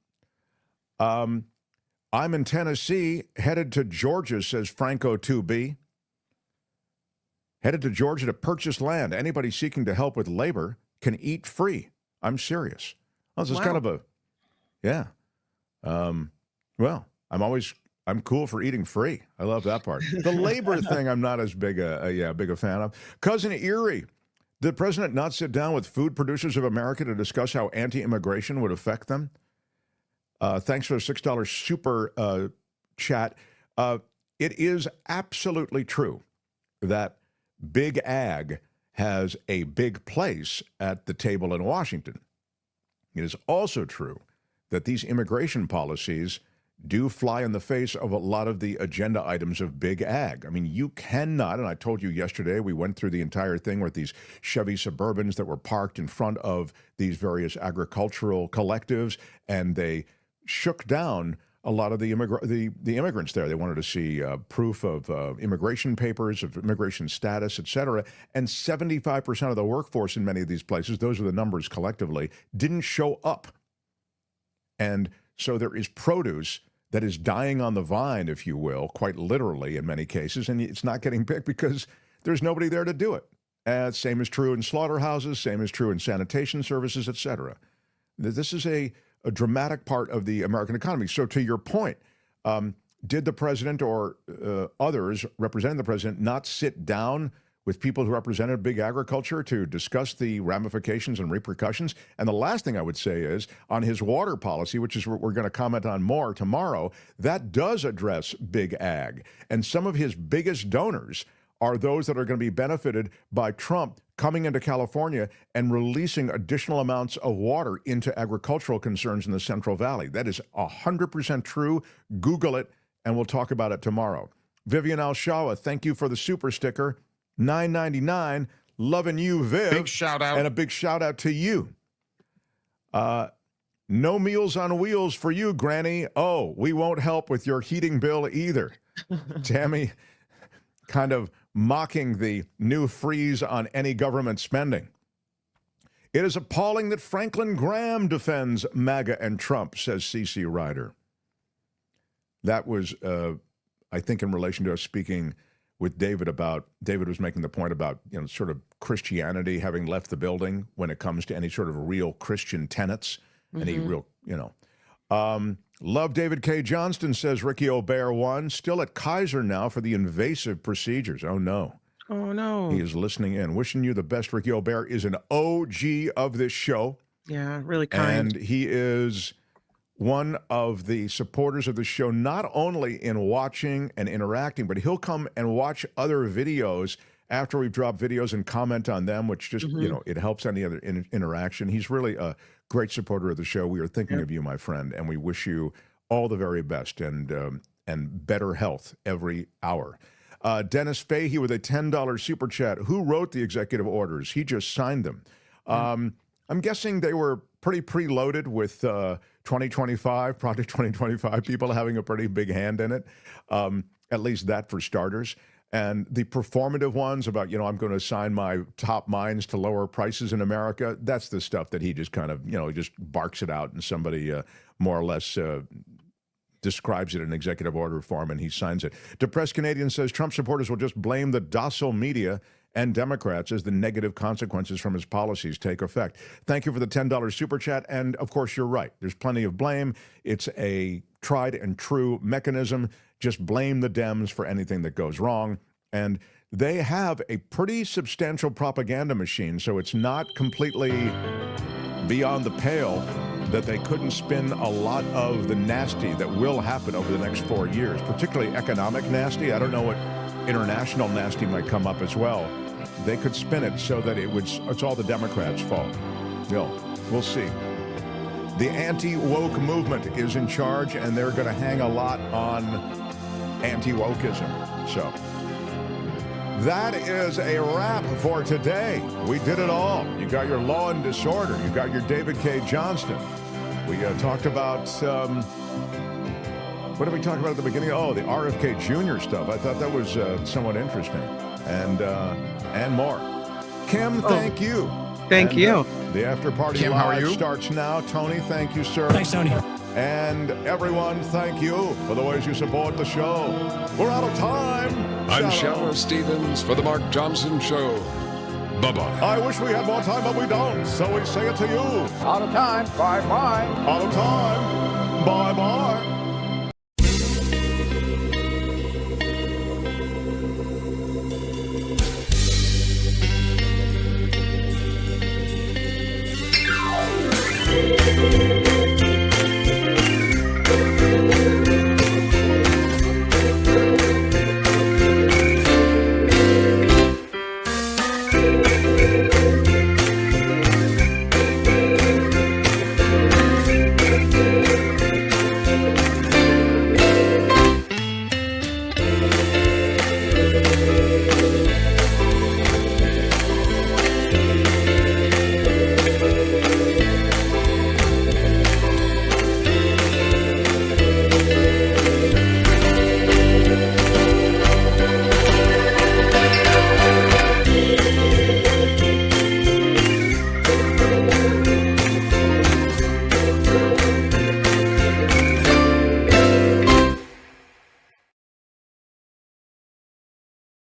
I'm in Tennessee, headed to Georgia, says Franco 2B. Headed to Georgia to purchase land. Anybody seeking to help with labor can eat free. I'm serious. Well, this is kind of a, yeah. Well, I'm cool for eating free. I love that part. The labor thing, I'm not as big a fan of. Cousin Erie, did the president not sit down with food producers of America to discuss how anti-immigration would affect them? Thanks for the $6 super chat. It is absolutely true that Big Ag has a big place at the table in Washington. It is also true that these immigration policies do fly in the face of a lot of the agenda items of Big Ag. I mean, you cannot, and I told you yesterday, we went through the entire thing with these Chevy Suburbans that were parked in front of these various agricultural collectives, and they shook down a lot of the immigrants there. They wanted to see proof of immigration papers, of immigration status, et cetera. And 75% of the workforce in many of these places, those are the numbers collectively, didn't show up. And so there is produce that is dying on the vine, if you will, quite literally in many cases, and it's not getting picked because there's nobody there to do it. Same is true in slaughterhouses, same is true in sanitation services, et cetera. This is a dramatic part of the American economy. So to your point, did the president or others representing the president not sit down with people who represented big agriculture to discuss the ramifications and repercussions? And the last thing I would say is on his water policy, which is what we're going to comment on more tomorrow, that does address big ag. And some of his biggest donors are those that are going to be benefited by Trump coming into California and releasing additional amounts of water into agricultural concerns in the Central Valley. That is 100% true. Google it, and we'll talk about it tomorrow. Vivian Alshawa, thank you for the super sticker. $9.99. Loving you, Viv. Big shout out. And a big shout out to you. No Meals on Wheels for you, Granny. Oh, we won't help with your heating bill either. Tammy kind of mocking the new freeze on any government spending. It is appalling that Franklin Graham defends MAGA and Trump, says CC Ryder. That was, I think, in relation to us speaking with David about, David was making the point about, sort of Christianity having left the building when it comes to any sort of real Christian tenets, any real, love David Cay Johnston, says Ricky O'Bear 1, still at Kaiser now for the invasive procedures. Oh, no. Oh, no. He is listening in. Wishing you the best. Ricky O'Bear is an OG of this show. Yeah, really kind. And he is one of the supporters of the show, not only in watching and interacting, but he'll come and watch other videos after we've dropped videos and comment on them, which just, it helps any other interaction. He's really a great supporter of the show. We are thinking of you, my friend, and we wish you all the very best and better health every hour. Dennis Fahey with a $10 super chat. Who wrote the executive orders? He just signed them. I'm guessing they were pretty preloaded with 2025, Project 2025 people having a pretty big hand in it, at least that for starters. And the performative ones about, I'm going to assign my top minds to lower prices in America, that's the stuff that he just kind of, just barks it out and somebody more or less describes it in executive order form and he signs it. Depressed Canadian says Trump supporters will just blame the docile media and Democrats as the negative consequences from his policies take effect. Thank you for the $10 super chat. And of course, you're right. There's plenty of blame. It's a tried and true mechanism. Just blame the Dems for anything that goes wrong. And they have a pretty substantial propaganda machine, so it's not completely beyond the pale that they couldn't spin a lot of the nasty that will happen over the next 4 years, particularly economic nasty. I don't know what international nasty might come up as well. They could spin it so that it's all the Democrats' fault. We'll see. The anti-woke movement is in charge, and they're going to hang a lot on anti-wokeism. So that is a wrap for today. We did it all. You got your Law and Disorder. You got your David Cay Johnston. We talked about What did we talk about at the beginning? Oh, the RFK Jr. stuff. I thought that was somewhat interesting. And more. Kim, thank you. Thank you. The after party Kim, how are you? starts now. Tony, thank you, sir. Thanks, Tony. And everyone, thank you for the ways you support the show. We're out of time. I'm Shadow Stevens for the Mark Thompson Show. Bye-bye. I wish we had more time, but we don't. So we say it to you. Out of time. Bye-bye. Out of time.